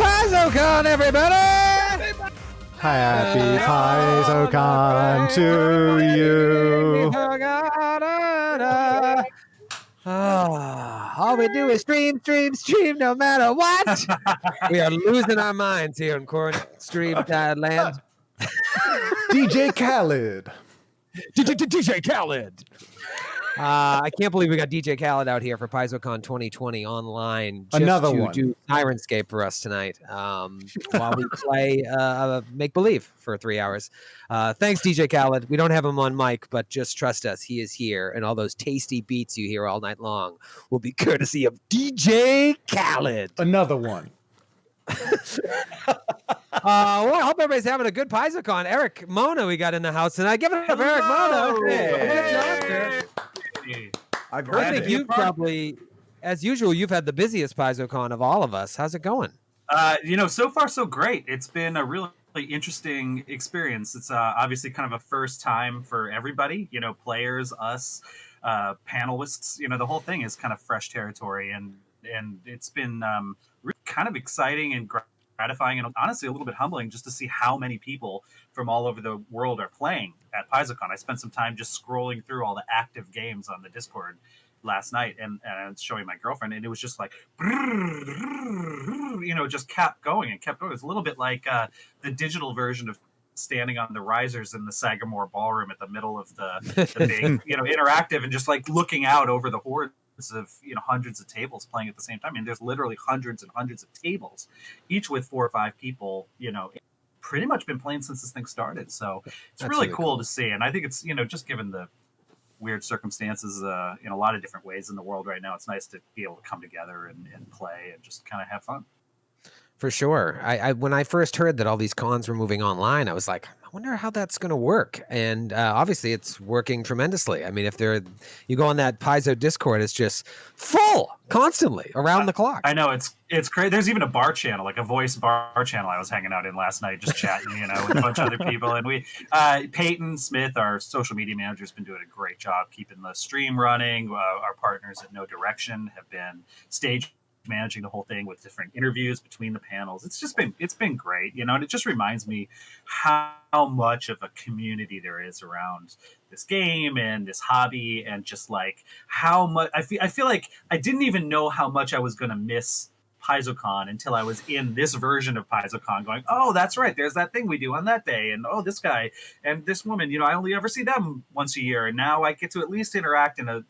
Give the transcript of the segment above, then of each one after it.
PaizoCon, everybody! Happy PaizoCon to you. All we do is stream no matter what. We are losing our minds here in Quarantine Stream land. DJ Khaled. DJ Khaled. I can't believe we got DJ Khaled out here for PaizoCon 2020 online. Just Another to one. do Sirenscape for us tonight while we play Make Believe for 3 hours. Thanks, DJ Khaled. We don't have him on mic, but just trust us. He is here, and all those tasty beats you hear all night long will be courtesy of DJ Khaled. Another one. Well, I hope everybody's having a good PaizoCon. Erik Mona we got in the house tonight. Give it up, Erik Mona. Hey. I think you've probably, as usual, you've had the busiest PaizoCon of all of us. How's it going? So far so great. It's been a really interesting experience. It's obviously kind of a first time for everybody, players, us, panelists, the whole thing is kind of fresh territory, and it's been really kind of exciting and gratifying and honestly a little bit humbling just to see how many people from all over the world are playing at PaizoCon. I spent some time just scrolling through all the active games on the Discord last night and showing my girlfriend, and it was just like, just kept going and kept going. It's a little bit like the digital version of standing on the risers in the Sagamore Ballroom at the middle of the big, interactive, and just like looking out over the hordes of hundreds of tables playing at the same time. I mean, there's literally hundreds and hundreds of tables, each with 4 or 5 people, pretty much been playing since this thing started. So it's really cool to see. And I think it's, just given the weird circumstances in a lot of different ways in the world right now, it's nice to be able to come together and play and just kind of have fun. For sure. I when I first heard that all these cons were moving online, I was like, I wonder how that's going to work. And obviously, it's working tremendously. I mean, if you go on that Paizo Discord, it's just full constantly around the clock. I know it's great. There's even a bar channel, like a voice bar channel. I was hanging out in last night, just chatting, with a bunch of other people. And we, Peyton Smith, our social media manager, has been doing a great job keeping the stream running. Our partners at No Direction have been managing the whole thing with different interviews between the panels. It's been great, and it just reminds me how much of a community there is around this game and this hobby, and just like how much I feel like I didn't even know how much I was going to miss PaizoCon until I was in this version of PaizoCon going, oh, that's right, there's that thing we do on that day, and oh, this guy and this woman, I only ever see them once a year, and now I get to at least interact in a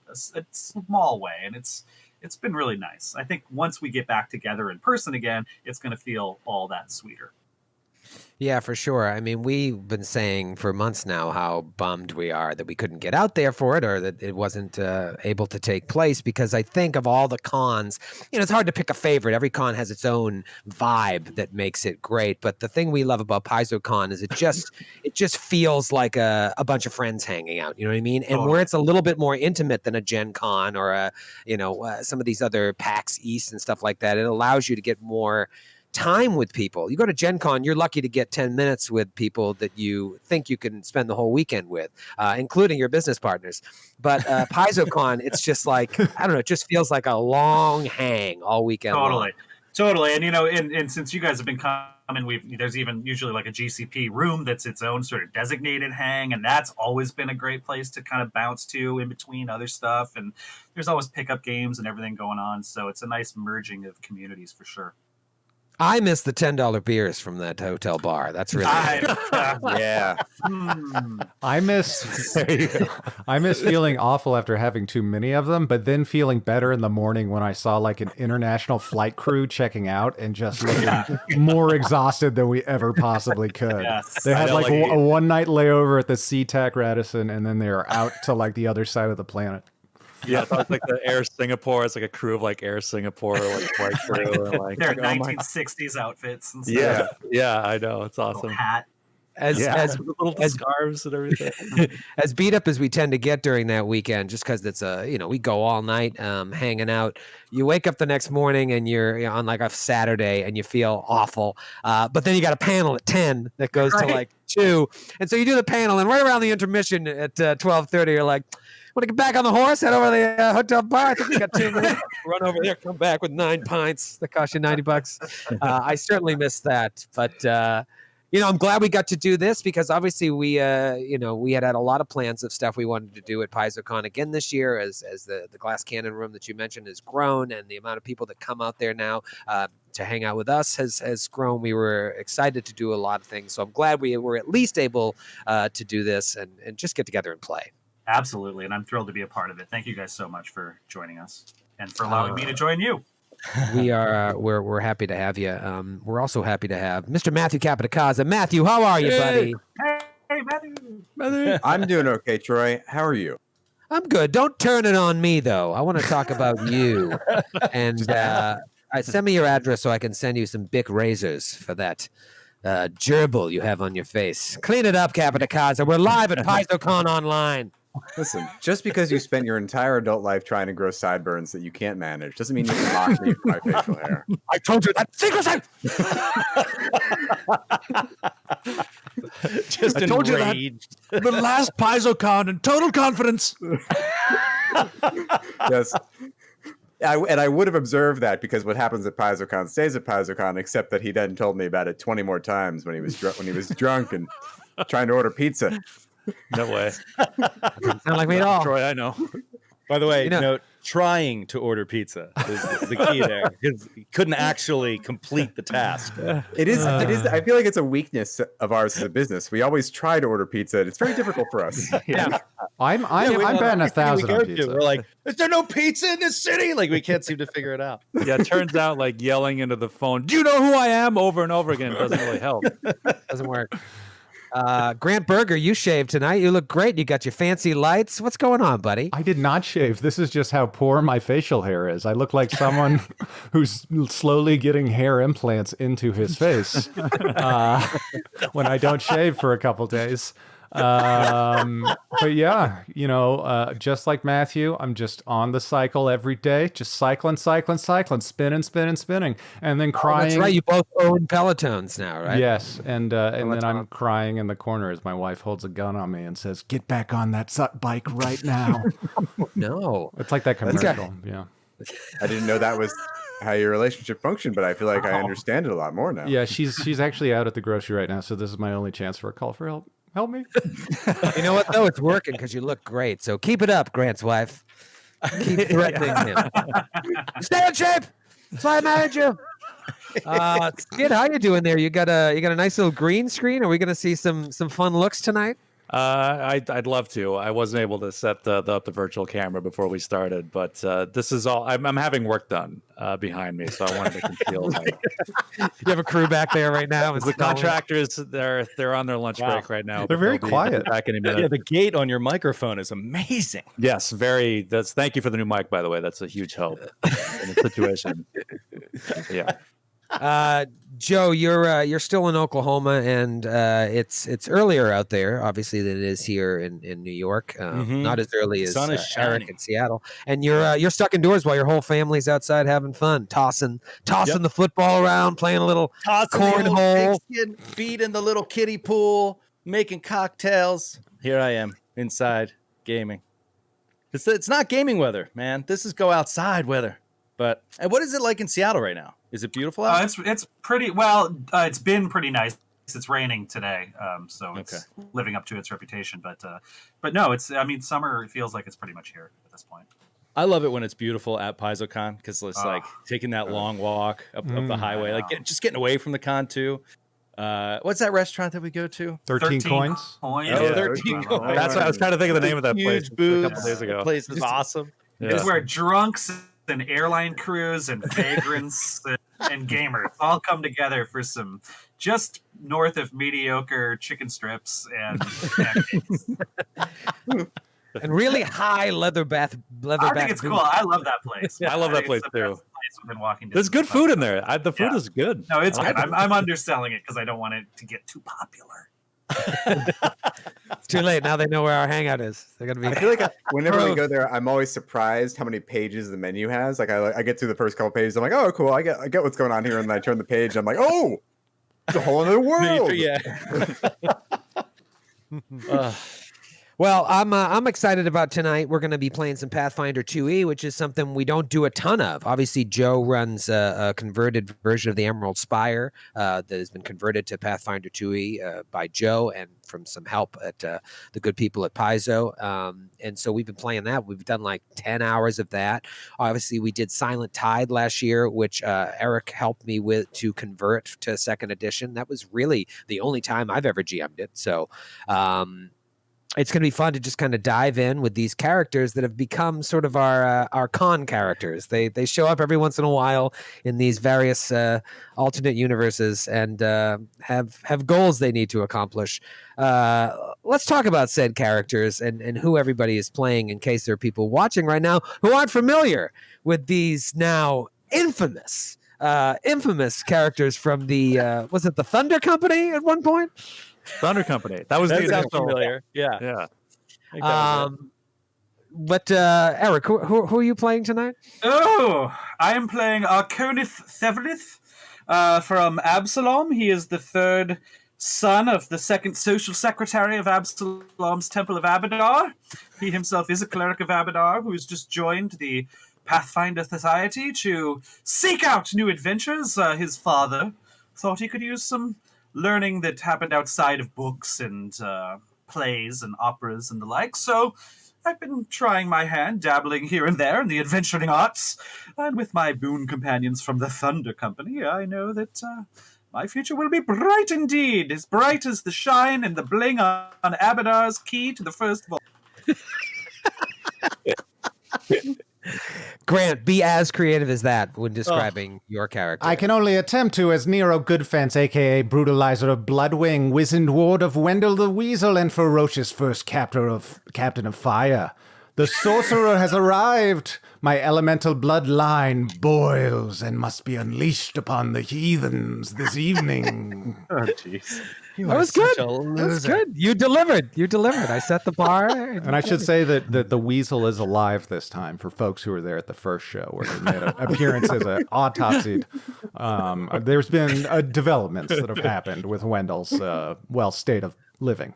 small way, and it's been really nice. I think once we get back together in person again, it's going to feel all that sweeter. Yeah, for sure. I mean, we've been saying for months now how bummed we are that we couldn't get out there for it, or that it wasn't able to take place, because I think of all the cons, it's hard to pick a favorite. Every con has its own vibe that makes it great. But the thing we love about PaizoCon is it just feels like a bunch of friends hanging out. You know what I mean? And where it's a little bit more intimate than a Gen Con or some of these other PAX East and stuff like that, it allows you to get more time with people. You go to Gen Con, you're lucky to get 10 minutes with people that you think you can spend the whole weekend with, including your business partners. But PaizoCon, it's just like, I don't know, it just feels like a long hang all weekend long. Totally. And, and since you guys have been coming, there's even usually like a GCP room that's its own sort of designated hang, and that's always been a great place to kind of bounce to in between other stuff. And there's always pickup games and everything going on. So it's a nice merging of communities for sure. I miss the $10 beers from that hotel bar. That's really yeah. I miss feeling awful after having too many of them, but then feeling better in the morning when I saw like an international flight crew checking out and just looking more exhausted than we ever possibly could. Yes. They had like a one-night layover at the SeaTac Radisson, and then they were out to like the other side of the planet. Yeah, it's like the Air Singapore. It's like a crew of like Air Singapore, like flight crew, and like their 1960s outfits and stuff. Yeah, I know, it's awesome. Hat. As little scarves and everything. As beat up as we tend to get during that weekend, just because it's we go all night hanging out. You wake up the next morning and you're on like a Saturday and you feel awful, but then you got a panel at 10 that goes to like 2, and so you do the panel, and right around the intermission at 12:30, you're like, Want to get back on the horse? Head over to the hotel bar. I think we got 2 minutes. Run over there. Come back with 9 pints that cost you $90. I certainly missed that, but I'm glad we got to do this because obviously we had a lot of plans of stuff we wanted to do at PaizoCon again this year as the glass cannon room that you mentioned has grown and the amount of people that come out there now to hang out with us has grown. We were excited to do a lot of things, so I'm glad we were at least able to do this and just get together and play. Absolutely, and I'm thrilled to be a part of it. Thank you guys so much for joining us and for allowing me to join you. We're happy to have you. We're also happy to have Mr. Matthew Capitacasa. Matthew, how are you, buddy? Hey, Matthew. I'm doing okay, Troy. How are you? I'm good. Don't turn it on me, though. I want to talk about you. And send me your address so I can send you some Bic razors for that gerbil you have on your face. Clean it up, Capitacasa. We're live at PaizoCon Online. Listen, just because you spent your entire adult life trying to grow sideburns that you can't manage doesn't mean you can mock me for my facial hair. I told you that secrecy! Just I told you that. The last PaizoCon in total confidence. Yes. I would have observed that because what happens at PaizoCon stays at PaizoCon, except that he then told me about it 20 more times when he was drunk and trying to order pizza. No way. Sound like me at all. Troy, I know. By the way, trying to order pizza is the key there because he couldn't actually complete the task. It is. I feel like it's a weakness of ours as a business. We always try to order pizza, and it's very difficult for us. Yeah. I'm betting 1,000 on pizza. We're like, is there no pizza in this city? Like, we can't seem to figure it out. Yeah, it turns out like yelling into the phone, "Do you know who I am?" over and over again doesn't really help. Doesn't work. Grant Berger, you shaved tonight. You look great. You got your fancy lights. What's going on, buddy? I did not shave. This is just how poor my facial hair is. I look like someone who's slowly getting hair implants into his face when I don't shave for a couple days. But yeah, just like Matthew, I'm just on the cycle every day, just cycling, spinning, and then crying. That's right. You both own Pelotons now, right? Yes, and then I'm crying in the corner as my wife holds a gun on me and says, "Get back on that bike right now." No, it's like that commercial. Yeah, I didn't know that was how your relationship functioned, but I feel like I understand it a lot more now. Yeah, she's actually out at the grocery right now, so this is my only chance for a call for help. Help me. You know what, though? It's working because you look great. So keep it up, Grant's wife. Keep threatening him. Stay in shape. That's why I married you. Skid, how you doing there? You got a nice little green screen? Are we going to see some fun looks tonight? I'd love to. I wasn't able to set up the virtual camera before we started, but this is all. I'm having work done behind me, so I wanted to conceal that. You have a crew back there right now. The contractors, they're on their lunch break right now. They're very quiet. Back any minute. Yeah, the gate on your microphone is amazing. Yes, very. Thank you for the new mic, by the way. That's a huge help in the situation. Yeah. Joe, you're still in Oklahoma, and it's earlier out there, obviously, than it is here in New York. Not as early as Sun is Eric shining. in Seattle. And you're stuck indoors while your whole family's outside having fun, tossing the football around, playing a little cornhole, feet in the little kiddie pool, making cocktails. Here I am inside gaming. It's not gaming weather, man. This is go outside weather. But and what is it like in Seattle right now? Is it beautiful out? It's pretty well. It's been pretty nice. It's raining today, so it's living up to its reputation. But no, it's. I mean, summer. It feels like it's pretty much here at this point. I love it when it's beautiful at PaizoCon because it's like taking that long walk up the highway, like just getting away from the con too. What's that restaurant that we go to? 13 coins. Oh, Yeah, 13 coins. That's what I was trying to think of the name of that place Huge a booths. couple days ago. The place is awesome. It's where drunks and airline crews and vagrants and gamers all come together for some just north of mediocre chicken strips and and really high leatherback. I think it's cool. I love that place. I love that place it's the too. best place within walking There's good distance. food in there. The food is good. No, it's good. I'm underselling it because I don't want it to get too popular. It's too late. Now they know where our hangout is. They're gonna be. I feel like whenever we go there, I'm always surprised how many pages the menu has. Like I get through the first couple pages, I'm like, oh, cool, I get what's going on here, and then I turn the page, I'm like, oh, it's a whole other world. Yeah. Well, I'm excited about tonight. We're going to be playing some Pathfinder 2e, which is something we don't do a ton of. Obviously, Joe runs a converted version of the Emerald Spire that has been converted to Pathfinder 2e by Joe and from some help at the good people at Paizo. And so we've been playing that. We've done like 10 hours of that. Obviously, we did Silent Tide last year, which Erik helped me with to convert to 2nd edition. That was really the only time I've ever GM'd it. So it's going to be fun to just kind of dive in with these characters that have become sort of our con characters. They show up every once in a while in these various alternate universes and have goals they need to accomplish. Let's talk about said characters and who everybody is playing in case there are people watching right now who aren't familiar with these now infamous characters from the was it the Thunder Company at one point? Thunder Company. That was That the sounds initial. familiar. Yeah. Yeah. I think that was it. But Erik, who are you playing tonight? Oh, I am playing Arconith Thevelith from Absalom. He is the 3rd son of the 2nd social secretary of Absalom's Temple of Abadar. He himself is a cleric of Abadar who has just joined the Pathfinder Society to seek out new adventures. His father thought he could use some learning that happened outside of books and plays and operas and the like. So I've been trying my hand, dabbling here and there in the adventuring arts. And with my boon companions from the Thunder Company, I know that my future will be bright indeed, as bright as the shine and the bling on Abadar's key to the first vault. Grant, be as creative as that when describing your character. I can only attempt to as Nero Goodfence, a.k.a. Brutalizer of Bloodwing, wizened ward of Wendell the Weasel, and ferocious first captain of Fire. The sorcerer has arrived. My elemental bloodline boils and must be unleashed upon the heathens this evening. Oh, jeez. That was good. That was good. You delivered. I set the bar. And I should say that the weasel is alive this time for folks who were there at the first show where he made an appearance as an autopsied. There's been developments that have happened with Wendell's state of living.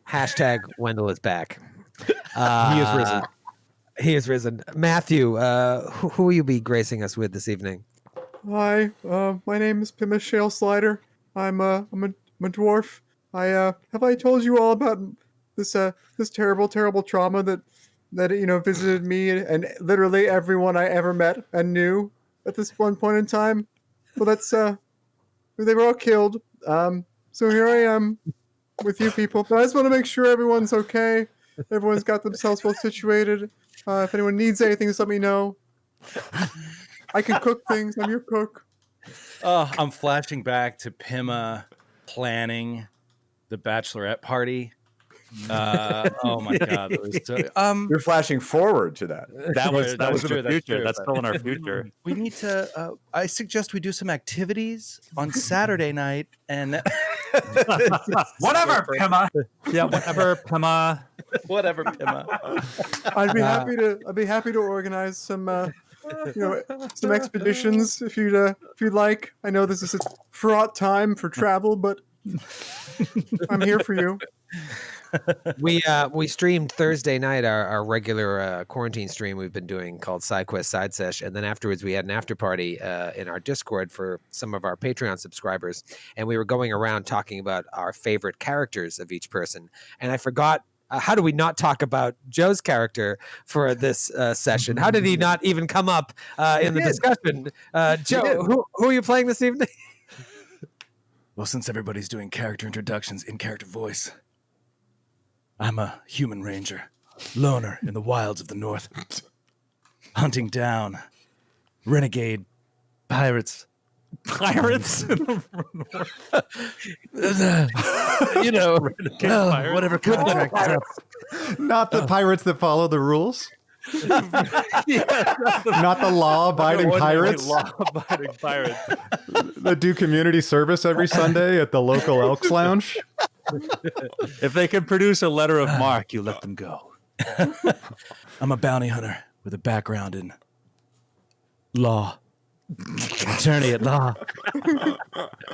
Hashtag Wendell is back. He is risen. He is risen. Matthew, who will you be gracing us with this evening? Hi, my name is Pima Shale Slider. I'm a dwarf. Have I told you all about this terrible trauma that visited me and literally everyone I ever met and knew at this one point in time? Well, that's they were all killed. So here I am with you people. But I just want to make sure everyone's okay. Everyone's got themselves well situated. If anyone needs anything, just let me know. I can cook things. I'm your cook. Oh, I'm flashing back to Pima planning the bachelorette party. Oh my god, that was so, You're flashing forward to that. That was true, in the that's future. true, That's but- still in our future. we need to. I suggest we do some activities on Saturday night, and Whatever, Pima. Yeah, whatever, Pima. whatever, Pima. I'd be happy to organize some some expeditions if you'd like. I know this is a fraught time for travel, but I'm here for you. We streamed Thursday night our regular quarantine stream we've been doing called SideQuest Side Sesh, and then afterwards we had an after party in our Discord for some of our Patreon subscribers, and we were going around talking about our favorite characters of each person, and I forgot. How do we not talk about Joe's character for this session? How did he not even come up in the discussion? Joe, who are you playing this evening? Well, since everybody's doing character introductions in character voice, I'm a human ranger, loner in the wilds of the north, hunting down renegade pirates. Pirates? Whatever contract is up. Not the pirates that follow the rules. Not the law-abiding pirates Law-abiding pirates. that do community service every Sunday at the local Elks Lounge. If they can produce a letter of marque, you let them go. I'm a bounty hunter with a background in law. Attorney at law.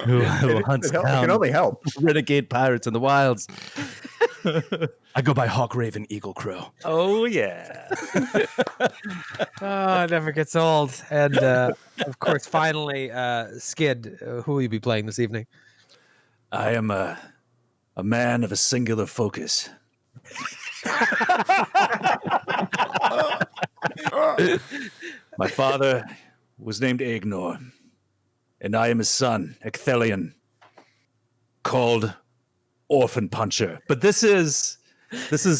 who hunts It can down only help. renegade pirates in the wilds. I go by Hawk, Raven, Eagle, Crow. Oh yeah. Oh, it never gets old. And of course, finally, Skid, who will you be playing this evening? I am a man of a singular focus. My father was named Aegnor, and I am his son, Ecthelion, called Orphan Puncher. But this is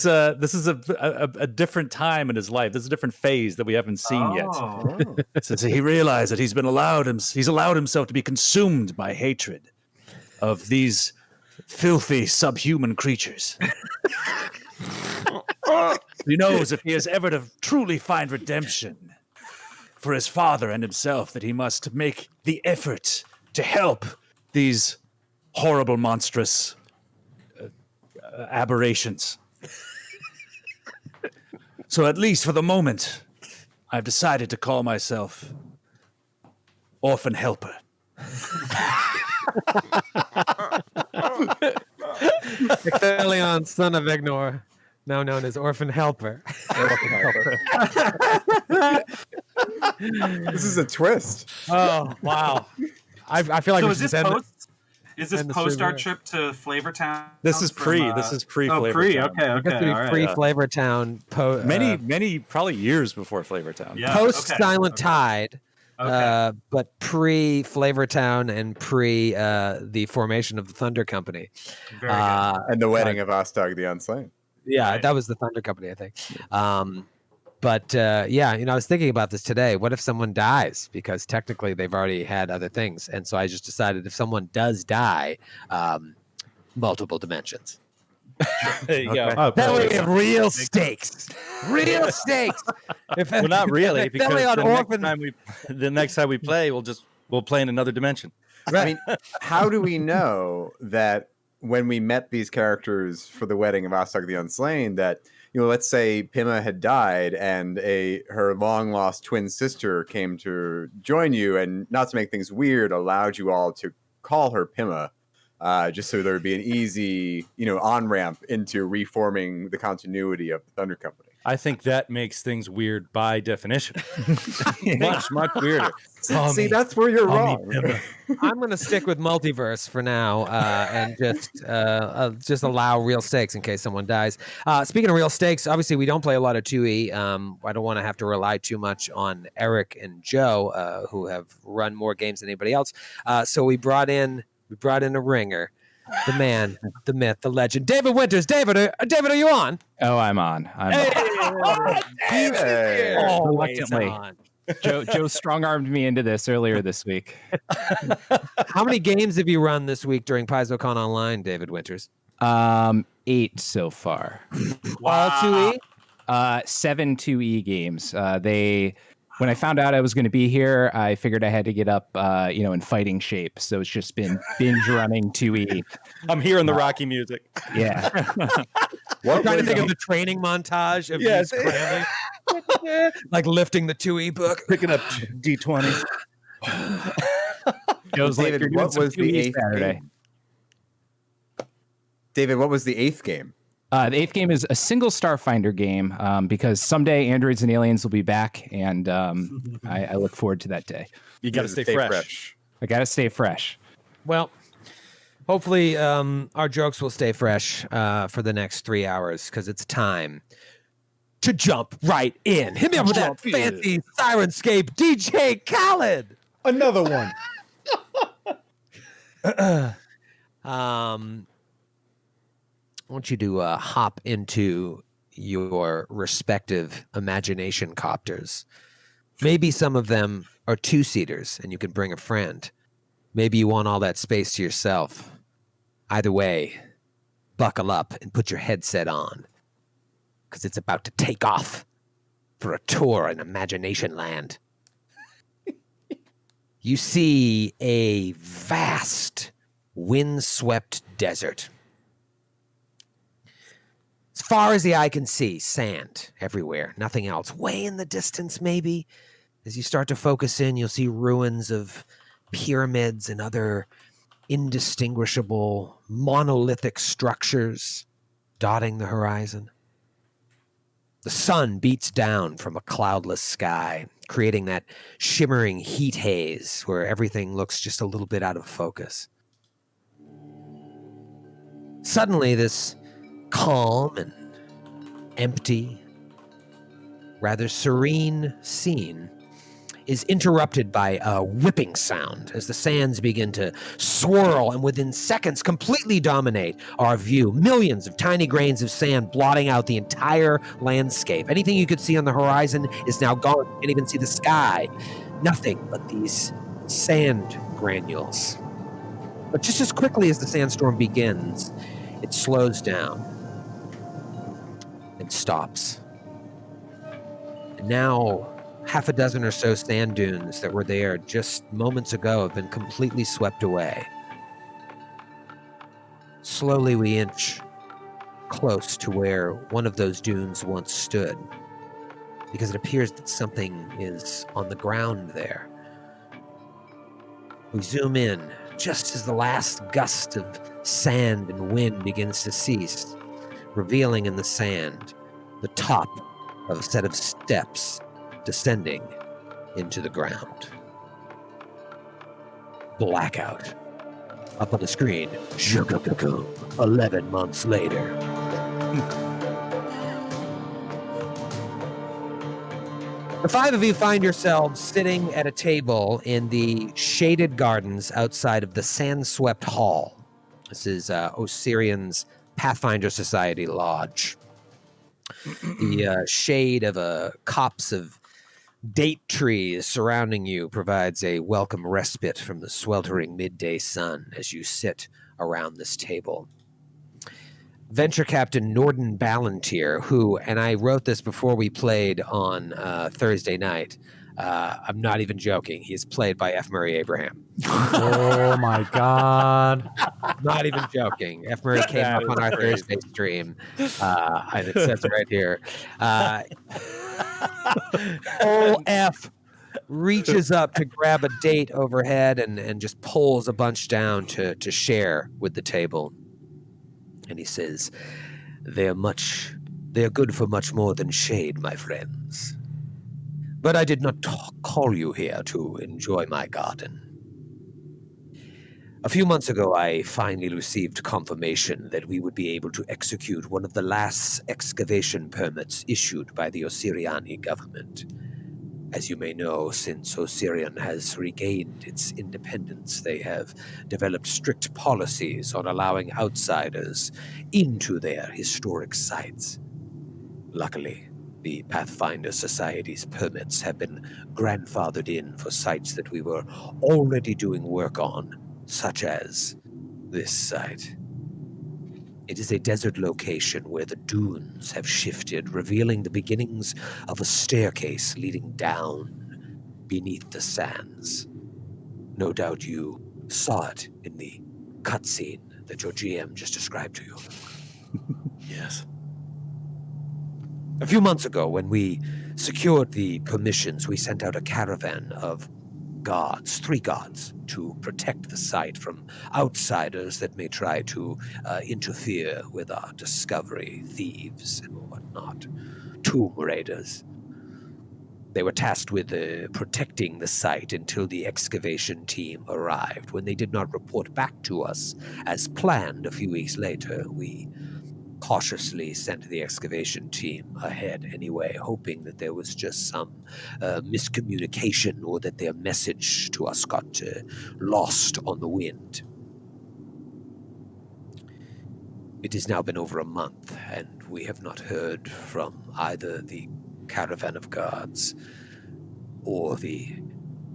a different time in his life. This is a different phase that we haven't seen yet. Oh. So he realized that he's allowed himself to be consumed by hatred of these filthy subhuman creatures. He knows if he is ever to truly find redemption for his father and himself, that he must make the effort to help these horrible, monstrous aberrations. So at least for the moment, I've decided to call myself Orphan Helper. Ecthelion, son of Ignor, now known as Orphan Helper. This is a twist. Oh, wow. I feel like So we is should this just end post? Is this end the post stream our here. trip to Flavortown? This is pre. This is pre. Oh, Flavor pre. Town. Okay. It Okay. to be All right. pre-Flavor Town. Many probably years before Flavor Town. Yeah. Post okay, Silent okay. Tide, Okay. but pre Flavor Town and pre the formation of the Thunder Company. Very good. And the wedding of Ostog the Unslain. Yeah, Right. that was the Thunder Company, I think. But yeah, I was thinking about this today. What if someone dies? Because technically they've already had other things. And so I just decided if someone does die, multiple dimensions. There you go. Oh, That way we perfect. have real stakes. Real stakes. If, Well, not really, because Ecthelion the next time we play, we'll play in another dimension. I mean, how do we know that when we met these characters for the wedding of Ostog the Unslain, that let's say Pima had died and her long lost twin sister came to join you, and not to make things weird, allowed you all to call her Pima, just so there would be an easy on ramp into reforming the continuity of the Thunder Company. I think that makes things weird by definition. much weirder. See, that's where you're wrong. I'm going to stick with multiverse for now, and just allow real stakes in case someone dies. Speaking of real stakes, obviously we don't play a lot of 2E. I don't want to have to rely too much on Eric and Joe, who have run more games than anybody else. So we brought in a ringer, the man, the myth, the legend, David Winters. David, are you on? Oh, I'm on. Hey. Always Reluctantly. on. Joe strong-armed me into this earlier this week. How many games have you run this week during PaizoCon Online, David Winters? 8 so far. All 2E? 7 2E games. When I found out I was going to be here, I figured I had to get up, in fighting shape. So it's just been binge running 2E. I'm hearing the Rocky music. Yeah. I'm trying to think of the training montage of you scrambling. Like lifting the 2E book. Picking up D20s. Joe's like, David, "You're doing what some was the 2E eighth Saturday." game? David, what was the 8th game? The 8th game is a single Starfinder game because someday androids and aliens will be back, and I look forward to that day. You got to stay fresh. I got to stay fresh. Well, hopefully our jokes will stay fresh for the next 3 hours because it's time to jump right in. Hit me up with that fancy Sirenscape DJ Khaled. Another one. I want you to hop into your respective imagination copters. Maybe some of them are 2-seaters and you can bring a friend. Maybe you want all that space to yourself. Either way, buckle up and put your headset on because it's about to take off for a tour in Imagination Land. You see a vast, windswept desert. As far as the eye can see, sand everywhere, nothing else. Way in the distance, maybe. As you start to focus in, you'll see ruins of pyramids and other indistinguishable monolithic structures. dotting the horizon. The sun beats down from a cloudless sky, creating that shimmering heat haze where everything looks just a little bit out of focus. Suddenly, this calm and empty, rather serene scene is interrupted by a whipping sound as the sands begin to swirl and within seconds completely dominate our view. Millions of tiny grains of sand blotting out the entire landscape. Anything you could see on the horizon is now gone. You can't even see the sky. Nothing but these sand granules. But just as quickly as the sandstorm begins, it slows down and stops. And now, half a dozen or so sand dunes that were there just moments ago have been completely swept away. Slowly we inch close to where one of those dunes once stood, because it appears that something is on the ground there. We zoom in just as the last gust of sand and wind begins to cease, revealing in the sand the top of a set of steps descending into the ground. Blackout. Up on the screen, 11 months later. The five of you find yourselves sitting at a table in the shaded gardens outside of the sand-swept hall. This is Osirion's Pathfinder Society Lodge. The shade of a copse of date trees surrounding you provides a welcome respite from the sweltering midday sun as you sit around this table. Venture Captain Norden Ballantyre, who, and I wrote this before we played on Thursday night, I'm not even joking, he is played by F. Murray Abraham. Oh my God. Not even joking. F. Murray came up on our Thursday stream, and it says right here. Old F reaches up to grab a date overhead and just pulls a bunch down to share with the table. And he says, they are good for much more than shade, my friends. But I did not call you here to enjoy my garden. A few months ago, I finally received confirmation that we would be able to execute one of the last excavation permits issued by the Osiriani government. As you may know, since Osirion has regained its independence, they have developed strict policies on allowing outsiders into their historic sites. Luckily, the Pathfinder Society's permits have been grandfathered in for sites that we were already doing work on, such as this site. It is a desert location where the dunes have shifted, revealing the beginnings of a staircase leading down beneath the sands. No doubt you saw it in the cutscene that your GM just described to you. Yes. A few months ago, when we secured the permissions, we sent out a caravan of guards, 3 guards, to protect the site from outsiders that may try to interfere with our discovery, thieves and whatnot, tomb raiders. They were tasked with protecting the site until the excavation team arrived. When they did not report back to us as planned a few weeks later, we cautiously sent the excavation team ahead anyway, hoping that there was just some miscommunication or that their message to us got lost on the wind. It has now been over a month, and we have not heard from either the caravan of guards or the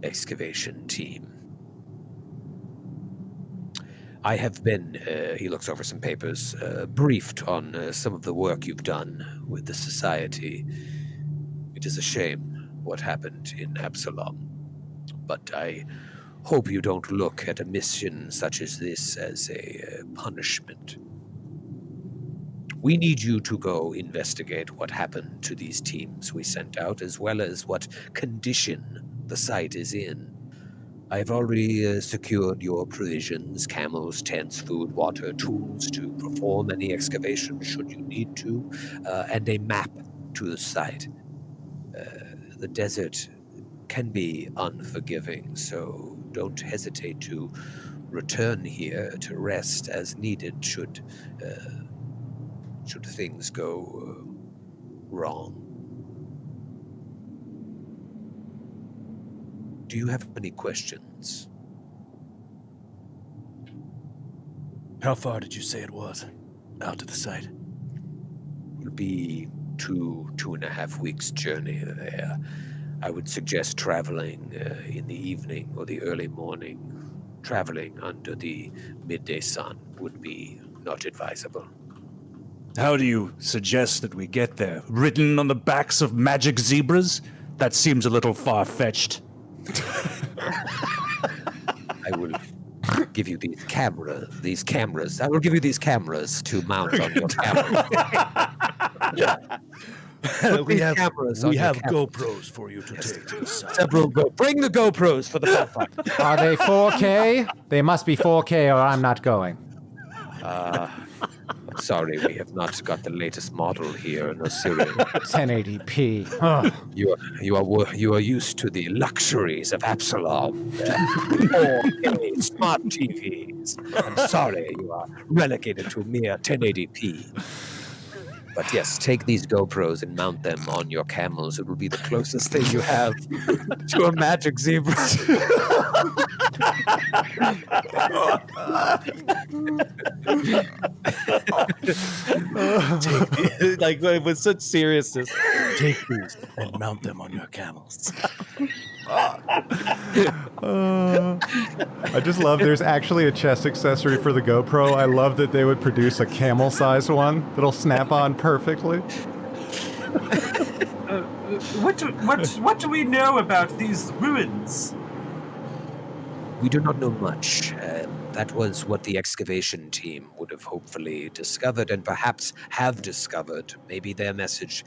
excavation team. I have been, he looks over some papers, briefed on some of the work you've done with the Society. It is a shame what happened in Absalom, but I hope you don't look at a mission such as this as a punishment. We need you to go investigate what happened to these teams we sent out, as well as what condition the site is in. I've already secured your provisions, camels, tents, food, water, tools to perform any excavation should you need to, and a map to the site. The desert can be unforgiving, so don't hesitate to return here to rest as needed should things go wrong. Do you have any questions? How far did you say it was out to the site? It'll be 2.5 weeks journey there. I would suggest traveling in the evening or the early morning. Traveling under the midday sun would be not advisable. How do you suggest that we get there? Ridden on the backs of magic zebras? That seems a little far-fetched. I will give you these cameras. I will give you these cameras to mount on your camera. we have cameras on your camera. GoPros for you to take to the site. Bring the GoPros for the Pathfinder. Are they 4K? They must be 4K or I'm not going. I'm sorry, we have not got the latest model here in Osirion. 1080p. Ugh. You are used to the luxuries of Epsilon. 4K smart TVs. I'm sorry, you are relegated to mere 1080p. But yes, take these GoPros and mount them on your camels. It will be the closest thing you have to a magic zebra. Like with such seriousness, take these and mount them on your camels. I just love there's actually a chest accessory for the GoPro. I love that they would produce a camel-sized one that'll snap on perfectly. What do we know about these ruins? We do not know much. That was what the excavation team would have hopefully discovered and perhaps have discovered. Maybe their message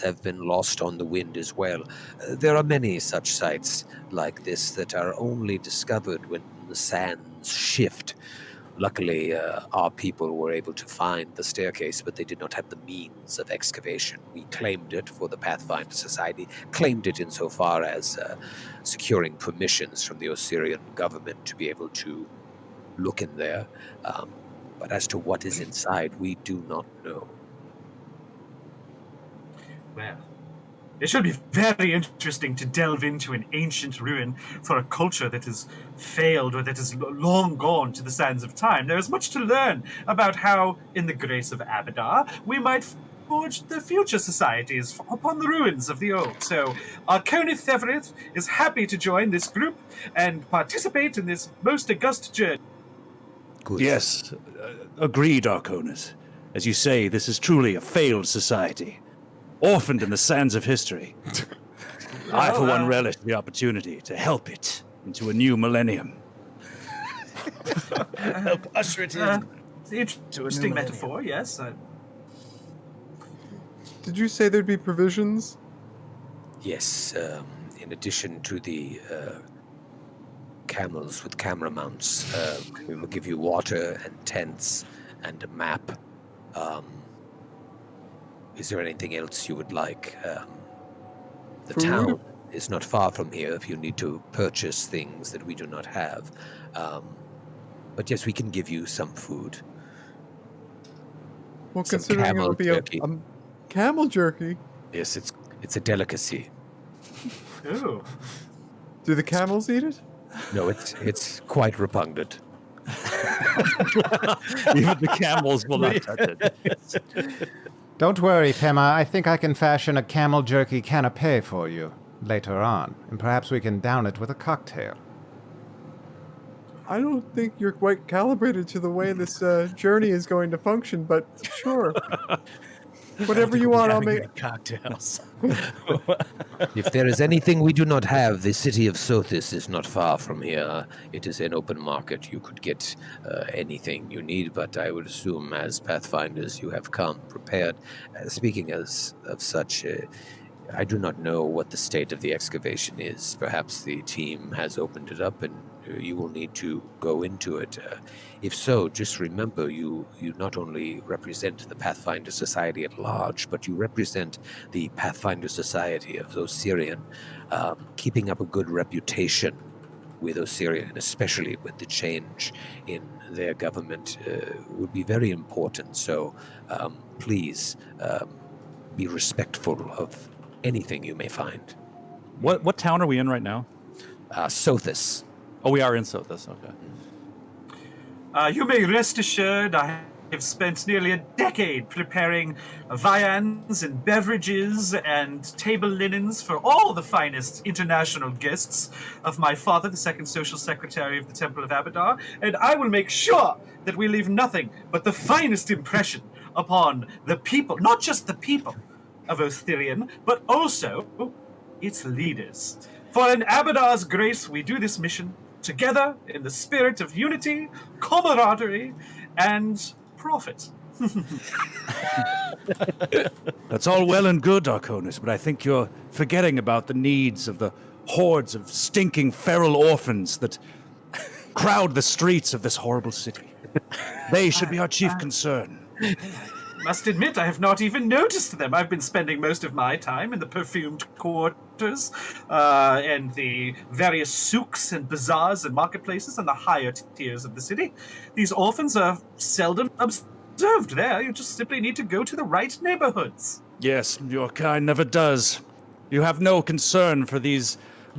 have been lost on the wind as well. There are many such sites like this that are only discovered when the sands shift. Luckily, our people were able to find the staircase, but they did not have the means of excavation. We claimed it for the Pathfinder Society, claimed it insofar as securing permissions from the Osirion government to be able to look in there. But as to what is inside, we do not know. Well, it should be very interesting to delve into an ancient ruin for a culture that has failed or that is long gone to the sands of time. There is much to learn about how, in the grace of Abadar, we might forge the future societies upon the ruins of the old. So, Conith Everett is happy to join this group and participate in this most august journey. Good. Yes, agreed, Arconis. As you say, this is truly a failed society, orphaned in the sands of history. I, for one, relish the opportunity to help it into a new millennium. Help usher it in. Interesting metaphor, yes. Did you say there'd be provisions? Yes, in addition to the camels with camera mounts, we will give you water and tents and a map. Is there anything else you would like? The Food? town is not far from here if you need to purchase things that we do not have. But yes, we can give you some food. Well, Some considering it camel would be jerky. a camel jerky, Yes, it's a delicacy. Ooh. do the camels eat it? No, it's quite repugnant. Even the camels will not touch it. Don't worry, Pema. I think I can fashion a camel jerky canapé for you later on, and perhaps we can down it with a cocktail. I don't think you're quite calibrated to the way this journey is going to function, but sure. Whatever you want, I'll make. Cocktails. If there is anything we do not have, the city of Sothis is not far from here. It is an open market. You could get anything you need, but I would assume as Pathfinders you have come prepared. Speaking of such, I do not know what the state of the excavation is. Perhaps the team has opened it up and you will need to go into it. If so, just remember you not only represent the Pathfinder Society at large, but you represent the Pathfinder Society of Osirion. Keeping up a good reputation with Osirion, especially with the change in their government, would be very important. So please be respectful of anything you may find. What town are we in right now? Sothis. Oh, we are in Sothis. Okay. You may rest assured I have spent nearly a decade preparing viands and beverages and table linens for all the finest international guests of my father, the second social secretary of the Temple of Abadar, and I will make sure that we leave nothing but the finest impression upon the people, not just the people of Osirion, but also its leaders. For in Abadar's grace, we do this mission together in the spirit of unity, camaraderie, and profit. That's all well and good, Arconis, but I think you're forgetting about the needs of the hordes of stinking feral orphans that crowd the streets of this horrible city. They should be our chief concern. Must admit, I have not even noticed them. I've been spending most of my time in the perfumed quarters and the various souks and bazaars and marketplaces and the higher tiers of the city. These orphans are seldom observed there. You just simply need to go to the right neighborhoods. Yes, your kind never does. You have no concern for these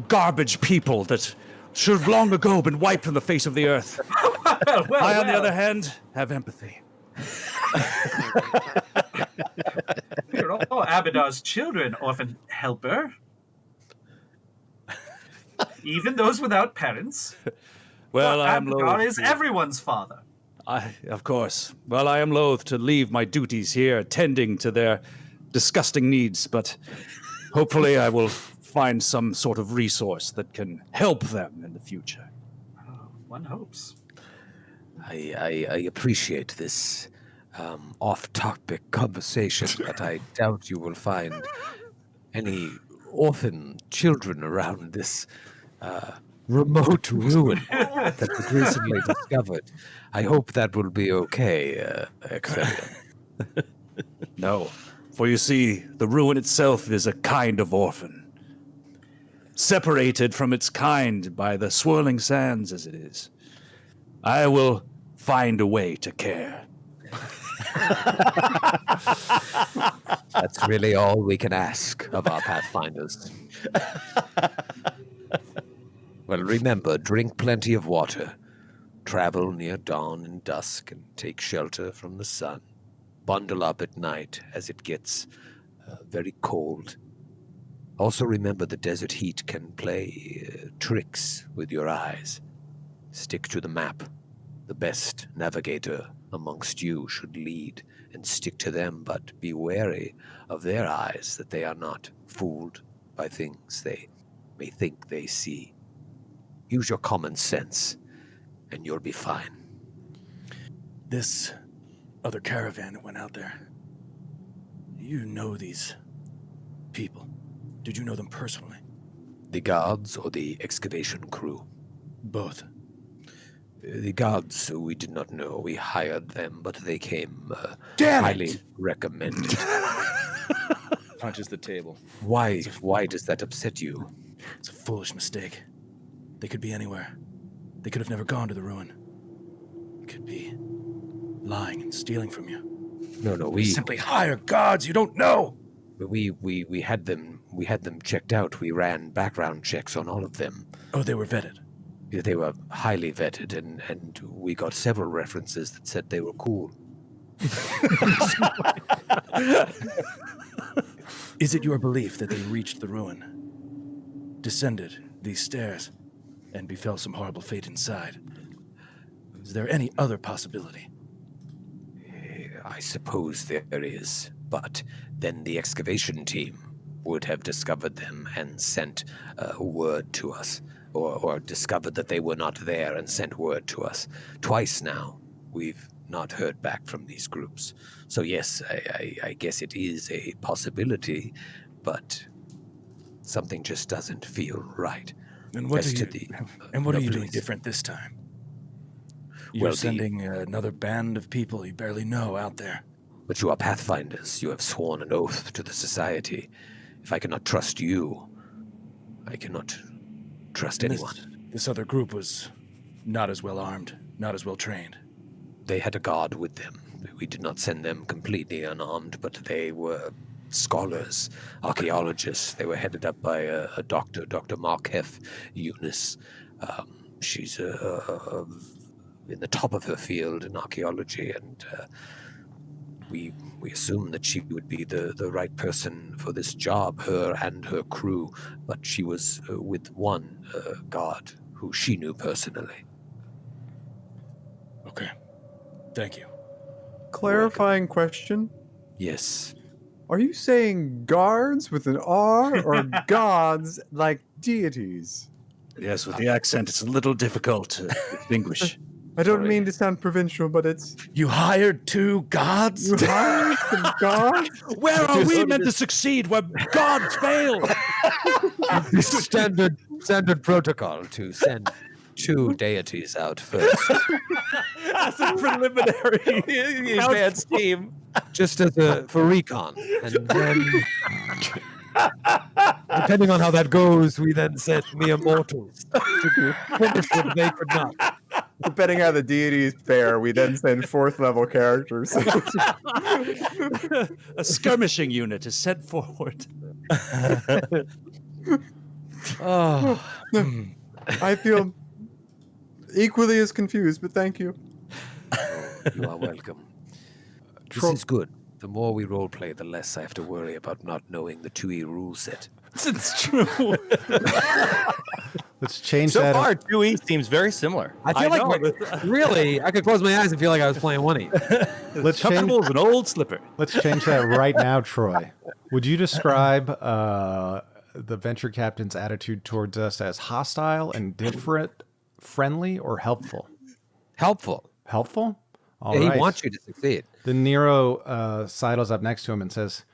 garbage people that should have long ago been wiped from the face of the earth. I, on the other hand, have empathy. We're all Abadar's children, orphan helper. Even those without parents. Well, I am Abadar loath. is everyone's father. Of course. Well, I am loath to leave my duties here tending to their disgusting needs, but hopefully I will find some sort of resource that can help them in the future. One hopes. I appreciate this off-topic conversation, but I doubt you will find any orphan children around this remote ruin that was recently discovered. I hope that will be okay, Excavation. No, for you see, the ruin itself is a kind of orphan, separated from its kind by the swirling sands as it is. I will find a way to care. That's really all we can ask of our Pathfinders. Well, remember, drink plenty of water, travel near dawn and dusk, and take shelter from the sun. Bundle up at night as it gets very cold. Also remember the desert heat can play tricks with your eyes. Stick to the map. The best navigator amongst you should lead, and stick to them, but be wary of their eyes, that they are not fooled by things they may think they see. Use your common sense, and you'll be fine. This other caravan that went out there, you know these people. Did you know them personally? The guards or the excavation crew? Both. The guards, we did not know. We hired them, but they came Damn highly it! recommended. Punches the table. Why does that upset you? It's a foolish mistake. They could be anywhere. They could have never gone to the ruin. They could be lying and stealing from you. No, We simply hire gods you don't know. we had them checked out. We ran background checks on all of them. Oh, they were vetted. They were highly vetted, and we got several references that said they were cool. Is it your belief that they reached the ruin, descended these stairs, and befell some horrible fate inside? Is there any other possibility? I suppose there is, but then the excavation team would have discovered them and sent word to us, or discovered that they were not there and sent word to us. Twice now, we've not heard back from these groups. So yes, I guess it is a possibility, but something just doesn't feel right. And what As are to you? the- And what the are you doing police. different this time? You're Well, sending another band of people you barely know out there. But you are pathfinders. You have sworn an oath to the society. If I cannot trust you, I cannot trust And anyone. This other group was not as well armed, not as well trained. They had a guard with them. We did not send them completely unarmed, but they were scholars, archaeologists. They were headed up by a doctor, Dr. Markef Eunice. She's in the top of her field in archaeology, and we assumed that she would be the right person for this job, her and her crew, but she was with one guard who she knew personally. Okay. Thank you. Clarifying question. Yes. Are you saying guards with an R or gods like deities? Yes, with the accent, it's a little difficult to distinguish. I don't mean to sound provincial, but it's You hired 2 gods? you hired some gods. Where are we meant to succeed where gods fail? standard protocol to send 2 deities out first, As a preliminary advanced team. just as for recon, and then depending on how that goes, we then send mere mortals to finish what they could not. Depending how the deities fare, we then send 4th level characters. A skirmishing unit is sent forward. Oh, I feel equally as confused, but thank you. You are welcome. This Tro- is good. The more we roleplay, the less I have to worry about not knowing the 2E rule set. it's true. Let's change So that. far, 2E seems very similar. I feel really, I could close my eyes and feel like I was playing 1E. Let's change. Comfortable as an old slipper. Let's change that right now, Troy. Would you describe the venture captain's attitude towards us as hostile, indifferent, friendly, or helpful? Helpful. Helpful? All Yeah, right. he wants you to succeed. Then Nero sidles up next to him and says,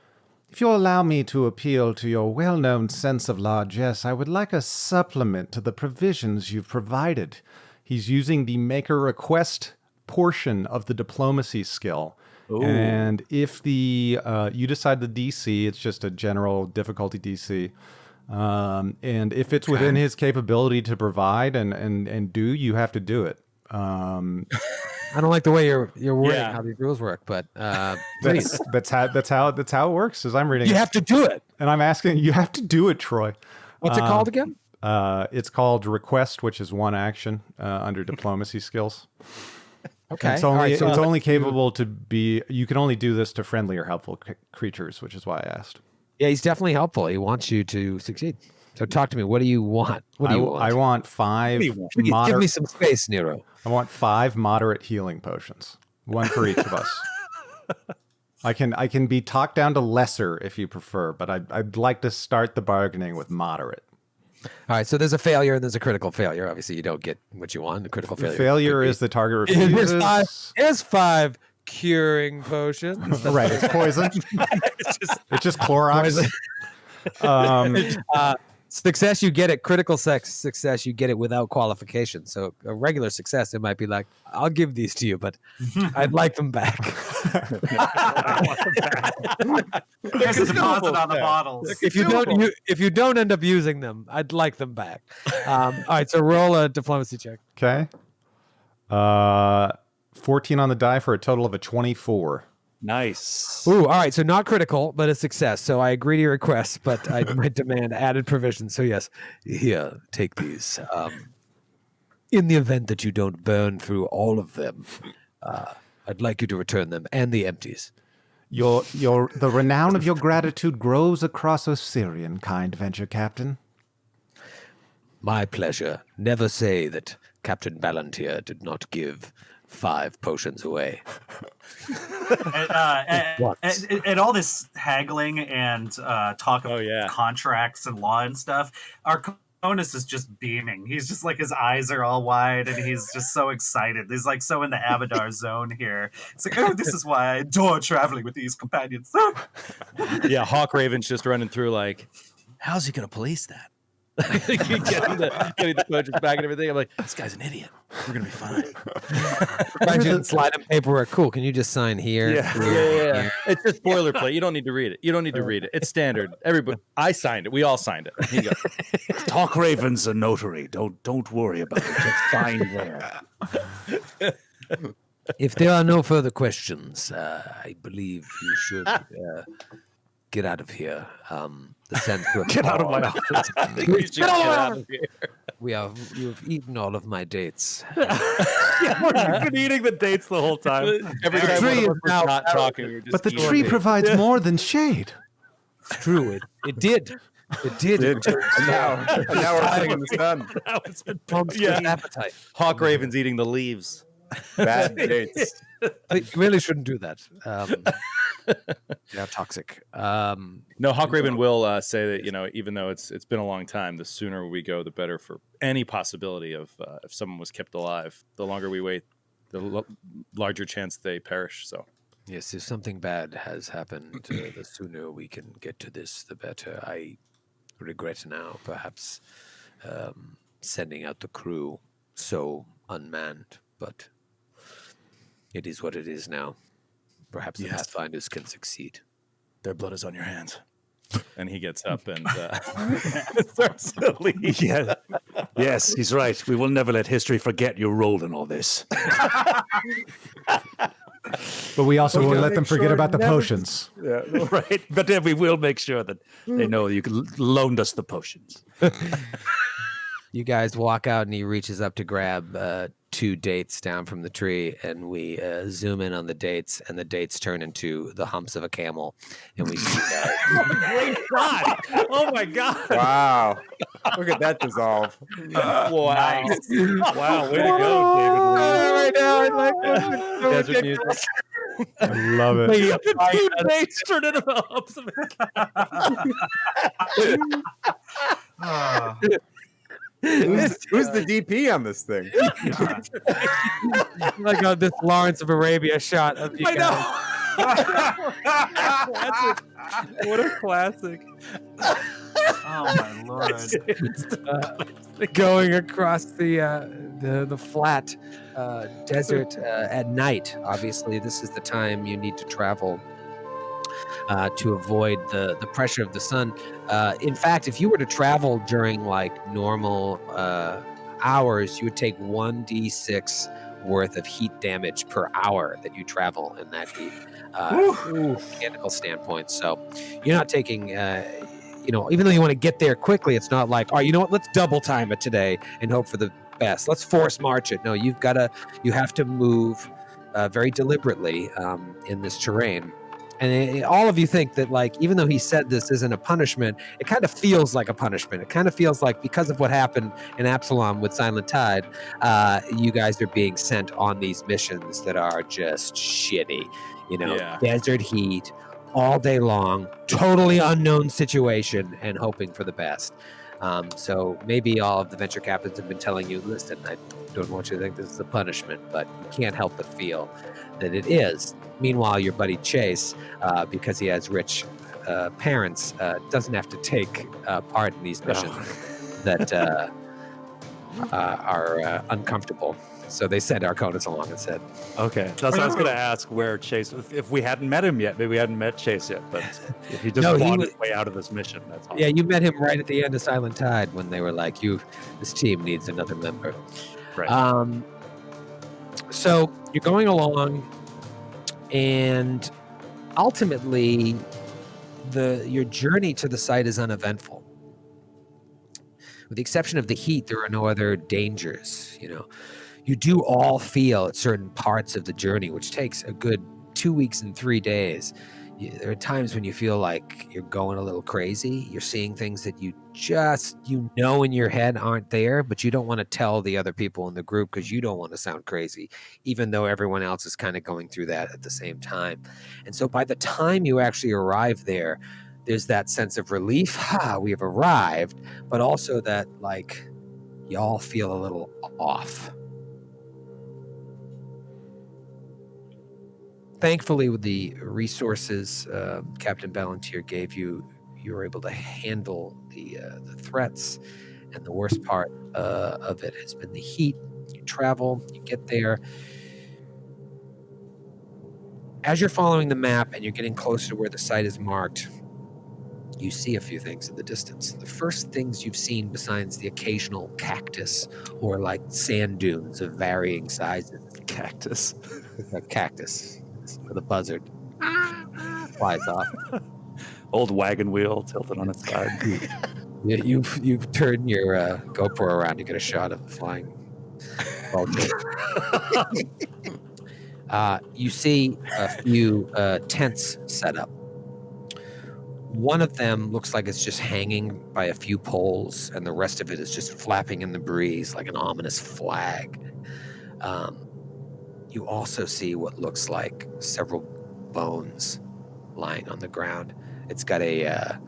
"If you'll allow me to appeal to your well-known sense of largesse, I would like a supplement to the provisions you've provided." He's using the make a request portion of the diplomacy skill. And if the you decide the DC, it's just a general difficulty DC. And if it's within his capability to provide and do, you have to do it. I don't like the way you're wording Yeah. how these rules work, but please. That's how it works. As I'm reading, You it. have to do it. And I'm asking, you have to do it, Troy. What's it called again? It's called request, which is one action under diplomacy skills. Okay. It's only All right, so it's only capable to be. You can only do this to friendly or helpful creatures, which is why I asked. yeah, he's definitely helpful. He wants you to succeed. So talk to me. What do you want? What do you want? I want 5 Please, give me moderate. some space, Nero. I want 5 moderate healing potions, one for each of us. I can be talked down to lesser if you prefer, but I'd like to start the bargaining with moderate. All right, so there's a failure and there's a critical failure. Obviously, you don't get what you want. The critical The failure. failure is the target refuses. Here's 5 curing potions. Right, it's poison. It's just Clorox. Success, you get it. Critical success, you get it without qualification. So a regular success, it might be like, I'll give these to you, but I'd like them back. There's a deposit on the bottles. If you don't end up using them, I'd like them back. All right, so roll a diplomacy check. Okay. 14 on the die for a total of a 24. Nice. Ooh, all right, so not critical, but a success. So I agree to your request, but I might demand added provisions. So yes, here, take these. In the event that you don't burn through all of them, I'd like you to return them and the empties. The renown of your gratitude grows across Osirion, kind venture captain. My pleasure. Never say that Captain Ballantier did not give 5 potions away. And all this haggling and talk of contracts and law and stuff, Arconus is just beaming. He's just like, his eyes are all wide and he's just so excited. He's like so in the Abadar zone here. It's like, oh, this is why I adore traveling with these companions. Yeah, Hawk Raven's just running through like, how's he going to police that? getting the poachers back and everything. I'm like, this guy's an idiot. We're going to be fine. Provide you slide and paperwork. Cool. Can you just sign here? Yeah. It's just boilerplate. You don't need to read it. It's standard. Everybody, I signed it. We all signed it. Here you go. Hawkraven's a notary. Don't worry about it. Just sign there. If there are no further questions, I believe you should get out of here. The censor Get out of my office. You should get out of here. You have eaten all of my dates. You've been eating the dates the whole time. Every time one of us was not talking, we were just But the eating tree it. provides more than shade. It's true. It did. It did. Now we're sitting in the sun. Now it's been Appetite. Hawk Raven's eating the leaves. Bad dates. You really shouldn't do that. Yeah, toxic. No, Hawk Raven will say that, even though it's been a long time, the sooner we go, the better for any possibility of if someone was kept alive. The longer we wait, the larger chance they perish. So Yes, if something bad has happened, the sooner we can get to this, the better. I regret now, perhaps, sending out the crew so unmanned, but it is what it is now. Perhaps the Pathfinders can succeed. their blood is on your hands. And he gets up and starts to leave. Yes, he's right. We will never let history forget your role in all this. But we also won't let them make sure forget about the never- potions. Right. But then we will make sure that they know you loaned us the potions. You guys walk out and he reaches up to grab 2 dates down from the tree, and we zoom in on the dates, and the dates turn into the humps of a camel, and we see Great shot! Oh my god! Wow. Look at that dissolve. Wow. Nice. Wow, way to go, David. right now. It's like Desert music. I love it. The 2 dates turned into the humps of a Ah. Who's the DP on this thing? like this Lawrence of Arabia shot of you guys. What a classic. Oh my lord. Going across the flat desert at night. Obviously, this is the time you need to travel to avoid the pressure of the sun. In fact, if you were to travel during like normal hours, you would take 1d6 worth of heat damage per hour that you travel in that heat. From a mechanical standpoint. So you're not taking even though you want to get there quickly, it's not like, all right, you know what, let's double time it today and hope for the best. Let's force march it. No, you have to move very deliberately in this terrain. And all of you think that, like, even though he said this isn't a punishment, it kind of feels like a punishment. It kind of feels like, because of what happened in Absalom with Silent Tide, you guys are being sent on these missions that are just shitty. Desert heat, all day long, totally unknown situation, and hoping for the best. So maybe all of the venture captains have been telling you, listen, I don't want you to think this is a punishment, but you can't help but feel that it is. Meanwhile, your buddy Chase, because he has rich parents, doesn't have to take part in these missions that are uncomfortable. So they sent Arconis along and said, Okay, that's what I was going to ask. Where Chase? If we hadn't met him yet, maybe we hadn't met Chase yet. But if he just No, he fought was- his way out of this mission, that's all. yeah, you met him right at the end of Silent Tide when they were like, this team needs another member. Right. So you're going along, and ultimately, your journey to the site is uneventful. With the exception of the heat, there are no other dangers. You do all feel at certain parts of the journey, which takes a good 2 weeks and 3 days. There are times when you feel like you're going a little crazy. You're seeing things that you in your head aren't there, but you don't want to tell the other people in the group because you don't want to sound crazy, even though everyone else is kind of going through that at the same time. And so by the time you actually arrive there, there's that sense of relief. We have arrived, but also that, like, y'all feel a little off. Thankfully, with the resources Captain Ballantyre gave you, you're able to handle the threats, and the worst part of it has been the heat. You travel, you get there. As you're following the map and you're getting closer to where the site is marked, you see a few things in the distance. The first things you've seen, besides the occasional cactus or like sand dunes of varying sizes. Cactus. A cactus with a buzzard flies off. Old wagon wheel tilted on its side. You've turned your GoPro around to get a shot of the flying vulture. You see a few tents set up. One of them looks like it's just hanging by a few poles, and the rest of it is just flapping in the breeze like an ominous flag. You also see what looks like several bones lying on the ground. It's got a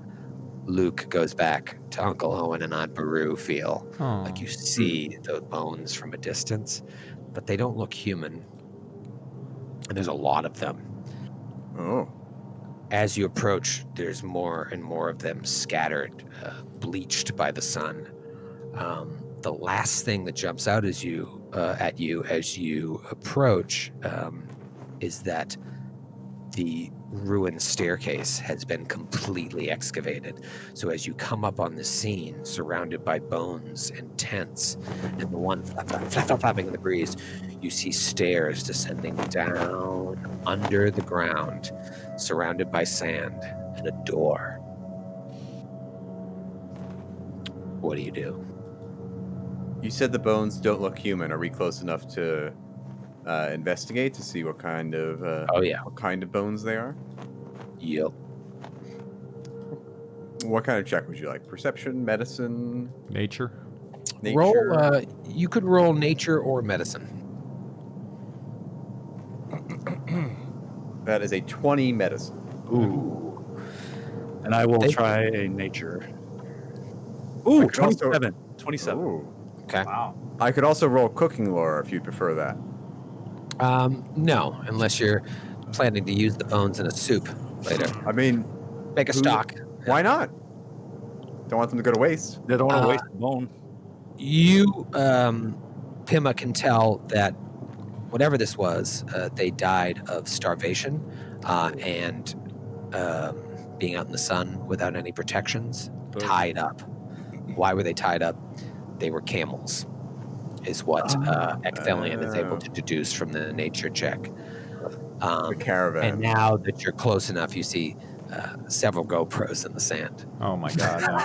Luke goes back to Uncle Owen and Aunt Beru feel. Aw. Like you see the bones from a distance, but they don't look human. And there's a lot of them. Oh. As you approach, there's more and more of them scattered, bleached by the sun. The last thing that jumps out at you as you approach is that the ruined staircase has been completely excavated. So as you come up on the scene, surrounded by bones and tents, and the one flapping in the breeze, you see stairs descending down under the ground, surrounded by sand, and a door. What do you do? You said the bones don't look human. Are we close enough to investigate to see what kind of Oh yeah. what kind of bones they are? Yep. What kind of check would you like? Perception, medicine, Nature. nature? Roll. You could roll nature or medicine. That is a 20 medicine. Ooh. And I will They- try a nature. Ooh, could also- 27. 27. Ooh. Okay. Wow. I could also roll cooking lore if you'd prefer that. No, unless you're planning to use the bones in a soup later. I mean, Make a Who- stock. why not? Don't want them to go to waste. They don't want to Uh, waste the bone. You, Pima, can tell that whatever this was, they died of starvation and being out in the sun without any protections, tied up. Why were they tied up? They were camels, is what Ecthelion is able to deduce from the nature check. The caravan. And now that you're close enough, you see several GoPros in the sand. Oh my god. No.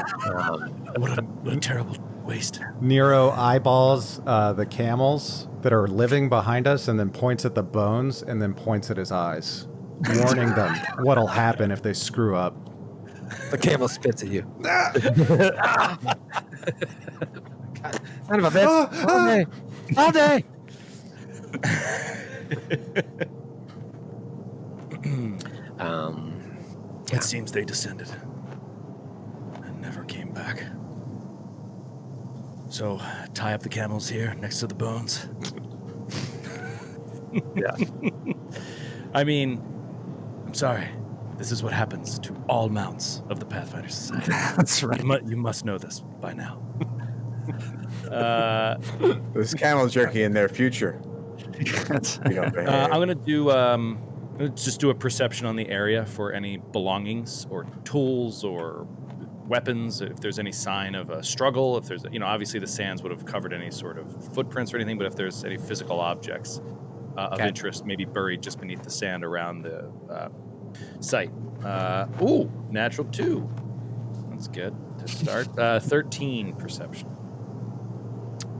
What a terrible waste. Nero eyeballs the camels that are living behind us and then points at the bones and then points at his eyes, warning them what'll happen if they screw up. The camel spits at you. God, son of a bitch. All day. All day. It seems they descended and never came back. So, tie up the camels here next to the bones. Yeah. I mean, I'm sorry. This is what happens to all mounts of the Pathfinder Society. That's right. You must know this by now. There's camel jerky in their future. That's, You don't behave. I'm gonna do just do a perception on the area for any belongings or tools or weapons. If there's any sign of a struggle, if there's obviously the sands would have covered any sort of footprints or anything, but if there's any physical objects of Okay. interest, maybe buried just beneath the sand around the site. Ooh, natural 2. That's good to start. 13 perception.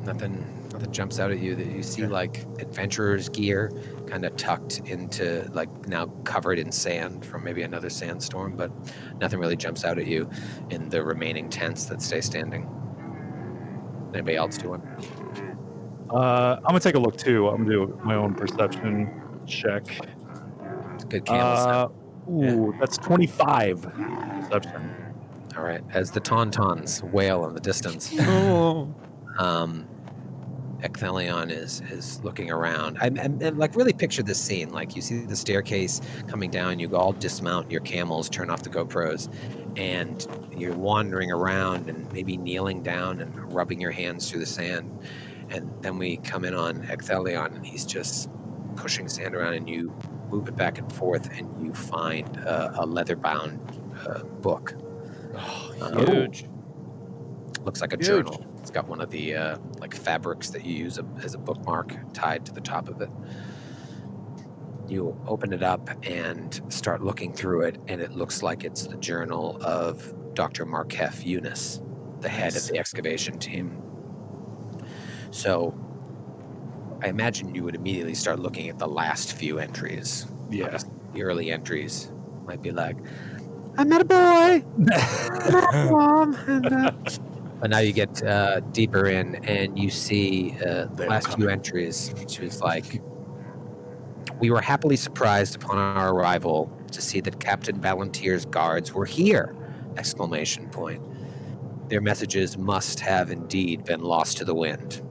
Nothing jumps out at you that you see like adventurer's gear kind of tucked into like now covered in sand from maybe another sandstorm, but nothing really jumps out at you in the remaining tents that stay standing. Anybody else doing? I'm gonna take a look too. I'm gonna do my own perception check. It's a good camel sound. Ooh, that's 25 perception. All right, as the tauntauns wail in the distance, Ecthelion is looking around. And like really picture this scene. Like you see the staircase coming down, you all dismount your camels, turn off the GoPros, and you're wandering around and maybe kneeling down and rubbing your hands through the sand. And then we come in on Ecthelion, and he's just pushing sand around, and you move it back and forth, and you find a leather-bound book. Huge. Looks like a Huge. journal. It's got one of the like fabrics that you use as a bookmark tied to the top of it. You open it up and start looking through it, and it looks like it's the journal of Dr. Markef Eunice, the head of the excavation team. So I imagine you would immediately start looking at the last few entries. Yeah. The early entries might be like, I met a boy. I met a mom. And, but now you get deeper in, and you see the last few entries. She was like, we were happily surprised upon our arrival to see that Captain Ballantir's guards were here! Exclamation point. Their messages must have indeed been lost to the wind.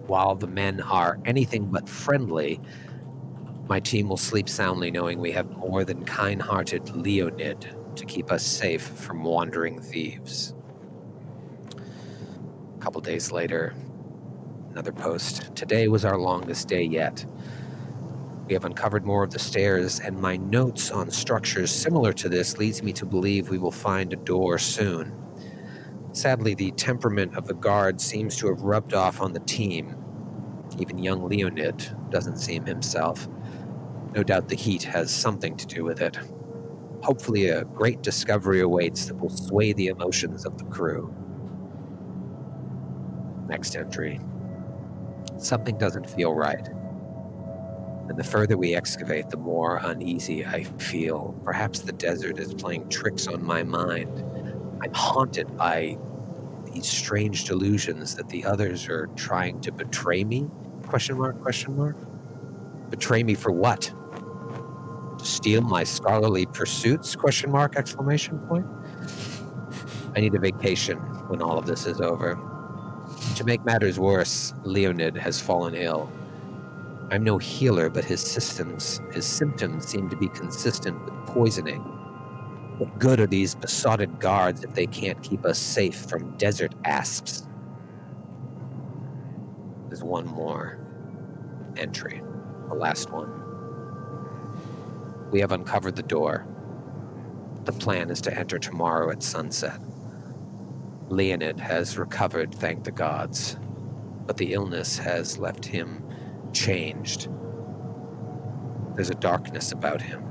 While the men are anything but friendly, my team will sleep soundly knowing we have more than kind-hearted Leonid to keep us safe from wandering thieves. A couple days later, another post. Today was our longest day yet. We have uncovered more of the stairs, and my notes on structures similar to this leads me to believe we will find a door soon. Sadly, the temperament of the guard seems to have rubbed off on the team. Even young Leonid doesn't seem himself. No doubt the heat has something to do with it. Hopefully a great discovery awaits that will sway the emotions of the crew. Next entry. Something doesn't feel right. And the further we excavate, the more uneasy I feel. Perhaps the desert is playing tricks on my mind. I'm haunted by these strange delusions that the others are trying to betray me? Question mark, question mark? Betray me for what? To steal my scholarly pursuits? Question mark, exclamation point? I need a vacation when all of this is over. To make matters worse, Leonid has fallen ill. I'm no healer, but his symptoms seem to be consistent with poisoning. What good are these besotted guards if they can't keep us safe from desert asps? There's one more entry, the last one. We have uncovered the door. The plan is to enter tomorrow at sunset. Leonid has recovered, thank the gods, but the illness has left him changed. There's a darkness about him.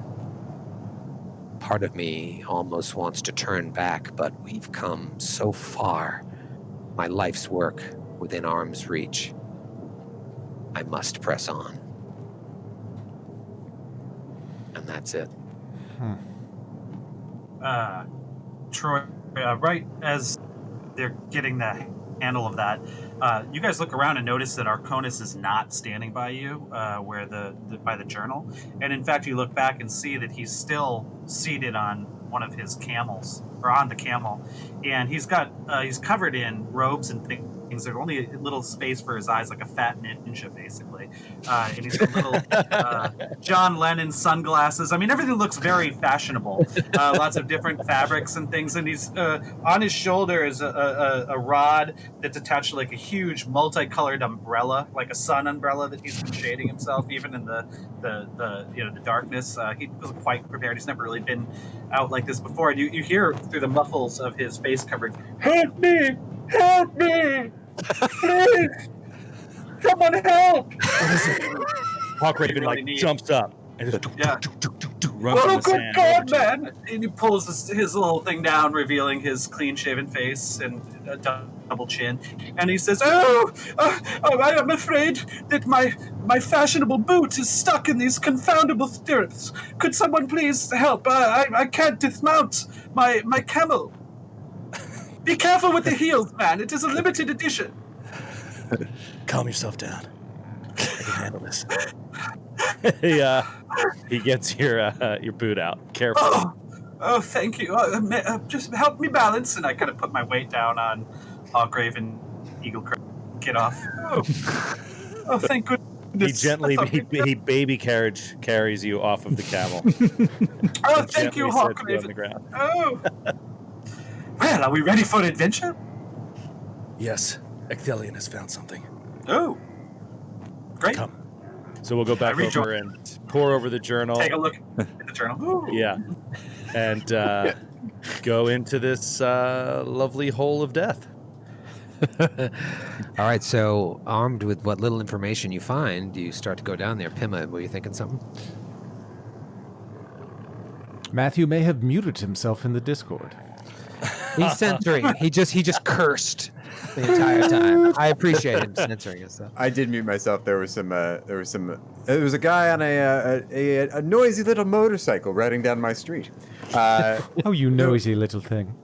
Part of me almost wants to turn back, but we've come so far. My life's work within arm's reach. I must press on. And that's it. Troy, right as they're getting the handle of that, you guys look around and notice that Arconis is not standing by you, where by the journal, and in fact, you look back and see that he's still seated on one of his camels, or on the camel, and he's covered in robes and things. There's only a little space for his eyes, like a fat ninja, basically. And he's got little John Lennon sunglasses. I mean, everything looks very fashionable. Lots of different fabrics and things. And he's on his shoulder is a rod that's attached to like a huge multicolored umbrella, like a sun umbrella that he's been shading himself, even in the darkness. He wasn't quite prepared. He's never really been out like this before. And you hear through the muffles of his face covered, "Help me! Help me! Please! Someone help!" Hawk Raven like jumps up and just runs Oh, in the good sand. God, man! And he pulls his little thing down, revealing his clean-shaven face and a double chin. And he says, "Oh, I am afraid that my fashionable boot is stuck in these confoundable stirrups. Could someone please help? I can't dismount my camel. Be careful with the heels, man. It is a limited edition." Calm yourself down. I can handle this. He gets your boot out. Careful. Oh, thank you. Just help me balance. And I kind of put my weight down on Hawkraven Eagle Crow. get off. Oh, thank goodness. He gently, I thought he baby carries you off of the camel. oh, thank you, Gently Hawk sets you on the Raven. ground. Oh. Well, are we ready for adventure? Yes, Ecthelion has found something. Oh. Great. Come. So we'll go back rejoice. over and pour over the journal. Take a look at the journal. Ooh. Yeah. And go into this lovely hole of death. All right, so armed with what little information you find, you start to go down there. Pima, were you thinking something? Matthew may have muted himself in the Discord. He's censoring. He just cursed the entire time. I appreciate him censoring himself. I did mute myself. There was a guy on a noisy little motorcycle riding down my street. Oh, you noisy little thing.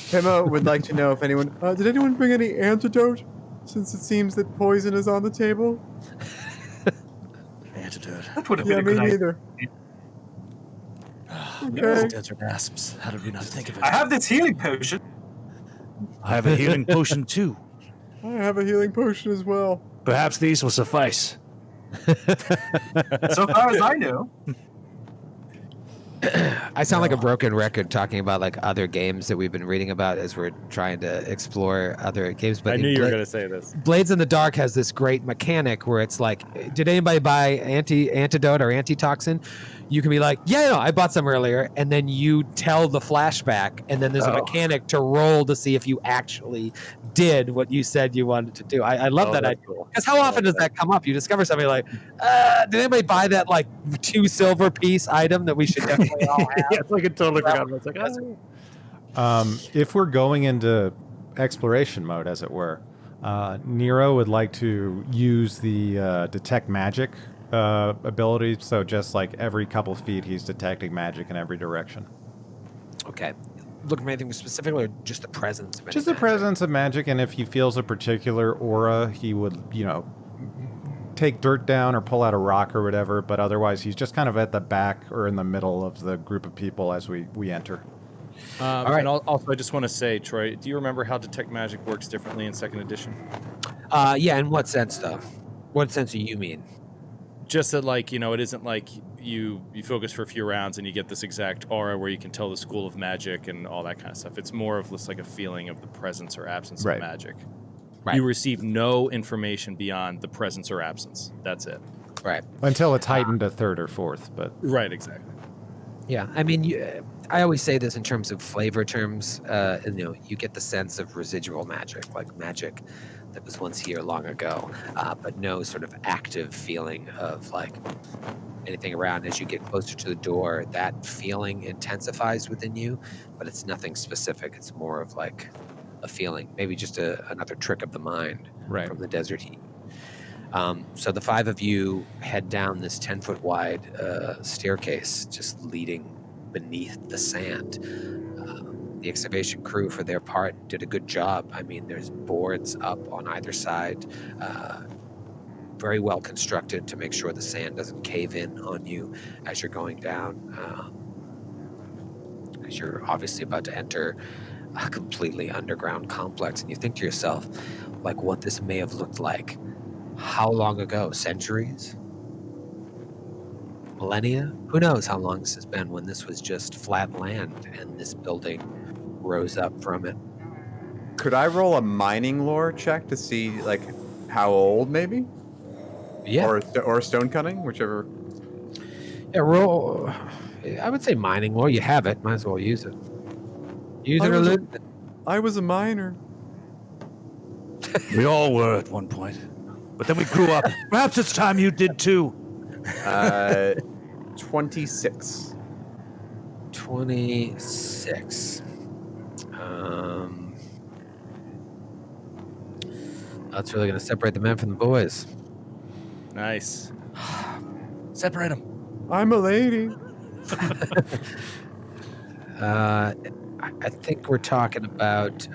Pima would like to know if anyone did anyone bring any antidote, since it seems that poison is on the table. Antidote. That would have Yeah, been a me good idea. neither. Those Okay. desert asps. How did we not think of it? I have this healing potion. I have a healing potion too. I have a healing potion as well. Perhaps these will suffice. So far as I know. I sound like a broken record talking about like other games that we've been reading about as we're trying to explore other games. But I knew you were going to say this. Blades in the Dark has this great mechanic where it's like, did anybody buy antidote or antitoxin? You can be like, yeah, no, I bought some earlier, and then you tell the flashback, and then there's a mechanic to roll to see if you actually did what you said you wanted to do. I love that idea. Cool. Because how often does that come up? You discover something like, did anybody buy that like 2 silver piece item that we should definitely all have? Yeah, it's like I totally forgot. It's like, If we're going into exploration mode, as it were, Nero would like to use the detect magic ability. So just like every couple feet, he's detecting magic in every direction. Okay. Looking for anything specific or just the presence of any Just the magic? presence of magic, and if he feels a particular aura, he would, take dirt down or pull out a rock or whatever, but otherwise he's just kind of at the back or in the middle of the group of people as we enter. All right. And also, I just want to say, Troy, do you remember how detect magic works differently in 2nd edition? Yeah, in what sense, though? What sense do you mean? Just that, like, it isn't like you focus for a few rounds and you get this exact aura where you can tell the school of magic and all that kind of stuff. It's more of just like a feeling of the presence or absence Right. of magic. Right. You receive no information beyond the presence or absence. That's it. Right. Until it's heightened to 3rd or 4th, but Right, exactly. Yeah, I mean, I always say this in terms of flavor terms. You get the sense of residual magic, like magic that was once here long ago, but no sort of active feeling of like anything around. As you get closer to the door, that feeling intensifies within you, but it's nothing specific. It's more of like a feeling, maybe just another trick of the mind Right. from the desert heat. So the 5 of you head down this 10-foot wide staircase, just leading beneath the sand. The excavation crew, for their part, did a good job. I mean, there's boards up on either side, very well constructed to make sure the sand doesn't cave in on you as you're going down. As you're obviously about to enter a completely underground complex, and you think to yourself, like, what this may have looked like. How long ago? Centuries? Millennia? Who knows how long this has been when this was just flat land and this building rose up from it. Could I roll a mining lore check to see like how old maybe? Yeah. Or stone cutting, whichever. Yeah, roll. I would say mining lore. You have it. Might as well use it. Use it or lose it. I was a miner. We all were at one point. But then we grew up. Perhaps it's time you did too. 26. 26. That's really going to separate the men from the boys. Nice. Separate them. I'm a lady. I think we're talking about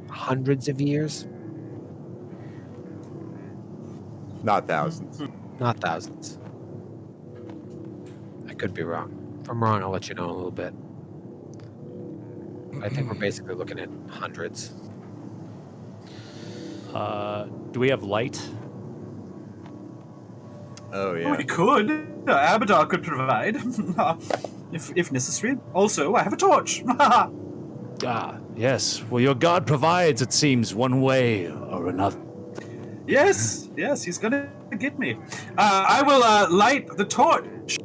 hundreds of years, Not thousands. not thousands. I could be wrong. If I'm wrong, I'll let you know in a little bit. I think we're basically looking at hundreds. Do we have light? Oh yeah. We could. Abadar could provide, if necessary. Also, I have a torch. Ah, yes. Well, your god provides, it seems, one way or another. Yes, he's gonna get me. I will light the torch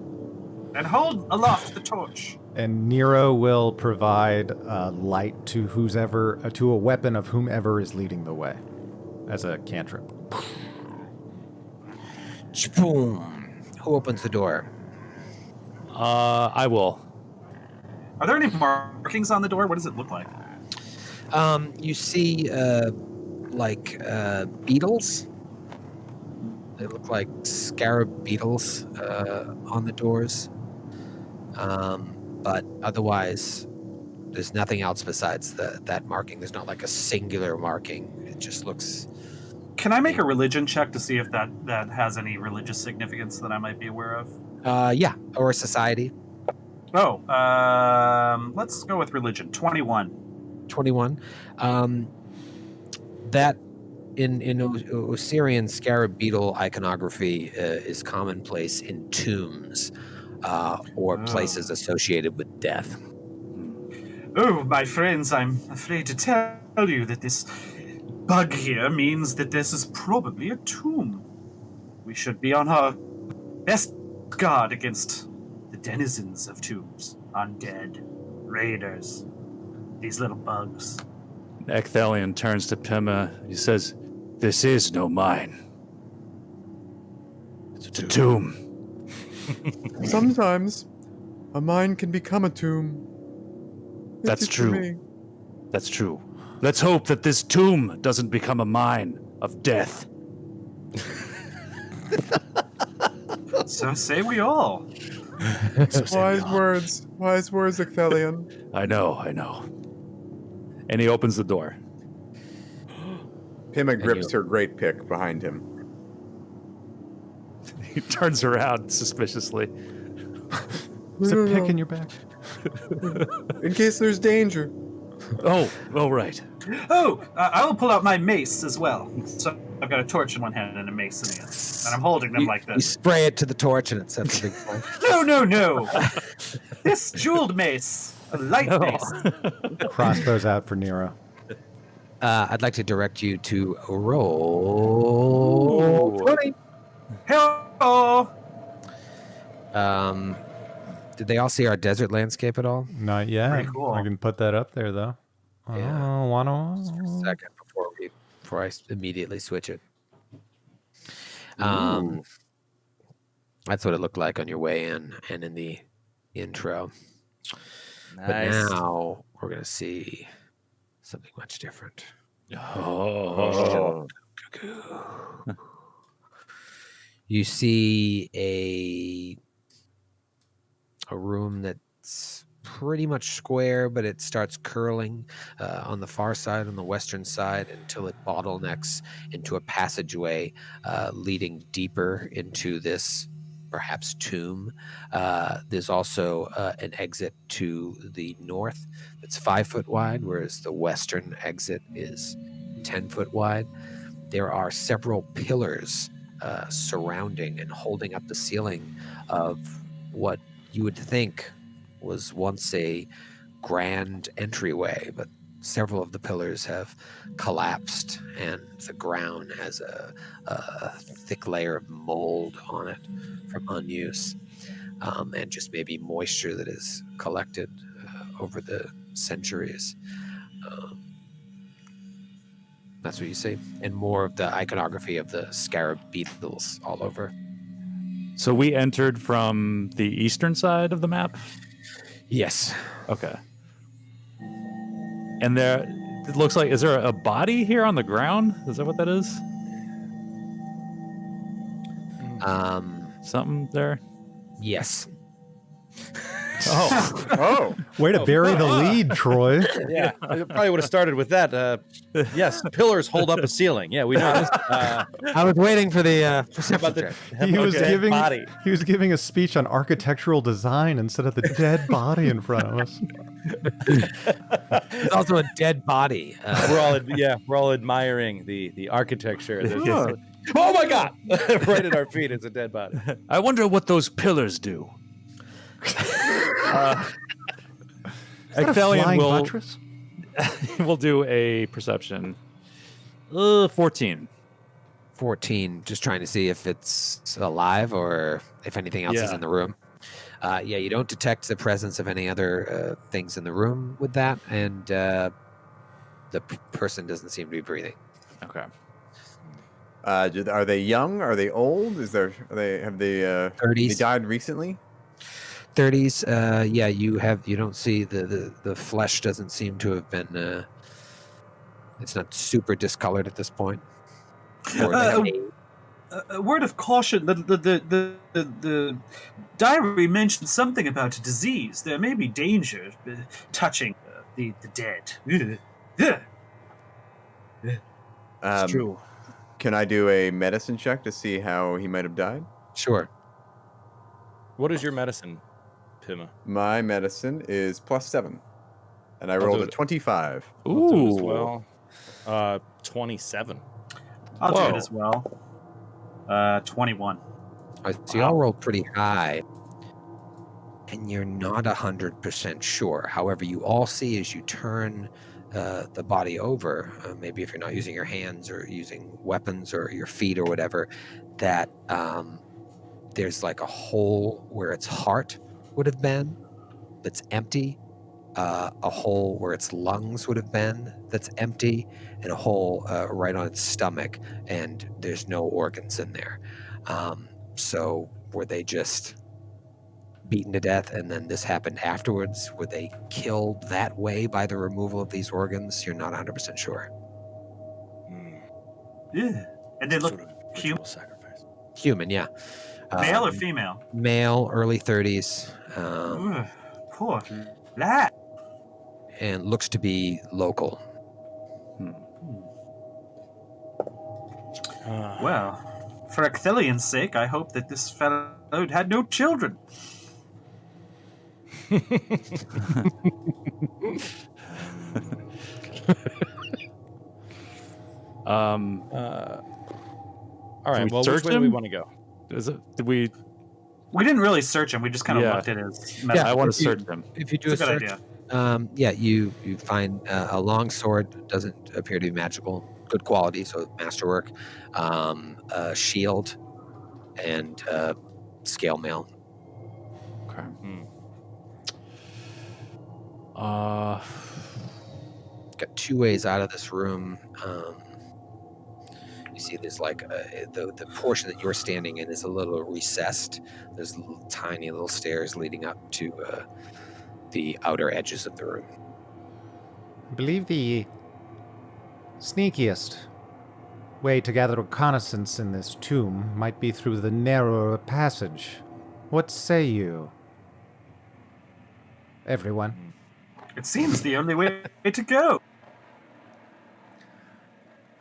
and hold aloft the torch. And Nero will provide light to to a weapon of whomever is leading the way, as a cantrip. Boom. Who opens the door? I will. Are there any markings on the door? What does it look like? You see, beetles. They look like scarab beetles on the doors. But otherwise, there's nothing else besides that marking. There's not like a singular marking. It just looks... Can I make a religion check to see if that has any religious significance that I might be aware of? Yeah, or society. Oh, let's go with religion. 21. 21. That in Osirion, scarab beetle iconography is commonplace in tombs or places associated with death. Oh, my friends, I'm afraid to tell you that this bug here means that this is probably a tomb. We should be on our best guard against the denizens of tombs, undead, raiders, these little bugs. Ecthelion turns to Pima. He says, "This is no mine. It's a tomb." Sometimes a mine can become a tomb. That's It's true. me. That's true. Let's hope that this tomb doesn't become a mine of death. So say we all. Wise words, Ecthelion. I know. And he opens the door. Pima grips her great pick behind him. He turns around suspiciously. Is a pick in your back? In case there's danger. Oh, right. Oh, I will pull out my mace as well. So I've got a torch in one hand and a mace in the other. And I'm holding them like You this. spray it to the torch and it sets a big fire. No. This jeweled mace. A light mace. Crossbows out for Nero. I'd like to direct you to roll 20. Hello. Did they all see our desert landscape at all? Not yet. Pretty cool. I can put that up there though. Yeah. Just for a Wanna... second before I immediately switch it. That's what it looked like on your way in and in the intro. Nice. But now we're gonna see something much different. Oh. You see a room that's pretty much square, but it starts curling on the far side, on the western side, until it bottlenecks into a passageway leading deeper into this perhaps tomb. There's also an exit to the north that's 5 foot wide, whereas the western exit is 10 foot wide. There are several pillars surrounding and holding up the ceiling of what you would think was once a grand entryway, but several of the pillars have collapsed and the ground has a thick layer of mold on it from unuse, and just maybe moisture that is collected over the centuries. That's what you see, and more of the iconography of the scarab beetles all over. So we entered from the eastern side of the map? Yes. Okay. And there, it looks like, is there a body here on the ground? Is that what that is? Um, Something there? yes. Oh, Way to bury the lead, Troy. Yeah, I probably would have started with that. Yes, pillars hold up a ceiling. Yeah, we know this. I was waiting for the perception check. He was dead body? giving a speech on architectural design instead of the dead body in front of us. There's also a dead body. We're all admiring the architecture. Oh my God! Right at our feet, it's a dead body. I wonder what those pillars do. Ecthelion Flying will buttress? will do a perception. 14. 14, just trying to see if it's alive or if anything else is Yeah. in the room. You don't detect the presence of any other things in the room with that, and the person doesn't seem to be breathing. Okay. are they young? Are they old? Have they 30s. they died recently? 30s. You don't see the flesh doesn't seem to have been. It's not super discolored at this point. Or A word of caution: the diary mentioned something about a disease. There may be danger touching the dead. It's true. Can I do a medicine check to see how he might have died? Sure. What is your medicine, Pima? My medicine is +7, and I I'll rolled do a it. 25. I'll do it as Ooh. well. 27. I'll do Whoa. it as well. 21. So y'all rolled pretty high, and you're not 100% sure. However, you all see as you turn the body over, maybe if you're not using your hands or using weapons or your feet or whatever, that there's like a hole where its heart would have been that's empty, a hole where its lungs would have been that's empty, and a hole right on its stomach, and there's no organs in there. So were they just beaten to death and then this happened afterwards? Were they killed that way by the removal of these organs? You're not 100% sure. Yeah. And they look Sort of human. ritual sacrifice. Human, yeah. Male or female? Male, early 30s, Ugh, poor lad. and looks to be local. Well, for Ecthelion's sake, I hope that this fellow had no children. All right. we Well, which search way do we him? want to go? Did we? We didn't really search him. We just kind of Yeah. looked at his. Yeah, I want to if you- search him. If you do It's a a good search, idea. you find a long sword, doesn't appear to be magical, good quality, so masterwork, a shield, and scale mail. Okay. Hmm. Got two ways out of this room. You see, there's like the portion that you're standing in is a little recessed. There's tiny little stairs leading up to the outer edges of the room. I believe the sneakiest way to gather reconnaissance in this tomb might be through the narrower passage. What say you, everyone? It seems the only way to go.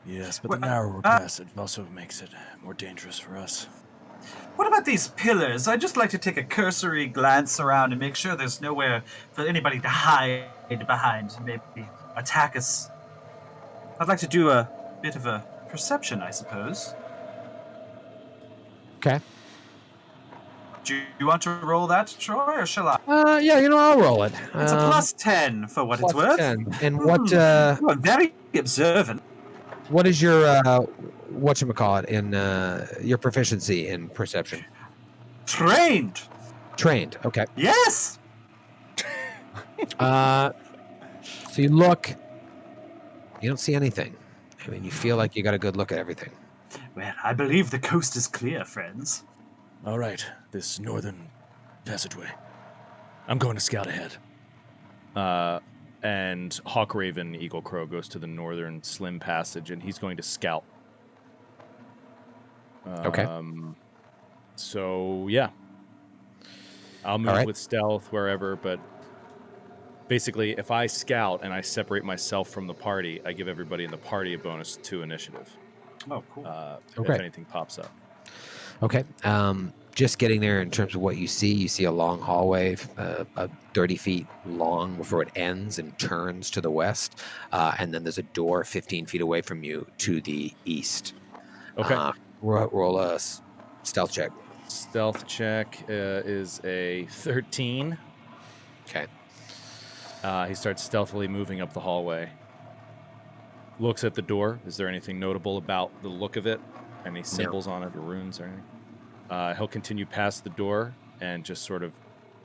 Yes, but Well, the narrower uh, passage also makes it more dangerous for us. What about these pillars? I'd just like to take a cursory glance around and make sure there's nowhere for anybody to hide behind and maybe attack us. I'd like to do a bit of a perception, I suppose. Okay. Do you want to roll that, Troy, or shall I? Yeah, I'll roll it. It's a plus 10 for what it's plus worth. 10. And what You are very observant. what is your whatchamacallit in your proficiency in perception? Trained. Trained. Okay. Yes. So you look, you don't see anything. I mean, you feel like you got a good look at everything. Well, I believe the coast is clear, friends. All right, this northern passageway. I'm going to scout ahead. And Hawkraven Eagle Crow goes to the northern slim passage, and he's going to scout. Okay. So yeah. I'll move right. with stealth wherever, but basically, if I scout and I separate myself from the party, I give everybody in the party a bonus to initiative. Oh, cool. If anything pops up. Okay. Just getting there in terms of what you see a long hallway, 30 feet long before it ends and turns to the west. And then there's a door 15 feet away from you to the east. Okay. Roll a stealth check. Stealth check is a 13. Okay. He starts stealthily moving up the hallway. Looks at the door. Is there anything notable about the look of it? Any symbols on it or runes or anything? He'll continue past the door and just sort of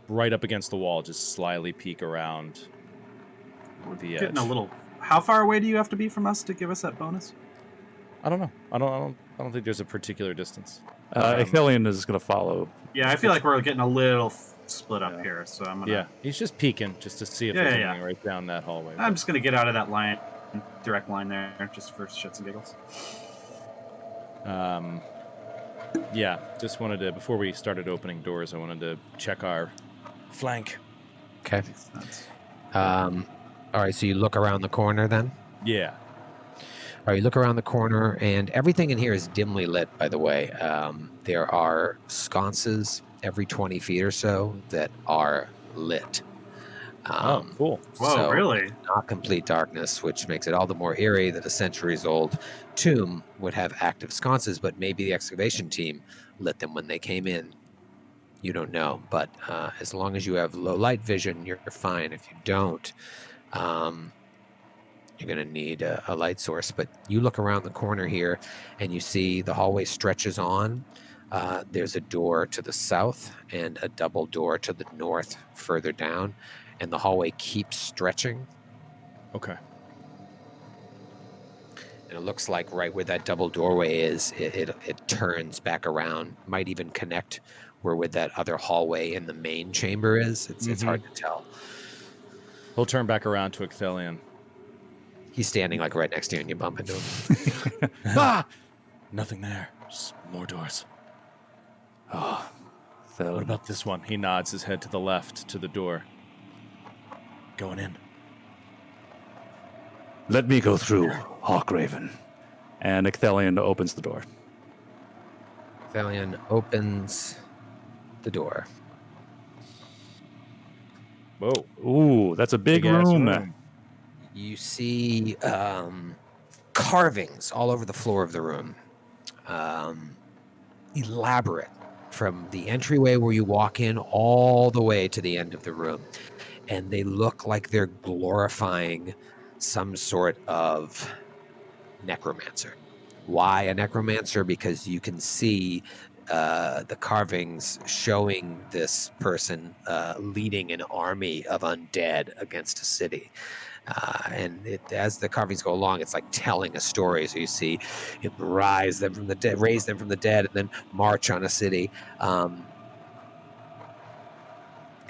right up against the wall, just slyly peek around the edge. Getting a little. How far away do you have to be from us to give us that bonus? I don't know. I don't think there's a particular distance. Ithilien is going to follow. Yeah, I feel like we're getting a little split up here, so I'm gonna. Yeah, he's just peeking just to see if there's anything right down that hallway. I'm just gonna get out of that line, direct line there, just for shits and giggles. Yeah, just wanted to, before we started opening doors, I wanted to check our flank. Okay. All right, so you look around the corner then? Yeah. All right, you look around the corner, and everything in here is dimly lit, by the way. There are sconces every 20 feet or so that are lit. Cool. Whoa, so really? Not complete darkness, which makes it all the more eerie that a centuries-old tomb would have active sconces, but maybe the excavation team lit them when they came in. You don't know, but as long as you have low light vision, you're fine. If you don't, you're going to need a light source. But you look around the corner here, and you see the hallway stretches on. There's a door to the south and a double door to the north further down, and the hallway keeps stretching. Okay. And it looks like right where that double doorway is, it turns back around, might even connect where that other hallway in the main chamber is. It's hard to tell. He'll turn back around to Ithilien. He's standing like right next to you, and you bump into him. Nothing there. Just more doors. Oh, What about this one? He nods his head to the left, to the door. Going in. Let me go through, Hawkraven. And Ithilien opens the door. Thalion opens the door. Whoa. Ooh, that's a big Big-ass room. You see carvings all over the floor of the room. Elaborate, from the entryway where you walk in all the way to the end of the room. And they look like they're glorifying some sort of necromancer. Why a necromancer? Because you can see the carvings showing this person leading an army of undead against a city. And as the carvings go along, it's like telling a story. So you see him raise them from the dead, and then march on a city.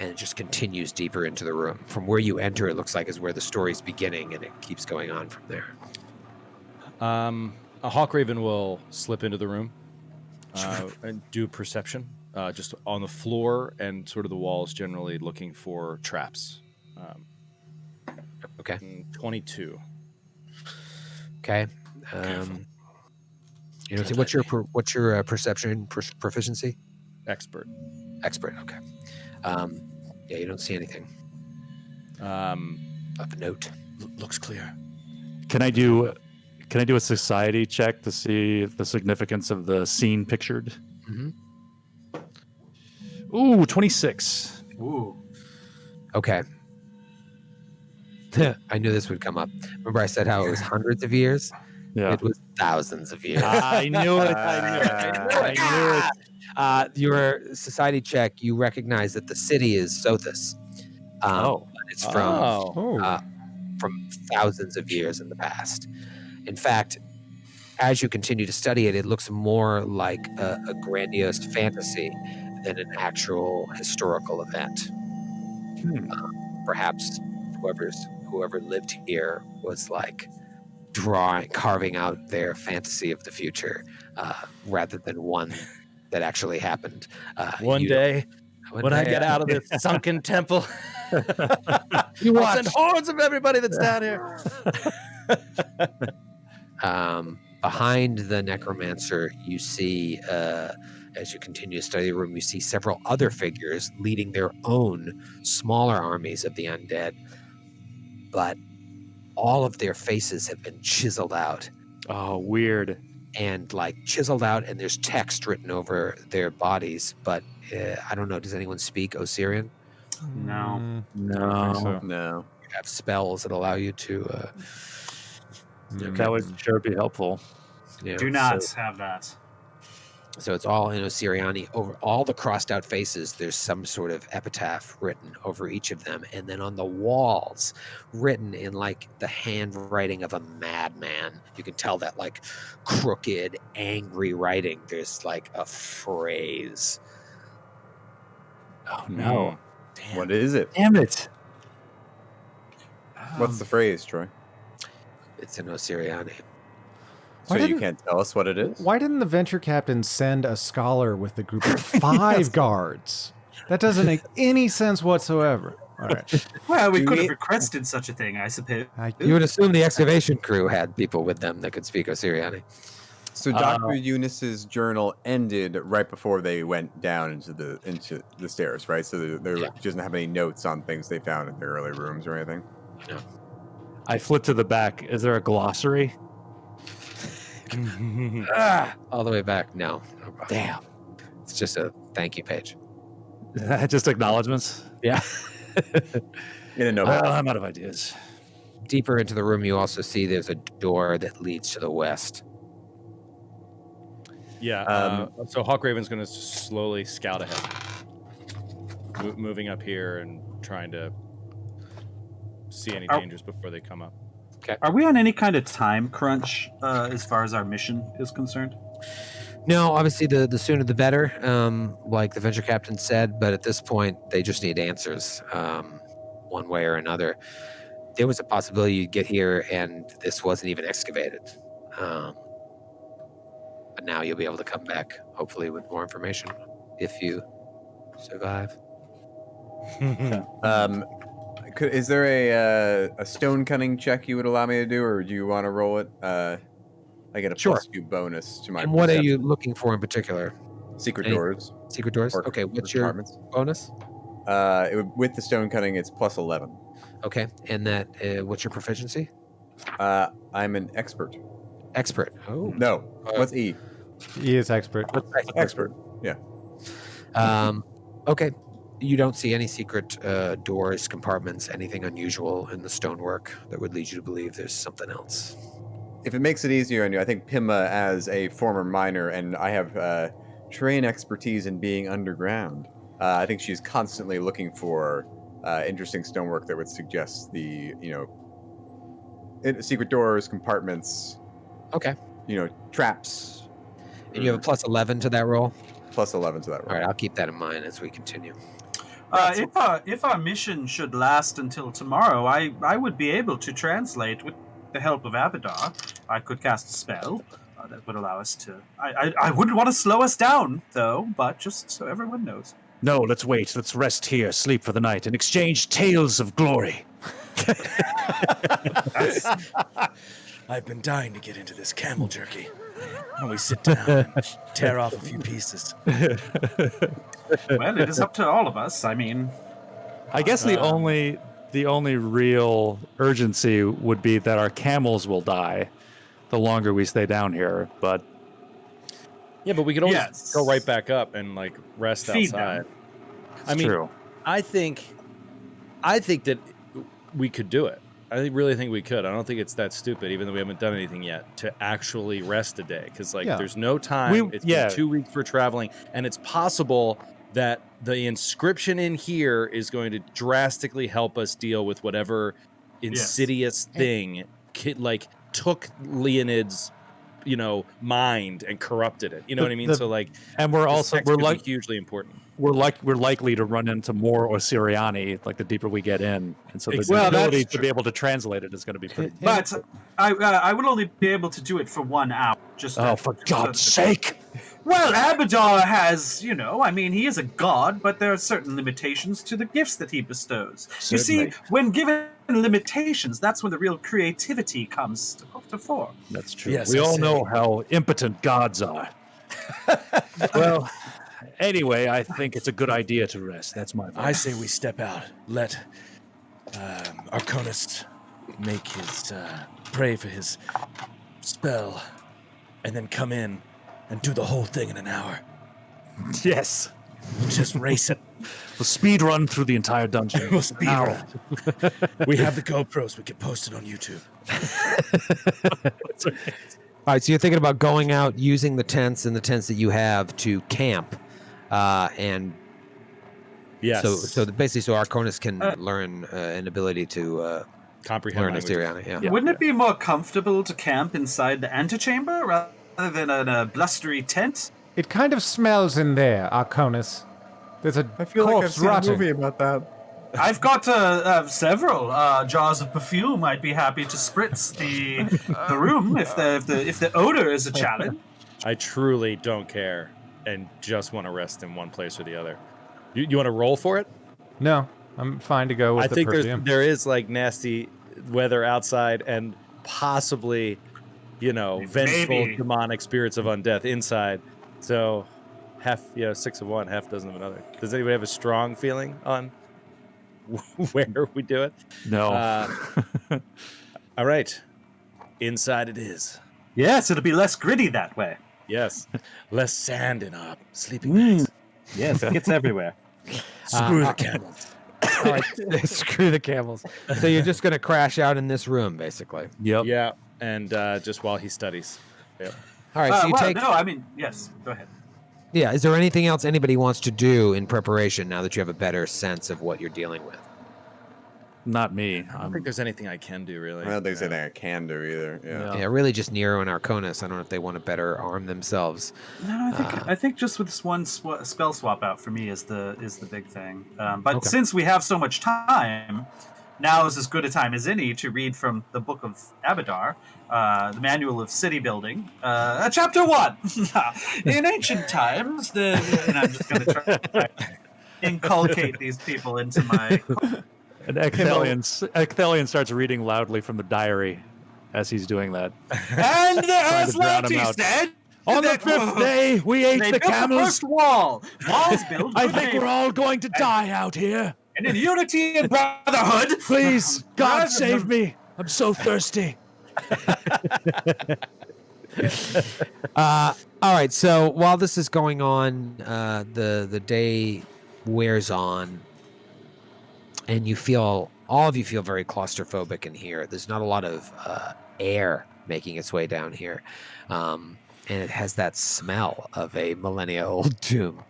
And it just continues deeper into the room. From where you enter, it looks like is where the story's beginning, and it keeps going on from there. A Hawkraven will slip into the room and do perception, just on the floor and sort of the walls, generally looking for traps. Okay. 22. Okay. You know, see, what's your perception proficiency? Expert. Expert. Okay. Yeah, you don't see anything of note. Looks clear. Can I do a society check to see the significance of the scene pictured? Mm-hmm. Ooh, 26. Ooh. Okay. I knew this would come up. Remember I said how it was hundreds of years? Yeah. It was thousands of years. I knew it. I knew it. Your society check, you recognize that the city is Sothis. But it's from thousands of years in the past. In fact, as you continue to study it, it looks more like a grandiose fantasy than an actual historical event. Perhaps whoever lived here was like carving out their fantasy of the future rather than one that actually happened. One day, when I get out of this sunken temple. You I'll send hordes of everybody that's down here. Behind the necromancer, you see, as you continue to study the room, you see several other figures leading their own smaller armies of the undead, but all of their faces have been chiseled out. Oh, weird. And like chiseled out, and there's text written over their bodies, but I don't know. Does anyone speak Osirion? No. No. No. You have spells that allow you to. That would sure be helpful. Do not have that. So it's all in Osiriani. Over all the crossed out faces, there's some sort of epitaph written over each of them. And then on the walls, written in like the handwriting of a madman, you can tell that like crooked, angry writing. There's like a phrase. Oh, no. What is it? Damn it. What's the phrase, Troy? It's in Osiriani. So Why you didn't- can't tell us what it is? Why didn't the venture captain send a scholar with a group of 5 guards? That doesn't make any sense whatsoever. All right. Well, we Do could we- have requested such a thing, I suppose. You would assume the excavation crew had people with them that could speak Osiriani. So Dr. Eunice's journal ended right before they went down into the stairs, right? So she doesn't have any notes on things they found in their early rooms or anything. No. I flipped to the back. Is there a glossary? All the way back. No. Damn. It's just a thank you page. Just acknowledgments? Yeah. In a novel. I'm out of ideas. Deeper into the room, you also see there's a door that leads to the west. Yeah. So Hawkraven's going to slowly scout ahead, moving up here and trying to see any dangers before they come up. Are we on any kind of time crunch as far as our mission is concerned? No, obviously the sooner the better, like the venture captain said, but at this point they just need answers one way or another. There was a possibility you'd get here and this wasn't even excavated. But now you'll be able to come back, hopefully with more information, if you survive. Is there a stone cutting check you would allow me to do, or do you want to roll it? I get a Sure. +2 bonus to my. And what are you perception. looking for in particular? Secret any- doors. Secret doors? Or Okay, what's your compartments. bonus? With the stone cutting, it's +11. Okay, and that what's your proficiency? I'm an expert. Expert. Oh. No, what's E? He is expert. Expert. Yeah. Okay. You don't see any secret doors, compartments, anything unusual in the stonework that would lead you to believe there's something else. If it makes it easier on you, I think Pima, as a former miner, and I have trained expertise in being underground. I think she's constantly looking for interesting stonework that would suggest the secret doors, compartments. Okay. Traps. And you have a +11 to that roll? +11 to that roll. All right, I'll keep that in mind as we continue. If our mission should last until tomorrow, I would be able to translate with the help of Abadar. I could cast a spell that would allow us to. I wouldn't want to slow us down, though, but just so everyone knows. No, let's wait. Let's rest here, sleep for the night, and exchange tales of glory. I've been dying to get into this camel jerky. Why don't we sit down and tear off a few pieces? Well, it is up to all of us. I mean, I guess the only real urgency would be that our camels will die the longer we stay down here. But Yeah, but we could always Yes. go right back up and rest Feed outside. them. I mean, true. I think that we could do it. I really think we could. I don't think it's that stupid, even though we haven't done anything yet, to actually rest a day. Because Yeah. there's no time. It's yeah. been 2 weeks for traveling, and it's possible that the inscription in here is going to drastically help us deal with whatever insidious thing took Leonid's mind and corrupted it. You know what I mean? And we're this also text could be hugely important. we're likely to run into more Osiriani the deeper we get in, and so the Well, ability that's to be able to translate it is going to be pretty. but I would only be able to do it for 1 hour. Just Oh, for God's sake! Well, Abadar has, I mean, he is a god, but there are certain limitations to the gifts that he bestows. You Certainly. see, when given limitations, that's when the real creativity comes to fore. That's true. Yes, we I all say. know how impotent gods are. Well, anyway, I think it's a good idea to rest. That's my vote. I say we step out. Let Arconus make his pray for his spell, and then come in and do the whole thing in an hour. Yes. Just race it. We'll speed run through the entire dungeon. We'll speed run. We have the GoPros. We can post it on YouTube. All right, so you're thinking about going out, using the tents and the tents that you have to camp, and Yes. so basically, so Arconus can learn an ability to comprehend learn language. Osirion. Yeah. Yeah. Wouldn't it be more comfortable to camp inside the antechamber rather than in a blustery tent? It kind of smells in there, Arconus. There's a I feel like I've corpse seen rotting. a movie about that. I've got several jars of perfume. I'd be happy to spritz the room if the odor is a challenge. I truly don't care and just want to rest in one place or the other. You want to roll for it? No, I'm fine to go with I the think perfume. there is like nasty weather outside and possibly, vengeful Maybe. demonic spirits of undeath inside. So half, 6 of one, half dozen of another. Does anybody have a strong feeling on where we do it? No. All right. Inside it is. Yes, it'll be less gritty that way. Yes. Less sand in our sleeping bags. Yes, it gets everywhere. Screw the camels. All right, screw the camels. So you're just going to crash out in this room, basically. Yep. Yeah. And just while he studies. Yep. All right, so you take. No, I mean, yes, go ahead. Yeah, is there anything else anybody wants to do in preparation now that you have a better sense of what you're dealing with? Not me. I don't think there's anything I can do, really. I don't think there's anything I can do either. Yeah. Yeah, really just Nero and Arconus. I don't know if they want to better arm themselves. No, I think just with this one spell swap out for me is the big thing. But Okay. since we have so much time, now is as good a time as any to read from the Book of Abadar, the Manual of City Building, Chapter 1. In ancient times, and I'm just going to try to inculcate these people into my... And Ecthelion starts reading loudly from the diary as he's doing that. And as to drown him Lati out. said... On the that- fifth day, we ate They the built the camels. first wall. Walls built. I good think we're neighbors. all going to die out here. And in unity and brotherhood. Please, God save me. I'm so thirsty. All right, so while this is going on, the day wears on, and all of you feel very claustrophobic in here. There's not a lot of air making its way down here, and it has that smell of a millennia-old tomb.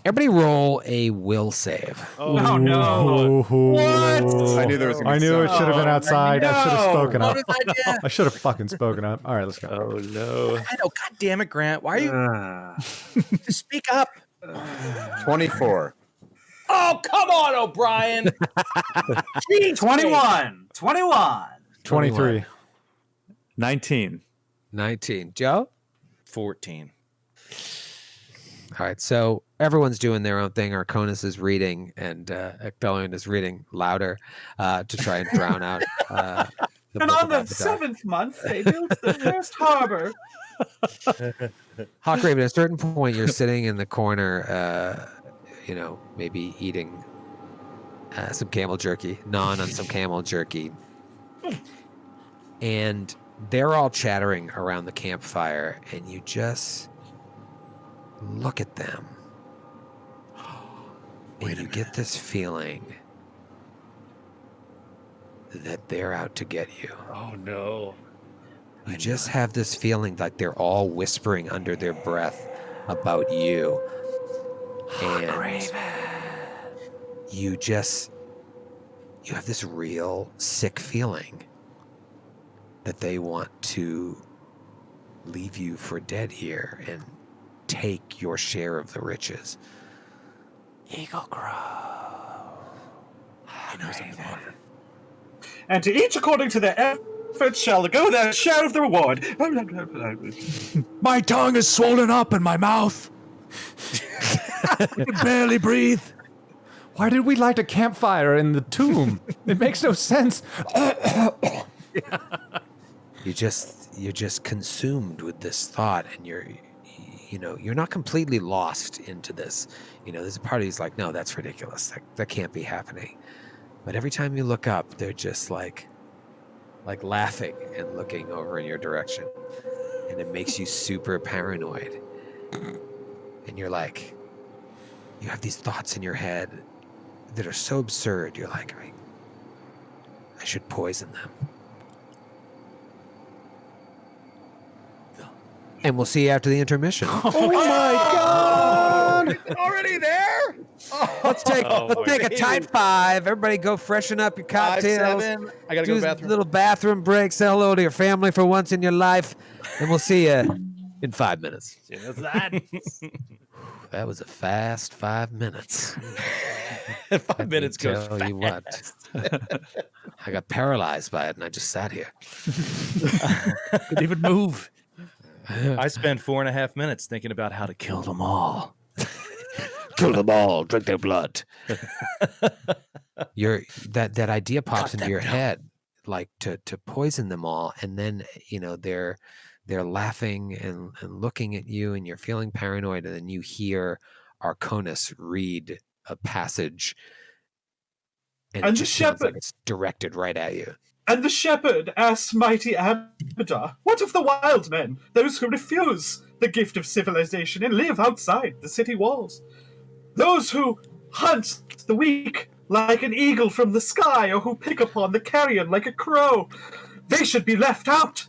Everybody roll a will save. Oh, no. What? I knew there was gonna be I knew it some- should have been outside. I should have spoken up. Bonus idea. I should have fucking spoken up. All right, let's go. Oh, no. I know. God damn it, Grant. Why are you? Just speak up. 24. Oh, come on, O'Brien. Jeez, 21. 21. 23. 19. 19. Joe? 14. All right, so everyone's doing their own thing. Arconus is reading, and Ecthelion is reading louder to try and drown out the And Book on the of Abadar. 7th month, they built the first harbor. Hawkraven, at a certain point, you're sitting in the corner, maybe eating some camel jerky, gnawing on some camel jerky. And they're all chattering around the campfire, and you just look at them. And you get this feeling that they're out to get you. Oh, no. You just have this feeling like they're all whispering under their breath about you. And you have this real sick feeling that they want to leave you for dead here and take your share of the riches. Eagle Crow. And to each according to their First shall go there, share of the reward. My tongue is swollen up in my mouth. I can barely breathe. Why did we light a campfire in the tomb? It makes no sense. You're just consumed with this thought, and you're not completely lost into this. There's a part of you's like, no, that's ridiculous. That can't be happening. But every time you look up, they're just like laughing and looking over in your direction, and it makes you super paranoid. And you're like, you have these thoughts in your head that are so absurd. You're like, I should poison them. And we'll see you after the intermission. Oh my God! Already there? Let's take a tight 5. Everybody go freshen up your 5, cocktails. 7. I gotta Do go to a the bathroom. little bathroom break. Say hello to your family for once in your life. And we'll see you in 5 minutes. That was a fast 5 minutes. 5 minutes goes Tell fast. you what. I got paralyzed by it, and I just sat here. Couldn't even move. I spent 4.5 minutes thinking about how to kill them all. Kill them all. Drink their blood. That idea pops into your head, like to poison them all, and then they're laughing and looking at you, and you're feeling paranoid, and then you hear Arconis read a passage, and it And the just sounds like shepherd. it's directed right at you. And the shepherd asks mighty Abadar, what of the wild men, those who refuse the gift of civilization and live outside the city walls? Those who hunt the weak like an eagle from the sky, or who pick upon the carrion like a crow. They should be left out.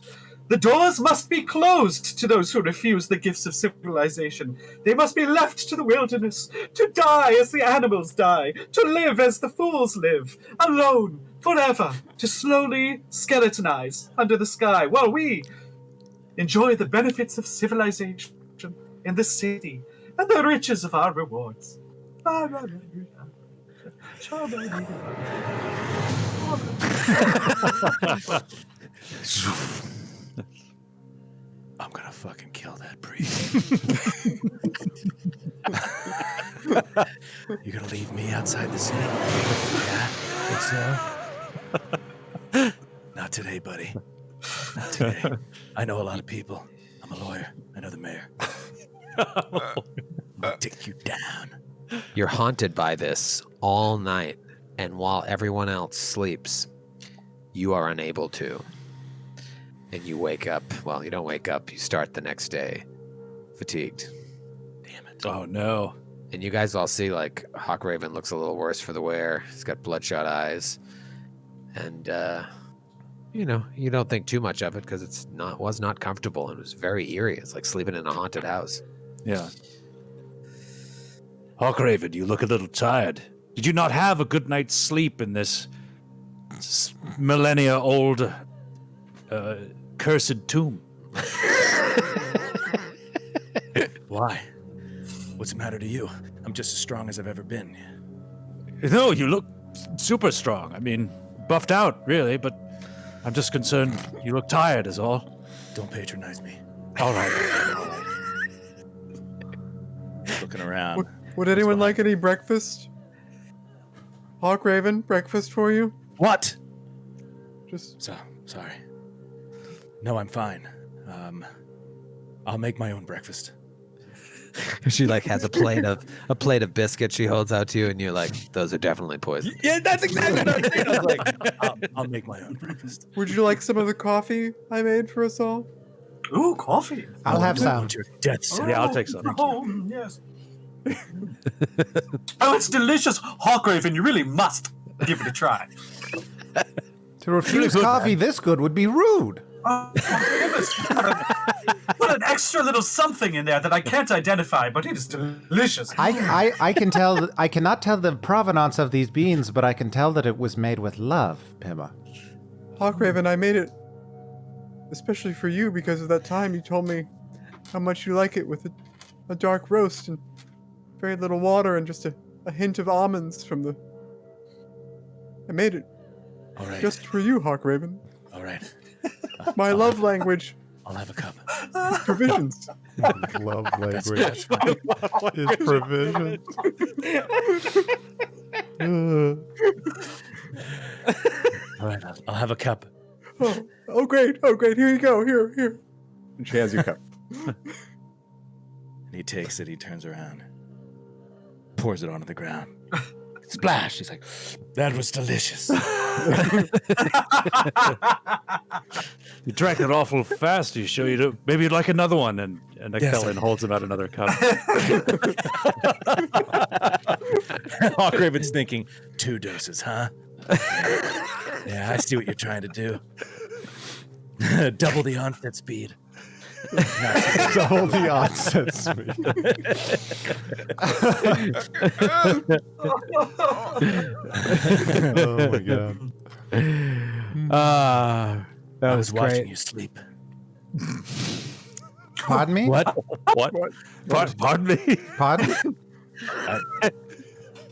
The doors must be closed to those who refuse the gifts of civilization. They must be left to the wilderness, to die as the animals die, to live as the fools live, alone, forever, to slowly skeletonize under the sky, while we enjoy the benefits of civilization in the city and the riches of our rewards. I'm gonna fucking kill that priest. You gonna leave me outside the city? Yeah, think so? Not today, buddy. Not today. I know a lot of people. I'm a lawyer. I know the mayor. I'll take you down. You're haunted by this all night, and while everyone else sleeps, you are unable to. And you wake up. Well, you don't wake up. You start the next day, fatigued. Damn it. Oh no. And you guys all see, like, Hawkraven looks a little worse for the wear. He's got bloodshot eyes. And, you don't think too much of it because was not comfortable and it was very eerie. It's like sleeping in a haunted house. Yeah. Hawkraven, you look a little tired. Did you not have a good night's sleep in this millennia-old cursed tomb? Why? What's the matter to you? I'm just as strong as I've ever been. No, you look super strong. I mean, buffed out, really, but I'm just concerned you look tired is all. Don't patronize me. All right. Looking around. Would anyone like any breakfast? Hawkraven, breakfast for you? What? Just Sorry. No, I'm fine. I'll make my own breakfast. She like has a plate of biscuits she holds out to you, and you're like, those are definitely poison. Yeah, that's exactly what I was saying. I was like, I'll make my own breakfast. would you like some of the coffee I made for us all? Ooh, coffee. I'll have some. Your death sentence. Yeah, I'll take some. Oh, yes. Oh, it's delicious. Hawkraven, you really must give it a try. To refuse coffee this good would be rude. Oh, put an extra little something in there that I can't identify, but it is delicious. I can tell. I cannot tell the provenance of these beans, but I can tell that it was made with love, Pima. Hawkraven, I made it especially for you because of that time you told me how much you like it with a dark roast and very little water and just a hint of almonds from the... I made it All right. just for you, Hawkraven. All right. My love language I'll have a cup. is provisions. Love language is provision. All right, I'll have a cup. Oh, great. Oh, great. Here you go. Here. And she has your cup. And he takes it, he turns around, pours it onto the ground. Splash! He's like, that was delicious. You drank it awful fast. You sure you do? Maybe you'd like another one. And Kellen holds him out another cup. Hawkraven's thinking, 2 doses, huh? Yeah, I see what you're trying to do. Double the onset speed. Double the onset speed. Oh my god. That I was was watching great. you sleep. Pardon me? What? Pardon me? Pardon?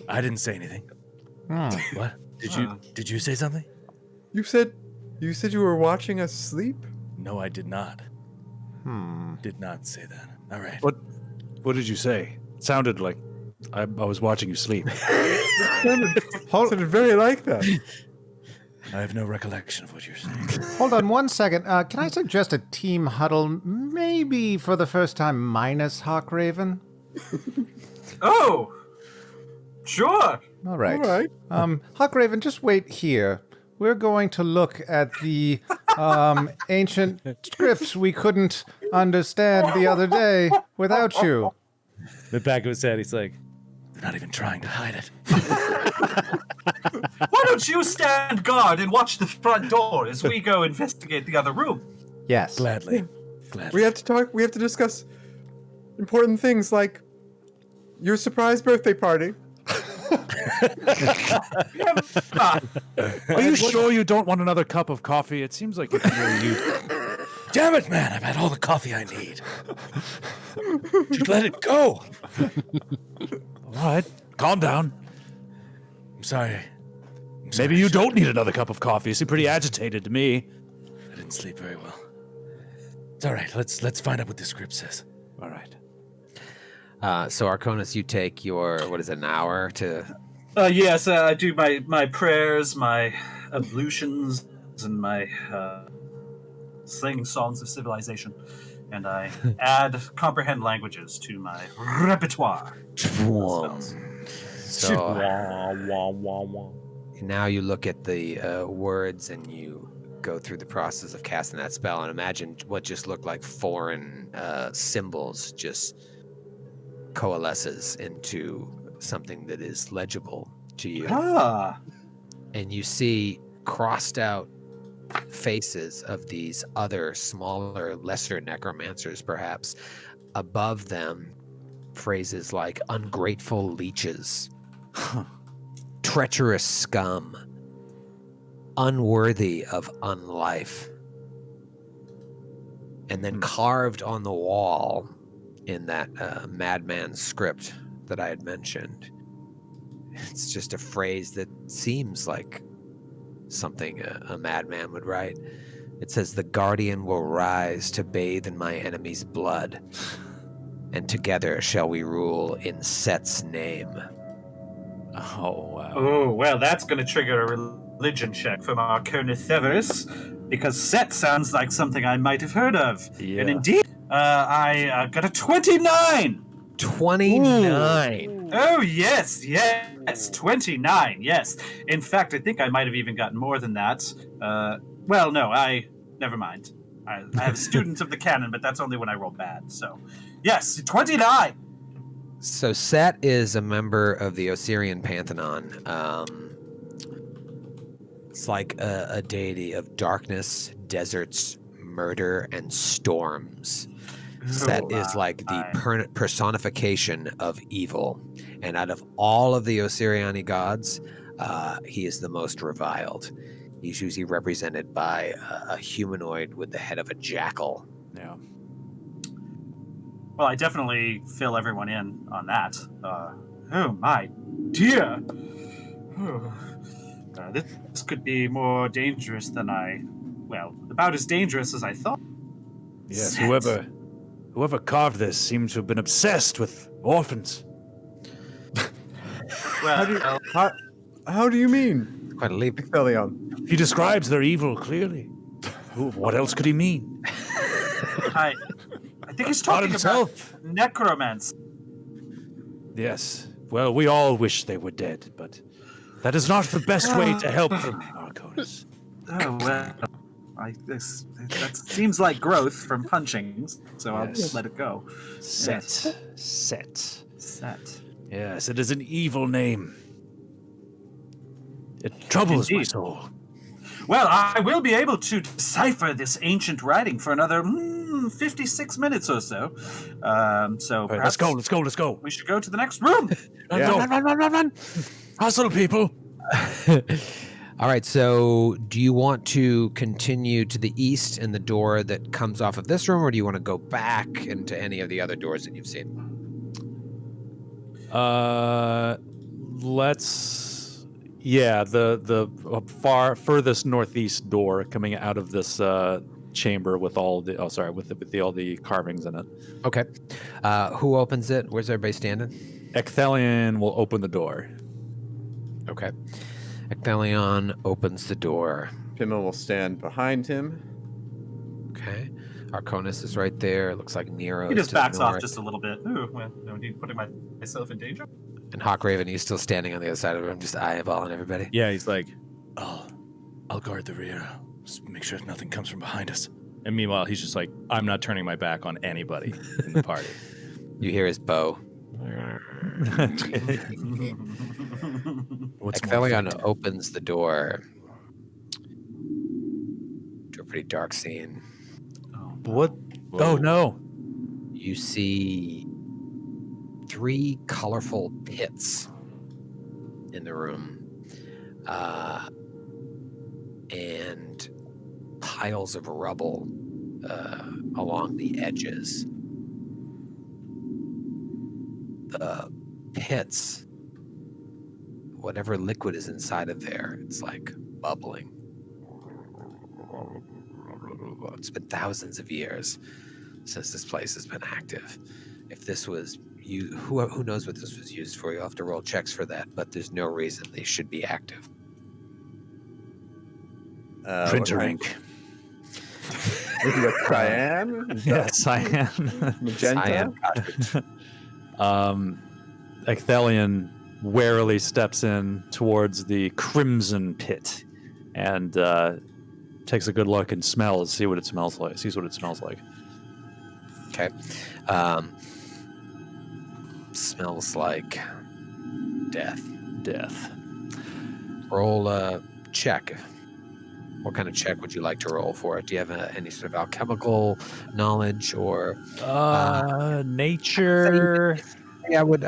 I didn't say anything. Hmm. What? Did you say something? You said you were watching us sleep? No, I did not. Hmm. Did not say that. All right. What did you say? It sounded like I was watching you sleep. Sounded very like that. I have no recollection of what you're saying. Hold on one second. Can I suggest a team huddle, maybe for the first time minus Hawkraven? Oh, sure. All right. All right. Hawkraven, just wait here. We're going to look at the ancient scripts we couldn't understand the other day without you. The back of his head, he's like, they're not even trying to hide it. Why don't you stand guard and watch the front door as we go investigate the other room? Yes. Gladly. We have to talk. We have to discuss important things like your surprise birthday party. Are you sure you don't want another cup of coffee? It seems like it's really you. Damn it, man! I've had all the coffee I need. Just let it go. All right, calm down. I'm sorry. Maybe you don't need another cup of coffee. You seem pretty agitated to me. I didn't sleep very well. It's all right. Let's find out what the script says. All right. So Arconis, you take your, what is it, an hour to... Yes, I do my prayers, my ablutions, and my singing songs of civilization. And I add comprehend languages to my repertoire. Spells. So now you look at the words and you go through the process of casting that spell and imagine what just looked like foreign symbols just coalesces into something that is legible to you. Ah. And you see crossed out faces of these other smaller, lesser necromancers, perhaps. Above them, phrases like ungrateful leeches, treacherous scum, unworthy of unlife. And then carved on the wall in that madman script that I had mentioned, it's just a phrase that seems like something a madman would write. It says, "The guardian will rise to bathe in my enemy's blood, and together shall we rule in Set's name." Oh, wow. Oh, well, that's going to trigger a religion check from Arconis Severus, because Set sounds like something I might have heard of. Yeah. And indeed, I got a 29! 29. Oh, yes, 29, yes. In fact, I think I might have even gotten more than that. Well, no, never mind. I have students of the canon, but that's only when I roll bad. So, yes, 29! So Set is a member of the Osirion Pantheon. It's like a deity of darkness, deserts, murder, and storms. Set is like the personification of evil. And out of all of the Osiriani gods, he is the most reviled. He's usually represented by a humanoid with the head of a jackal. Yeah. Well, I definitely fill everyone in on that. Oh, my dear. This could be more dangerous than I about as dangerous as I thought. Yes, Set. whoever carved this seems to have been obsessed with orphans. Well, How do you mean, Quite a leap. Ecthelion? He describes their evil clearly. What else could he mean? I think he's God talking himself. about necromancy. Yes. Well, we all wish they were dead, but that is not the best way to help them, Arconis. Oh, well, that seems like growth from punching, so I'll Yes. just let it go. Set. Yes, it is an evil name. It troubles my Indeed. soul. Well, I will be able to decipher this ancient writing for another 56 minutes or so. So All right, let's perhaps go. Let's go. we should go to the next room. Run. Hustle, people. All right, so do you want to continue to the east in the door that comes off of this room, or do you want to go back into any of the other doors that you've seen? The furthest northeast door coming out of this chamber with all the all the carvings in it. Okay. Who opens it? Where's everybody standing? Ecthelion will open the door. Okay. Ecthelion opens the door. Pima will stand behind him. Okay. Arconis is right there. It looks like Nero He is just to the backs off north. just a little bit. Ooh, well, no need putting myself in danger. And Hawkraven, he's still standing on the other side of the room, just eyeballing everybody. Yeah, he's like, I'll guard the rear. Just make sure nothing comes from behind us. And meanwhile, he's just like, I'm not turning my back on anybody in the party. You hear his bow. Ecthelion opens the door to a pretty dark scene. What? Oh, no. You see 3 colorful pits in the room, and piles of rubble along the edges. The pits, whatever liquid is inside of there, it's like bubbling. It's been thousands of years since this place has been active. If this was you, who knows what this was used for? You'll have to roll checks for that, but there's no reason they should be active. Printer what- ink. Is it cyan? Yes, cyan. Magenta? Ecthelion warily steps in towards the crimson pit and takes a good look and sees what it smells like. Okay. Smells like death. Roll a check. What kind of check would you like to roll for it? Do you have any sort of alchemical knowledge or Nature. I would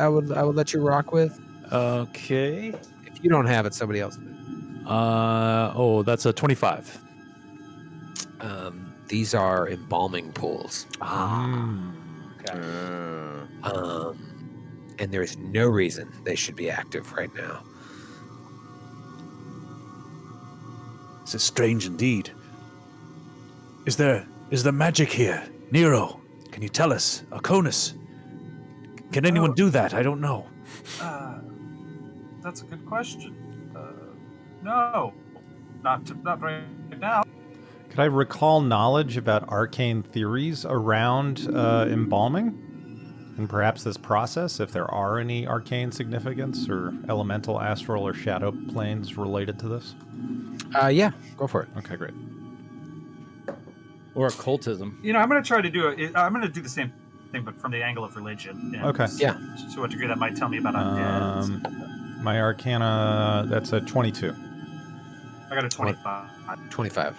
let you rock with. Okay. If you don't have it, somebody else. That's a 25. These are embalming pools. And there is no reason they should be active right now. This is strange indeed. Is there magic here? Nero, can you tell us? Arconis? Can anyone do that? I don't know. That's a good question. No, not right now. Could I recall knowledge about arcane theories around embalming? And perhaps this process, if there are any arcane significance or elemental, astral, or shadow planes related to this? Yeah, go for it. Okay, great. Or occultism. I'm going to try to do I'm going to do the same thing, but from the angle of religion. And Okay. Yeah. To what degree that might tell me about undead. My arcana, that's a 22. I got a 25.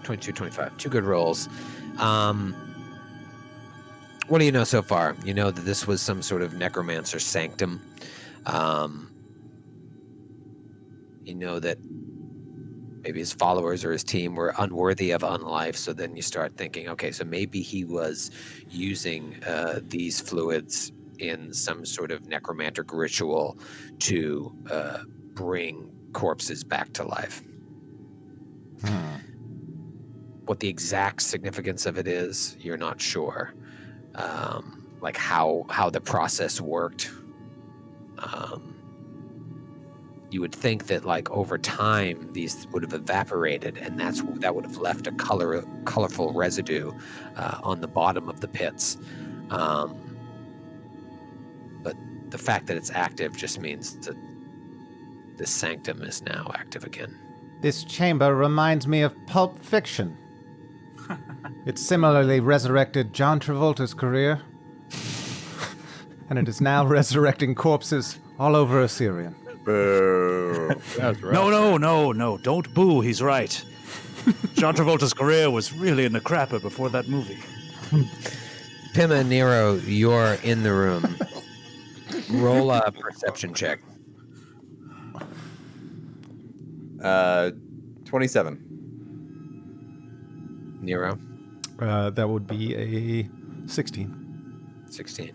22, 25. 2 good rolls. What do you know so far? You know that this was some sort of necromancer sanctum. You know that maybe his followers or his team were unworthy of unlife, so then you start thinking, okay, so maybe he was using these fluids in some sort of necromantic ritual to bring corpses back to life. what the exact significance of it is, you're not sure. Like how the process worked. You would think that like over time these would have evaporated, and that would have left a colorful residue on the bottom of the pits. But the fact that it's active just means that this sanctum is now active again. This chamber reminds me of Pulp Fiction. It similarly resurrected John Travolta's career, and it is now resurrecting corpses all over Osirion. Boo. That's right. No, don't boo. He's right. John Travolta's career was really in the crapper before that movie. Pima and Nero, you're in the room. Roll a perception check. 27. Nero, That would be a 16. 16.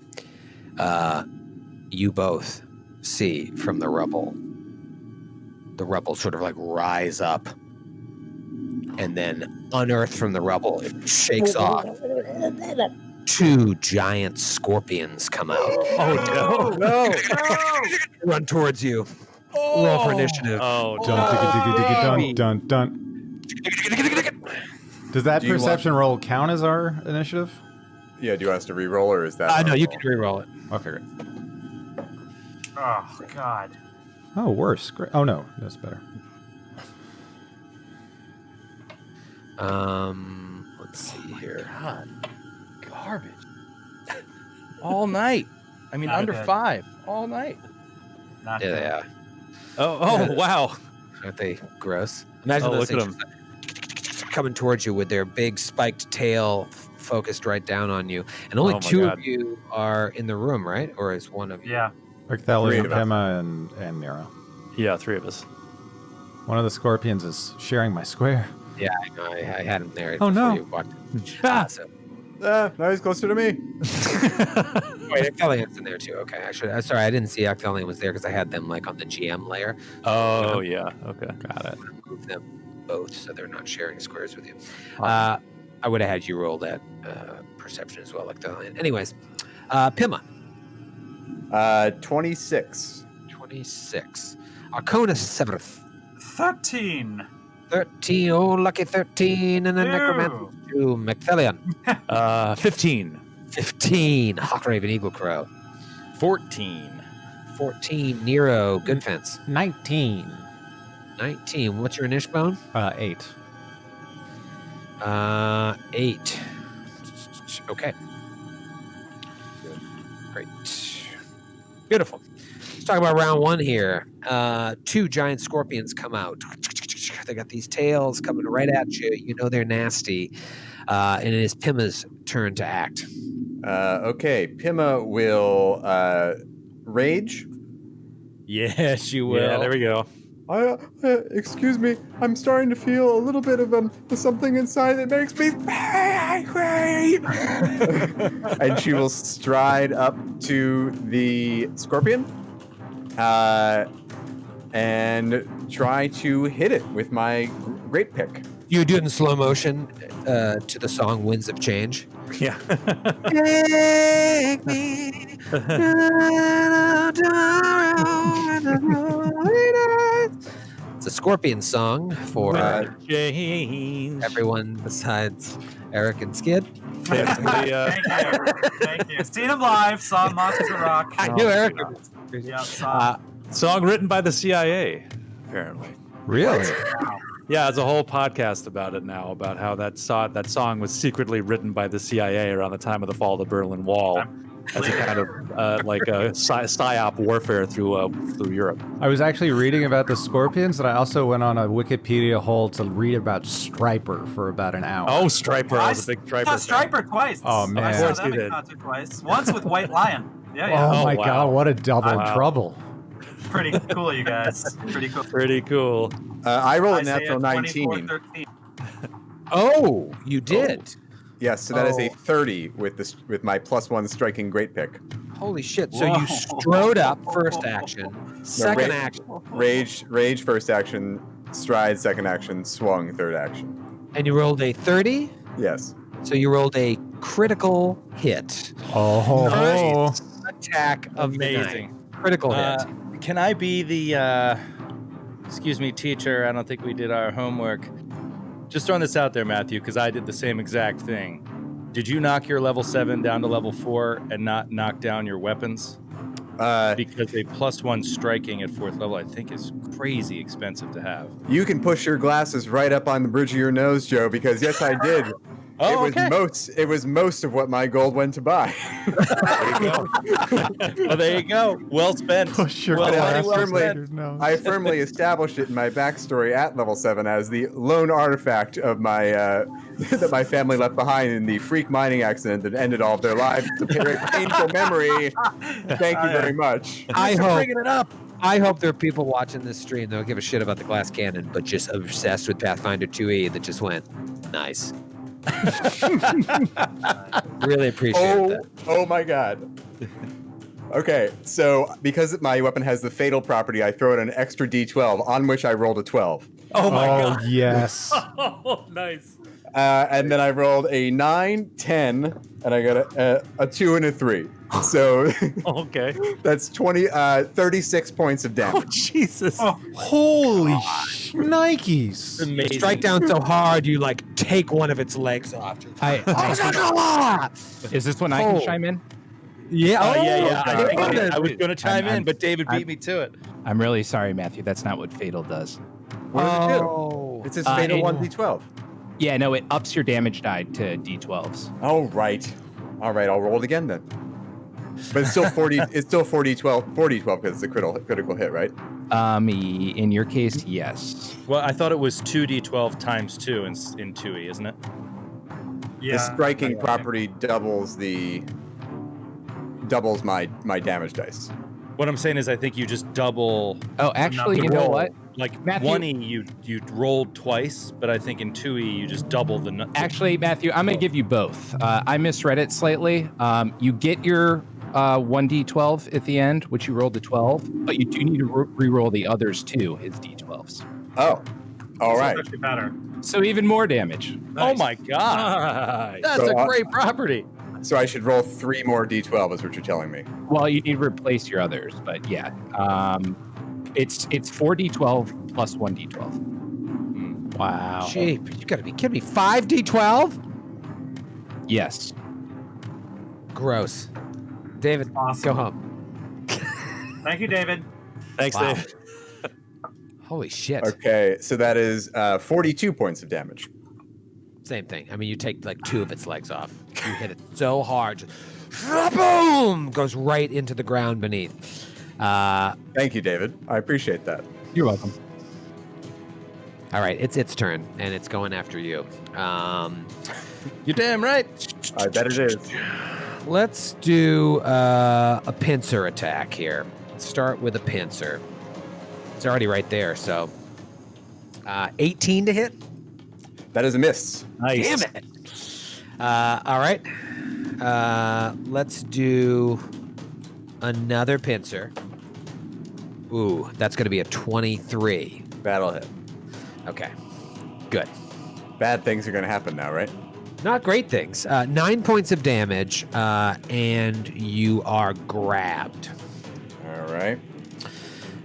You both see from the rubble sort of like rise up and then unearthed from the rubble, it shakes off. 2 giant scorpions come out. Oh, no. Run towards you. Roll for initiative. Oh, Dun, dun, dun. Does that Do you perception roll count as our initiative? Yeah, do you want us to re-roll, or is that... No, you can re-roll it. Okay, great. Oh God. Oh, worse. Great. Oh, no, that's better. Let's see here. God, garbage. All night. I mean, Not under good. 5. All night. Not Yeah, good. they are. Oh, wow. Aren't they gross? Imagine Oh, those look at things coming towards you with their big spiked tail focused right down on you. And only Oh my 2 God. of you are in the room, right? Or is one of you? Yeah. Arcthelion, of us. Pema, and Nero. Yeah, 3 of us. One of the scorpions is sharing my square. Yeah, I know. I had him there Oh, before no. you walked in. So, now he's closer to me. wait, Octhelion's in there too. Okay, actually, sorry, I didn't see Octelion was there because I had them like on the GM layer. Oh, yeah. Okay. Got it. Move them both so they're not sharing squares with you. I would have had you roll that perception as well, Octelion. Anyways, Pima, 26. 26. Arcona 7th. 13. 13. Oh, lucky 13. And then Ew. Necromancer 2. Macthelion. 15. 15. Hawkraven Eagle Crow. 14. 14. Nero. Goodfence. 19. 19. What's your initial bone? 8. 8. Okay. Great. Beautiful. Let's talk about round 1 here. 2 giant scorpions come out. They got these tails coming right at you. You know they're nasty. And it is Pima's turn to act. Okay, Pima will rage. Yes, you will. Yeah, there we go. Excuse me, I'm starting to feel a little bit of something inside that makes me very angry. And she will stride up to the scorpion and try to hit it with my great pick. You do it in slow motion to the song Winds of Change. Yeah. Take me It's a Scorpion song for Change. everyone besides Eric and Skid. Yeah, Thank you. Thank you. Seen him live. Saw Monsters of Rock. I knew Eric. Yeah, saw. Song written by the CIA, apparently. Really? Yeah, there's a whole podcast about it now, about how that song was secretly written by the CIA around the time of the fall of the Berlin Wall, as a kind of like a psyop warfare through Europe. I was actually reading about the scorpions, and I also went on a Wikipedia hole to read about Striper for about an hour. Oh, Striper! I was a big Striper. I saw Striper twice. Oh, man. I Of saw course them you in did. concert twice. Once with White Lion. Yeah. Oh my wow. god, what a double Wow. trouble. Pretty cool, you guys. Pretty cool. Pretty cool. I rolled a Isaiah natural 19. 24:13. Oh, you did. Yes, so that is a Oh. 30 with my +1 striking great pick. Holy shit. So Whoa. you strode up first action, second ra- action. Rage first action, stride second action, swung third action. And you rolled a 30, Yes. so you rolled a critical hit. Oh, First attack of the Amazing. night. Critical hit. Can I be the, excuse me, teacher, I don't think we did our homework. Just throwing this out there, Matthew, because I did the same exact thing. Did you knock your level 7 down to level 4 and not knock down your weapons? Because a +1 striking at 4th level, I think, is crazy expensive to have. You can push your glasses right up on the bridge of your nose, Joe, because yes, I did. Oh, It was most of what my gold went to buy. Well, there you go. Well spent. push your Well, glasses well under spent. your nose. I firmly established it in my backstory at level 7 as the lone artifact of my that my family left behind in the freak mining accident that ended all of their lives. It's a very painful memory. Thank you very much. I hope. Bringing it up. I hope there are people watching this stream that don't give a shit about the glass cannon, but just obsessed with Pathfinder 2e that just went, nice. Really appreciate that. Oh my god. Okay, so because my weapon has the fatal property, I throw in an extra d12 on which I rolled a 12. Oh my Oh, god. yes. Oh, nice. And then I rolled a 9, 10, and I got a 2 and a 3. So Okay. that's 36 points of Oh, damage. Jesus. Holy Nikes. Amazing. Strike down so hard you like take one of its legs off. Is this when I Oh. can chime in? Yeah. Yeah. God. I was going to chime I'm- in, but David I'm- beat me to it. I'm really sorry, Matthew. That's not what Fatal does. What does it do? Oh. It's his fatal it- 1d12. Yeah, no, it ups your damage die to D12s. Oh, right. All right, I'll roll it again then. But it's still 40. It's still 40-12 because it's a critical hit, right? In your case, yes. Well, I thought it was 2d12 times 2 in 2e, isn't it? Yeah. The striking property doubles my damage dice. What I'm saying is I think you just double, Oh, actually, the you know roll. what? like Matthew- 1e you rolled twice, but I think in 2e you just double the Actually, Matthew, I'm going to give you both. I misread it slightly. You get your 1d12 at the end, which you rolled a 12, but you do need to re-roll the others too, his d12s. Oh, all So right. it's actually better. So even more damage. Oh my god. That's So, a great property. So I should roll 3 more d12, is what you're telling me. Well, you need to replace your others, but yeah. It's 4d12 plus 1d12. Wow. Gee, you gotta be kidding me. 5d12? Yes. Gross. David, Awesome. go home. Thank you, David. Thanks, Wow. Dave. Holy shit. Okay, so that is 42 points of damage. Same thing. I mean, you take like 2 of its legs off. You hit it so hard. Just, boom! Goes right into the ground beneath. Thank you, David. I appreciate that. You're welcome. All right, it's its turn, and it's going after you. You're damn right. I bet it is. Let's do a pincer attack here. Let's start with a pincer. It's already right there, so 18 to hit. That is a miss. Nice. Damn it! All right, let's do another pincer. Ooh, that's going to be a 23. That'll hit. Okay, good. Bad things are going to happen now, right? Not great things. 9 points of damage, and you are grabbed. All right.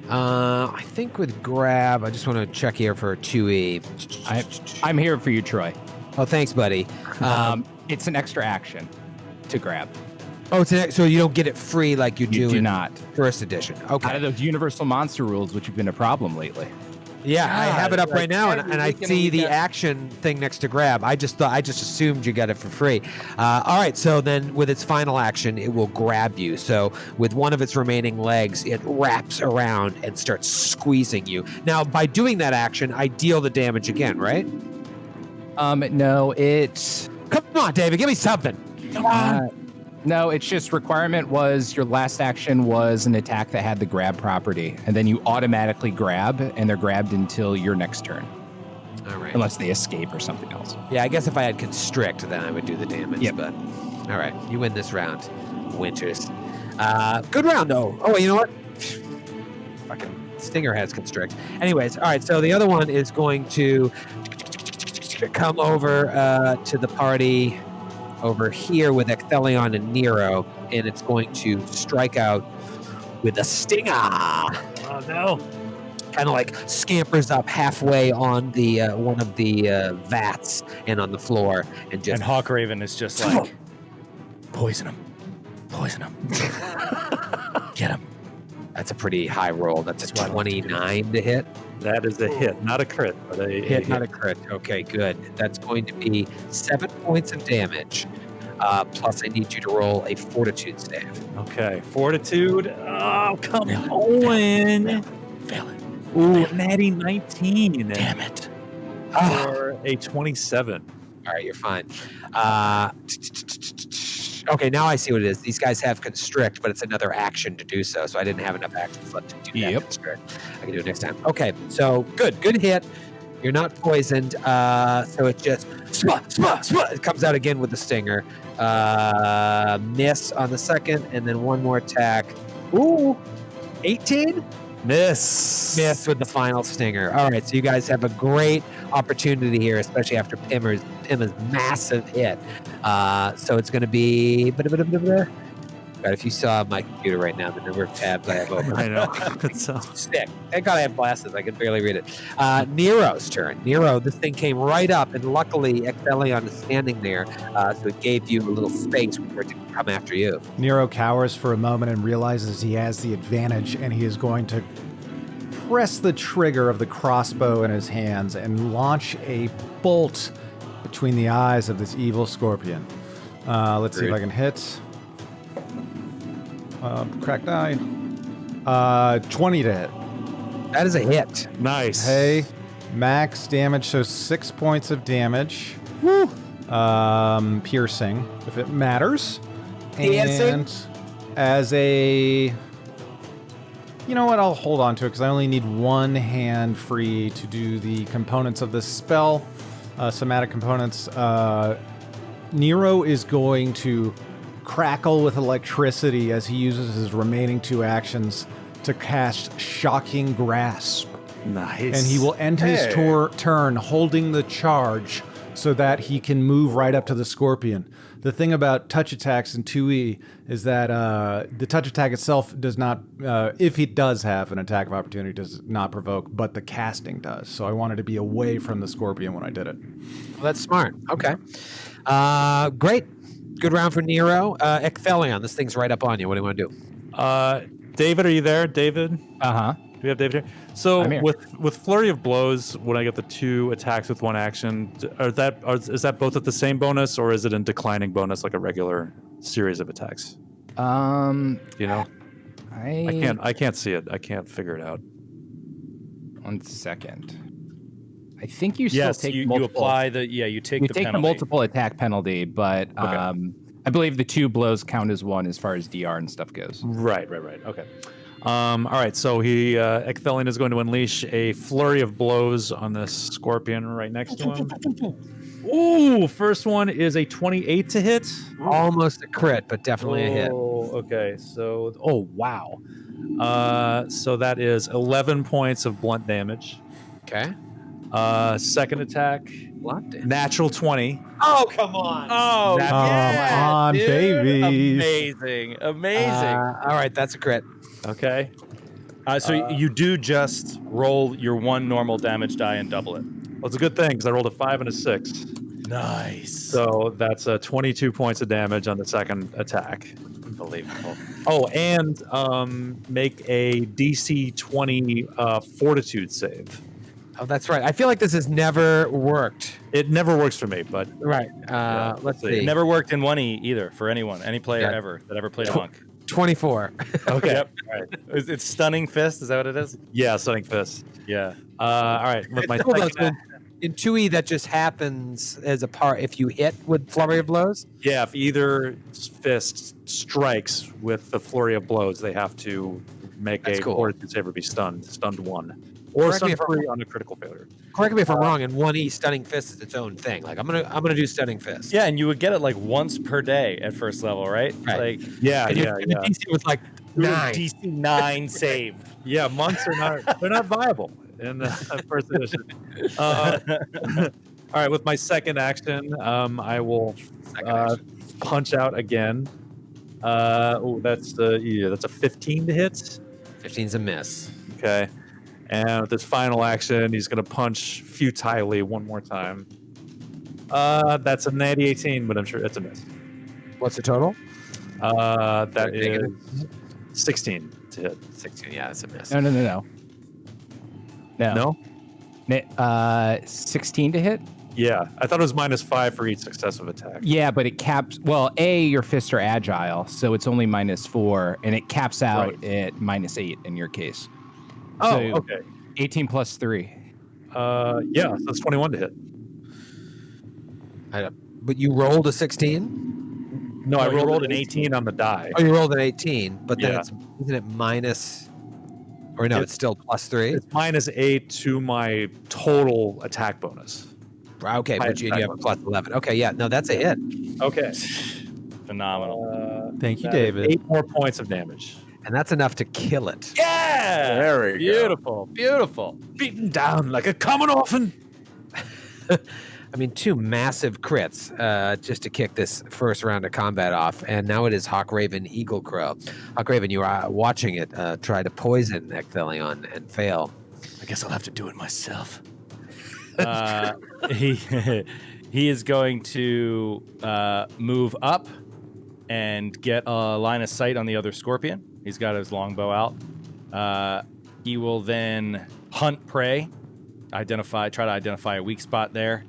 I think with grab, I just want to check here for 2e. I'm here for you, Troy. Oh, thanks, buddy. It's an extra action to grab. Oh, so you don't get it free like you You do do in not. first edition. Okay. Out of those universal monster rules, which have been a problem lately. Yeah, I have it up like right now, and every I weekend see we the got- action thing next to grab. I just assumed you got it for free. All right, so then with its final action, it will grab you. So with one of its remaining legs, it wraps around and starts squeezing you. Now, by doing that action, I deal the damage again, right? No, it's Come on, David, give me something. Come on. no, it's just requirement was your last action was an attack that had the grab property, and then you automatically grab, and they're grabbed until your next turn, All right. unless they escape or something else. Yeah, I guess if I had constrict, then I would do the damage. Yep. But all right, you win this round, Winters. Good round though. Oh, you know what? Fucking Stinger has constrict. Anyways, all right. So the other one is going to come over to the party over here with Ecthelion and Nero, and it's going to strike out with a stinger. Oh no! Kind of like scampers up halfway on the one of the vats and on the floor, and just And Hawkraven is just like, poison him. Poison him. Get him. That's a pretty high roll. That's a 29 to hit. That is a hit, not a crit, but a Hit, not a crit. Okay, good. That's going to be 7 points of damage. Plus, I need you to roll a fortitude save. Okay, fortitude. Oh, come Fail it. on! Fail it. Ooh, natty 19. Damn it. For a 27. All right, you're fine. Okay, now I see what it is. These guys have constrict, but it's another action to do so. So I didn't have enough actions left to do that constrict. I can do it next time. Okay, so good hit. You're not poisoned. So it just it comes out again with the stinger. Miss on the second, and then one more attack. Ooh, 18. Miss with the final stinger. All right, so you guys have a great opportunity here, especially after Pimmer's massive hit. So it's going to be. God, if you saw my computer right now, the number of tabs I have open. I know. Sick. Thank God I have glasses. I can barely read it. Nero's turn. Nero, this thing came right up, and luckily Ecthelion is standing there, so it gave you a little space for it to come after you. Nero cowers for a moment and realizes he has the advantage, and he is going to press the trigger of the crossbow in his hands and launch a bolt between the eyes of this evil scorpion. Let's see if I can hit. Crack die. 20 to hit. That is a hit. Nice. Hey, max damage, so 6 points of damage. Woo! Piercing, if it matters. Piercing? And as a... You know what? I'll hold on to it because I only need one hand free to do the components of this spell. Somatic components. Nero is going to crackle with electricity as he uses his remaining 2 actions to cast Shocking Grasp. Nice. And he will end his turn holding the charge so that he can move right up to the scorpion. The thing about touch attacks in 2E is that the touch attack itself does not, if he does have an attack of opportunity, does not provoke, but the casting does. So I wanted to be away from the scorpion when I did it. Well, that's smart. Okay. Great. Good round for Nero. Ecthelion, this thing's right up on you. What do you want to do? David, are you there? David? Uh-huh. Do we have David here? So I'm here. with Flurry of Blows, when I get the 2 attacks with 1 action, is that both at the same bonus, or is it in declining bonus like a regular series of attacks? You know? I can't see it. I can't figure it out. 1 second. I think you still Yes, take you multiple. apply the, you take You the take penalty. the multiple attack penalty, but I believe the 2 blows count as 1 as far as DR and stuff goes. Right. Okay. All right, so Ecthelion is going to unleash a flurry of blows on this scorpion right next to him. Ooh, first one is a 28 to hit. Almost a crit, but definitely a hit. Oh, okay. So, wow. So that is 11 points of blunt damage. Okay. Second attack, Blunt damage. natural 20. Oh, come on. Oh, Come yeah, on, dude. babies. Amazing. All right, that's a crit. Okay. So you do just roll your 1 normal damage die and double it. Well, it's a good thing because I rolled a 5 and a 6. Nice. So that's 22 points of damage on the second attack. Unbelievable. Oh, and make a DC 20 fortitude save. Oh, that's right. I feel like this has never worked. It never works for me, but Right. Let's see. It never worked in 1E either for anyone, any player Yeah. ever that ever played a monk. 24. okay. Yep. All right. It's Stunning Fist. Is that what it is? Yeah, Stunning Fist. Yeah. All right. With my Still does, second, in 2E, that just happens as a part if you hit with flurry of blows. yeah, if either fist strikes with the flurry of blows, they have to make That's a cool. fortitude save or be stunned 1, or Correct me stun if I'm 3 on a critical failure. Correct me if I'm wrong. In 1E, stunning fist is its own thing. Like I'm gonna do stunning fist. Yeah, and you would get it like once per day at first level, right? Right. Like Yeah, And yeah, the DC was like do a 9. DC 9 save. yeah. Monks are not viable in the first edition. All All right, with my second action, I will punch out again. That's a 15 to hit. 15's a miss. Okay. And with his final action, he's going to punch futilely one more time. That's a natty 18, but I'm sure it's a miss. What's the total? That Negative. is 16 to hit. 16. Yeah, that's a miss. No. No? 16 to hit? Yeah, I thought it was -5 for each successive attack. Yeah, but it caps. Well, your fists are agile, so it's only -4, and it caps out at -8 in your case. Oh, So, okay. 18 plus 3. Yeah, so that's 21 to hit. But you rolled a 16? No, I rolled an 18 on the die. Oh, you rolled an 18, but then Yeah. isn't it minus? Or no, it's still +3. It's -8 to my total attack bonus. Okay, but you have a +11. Okay, yeah, no, that's a hit. Okay. Phenomenal. Thank you, That is David. 8 more points of damage. And that's enough to kill it. Yeah. There we go. Beautiful. Beautiful. Beaten down like a common orphan. I mean, 2 massive crits just to kick this first round of combat off. And now it is Hawkraven Eagle Crow. Hawkraven, you are watching it try to poison Ecthelion and fail. I guess I'll have to do it myself. He is going to move up and get a line of sight on the other scorpion. He's got his longbow out. He will then hunt prey, try to identify a weak spot there,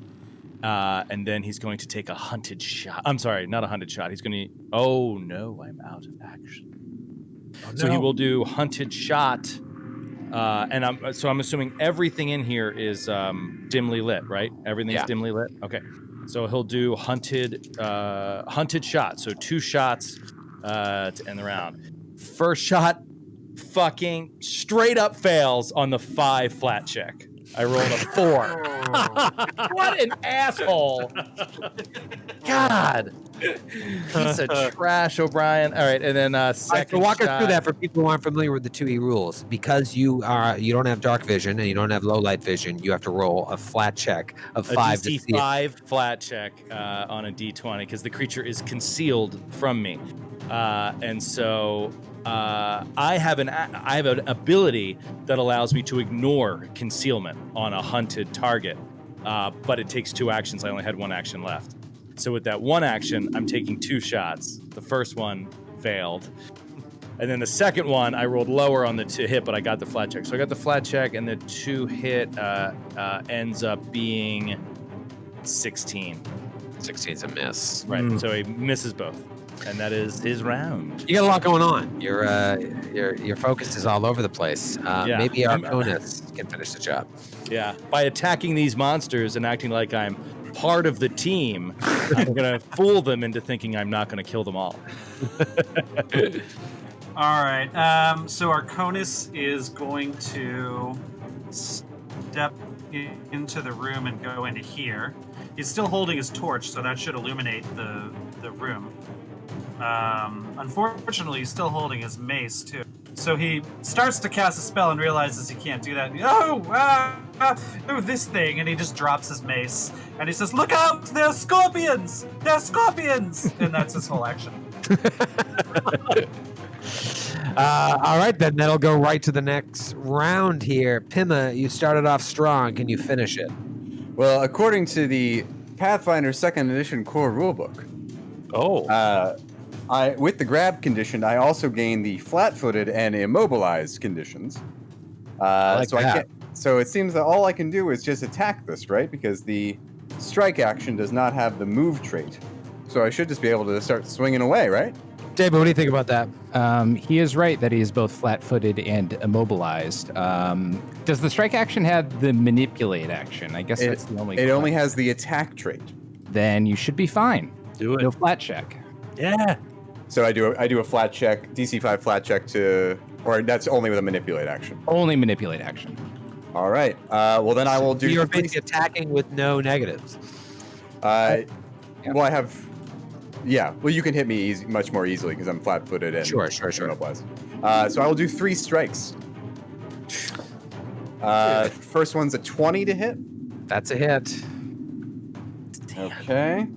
and then he's going to take a hunted shot. I'm sorry, not a hunted shot. He's going to. Oh no, I'm out of action. Oh, So no. he will do hunted shot. And I'm assuming everything in here is dimly lit, right? Everything's dimly lit. Okay, so he'll do hunted shot. So 2 shots to end the round. First shot, fucking straight up fails on the 5 flat check. I rolled a 4. What an asshole! God, piece of trash, O'Brien. All right, and then second. So walk us shot. through that for people who aren't familiar with the 2E rules. Because you don't have dark vision and you don't have low light vision, you have to roll a flat check of 5 to see it. DC5 flat check on a D20 because the creature is concealed from me, and so I have an ability that allows me to ignore concealment on a hunted target, but it takes 2 actions. I only had 1 action left, so with that 1 action, I'm taking 2 shots. The first one failed. And then the second one, I rolled lower on the 2 hit, but I got the flat check. So I got the flat check, and the 2 hit ends up being 16. 16's a miss. Right. So he misses both, and that is his round. You got a lot going on. Your focus is all over the place. Maybe Arconis can finish the job. Yeah. By attacking these monsters and acting like I'm part of the team, I'm gonna fool them into thinking I'm not gonna kill them all. All right. So Arconis is going to step into the room and go into here. He's still holding his torch, so that should illuminate the room. Unfortunately, he's still holding his mace, too. So he starts to cast a spell and realizes he can't do that. Oh, this thing. And he just drops his mace. And he says, "Look out! They're scorpions! They're scorpions!" And that's his whole action. All right, then that'll go right to the next round here. Pima, you started off strong. Can you finish it? Well, according to the Pathfinder 2nd Edition core rulebook, with the grab condition, I also gain the flat-footed and immobilized conditions. So it seems that all I can do is just attack this, right? Because the strike action does not have the move trait. So I should just be able to start swinging away, right? David, what do you think about that? He is right that he is both flat-footed and immobilized. Does the strike action have the manipulate action? I guess that's the only. It only has the attack trait. Then you should be fine. Do it. No flat check. Yeah. So I do a flat check, DC5 flat check or that's only with a manipulate action. Only manipulate action. All right. Well, then I will do. You're basically attacking with no negatives. Well, I have. Yeah. Well, you can hit me much more easily because I'm flat-footed and Sure. immobilized. So I will do 3 strikes. First one's a 20 to hit. That's a hit. Okay.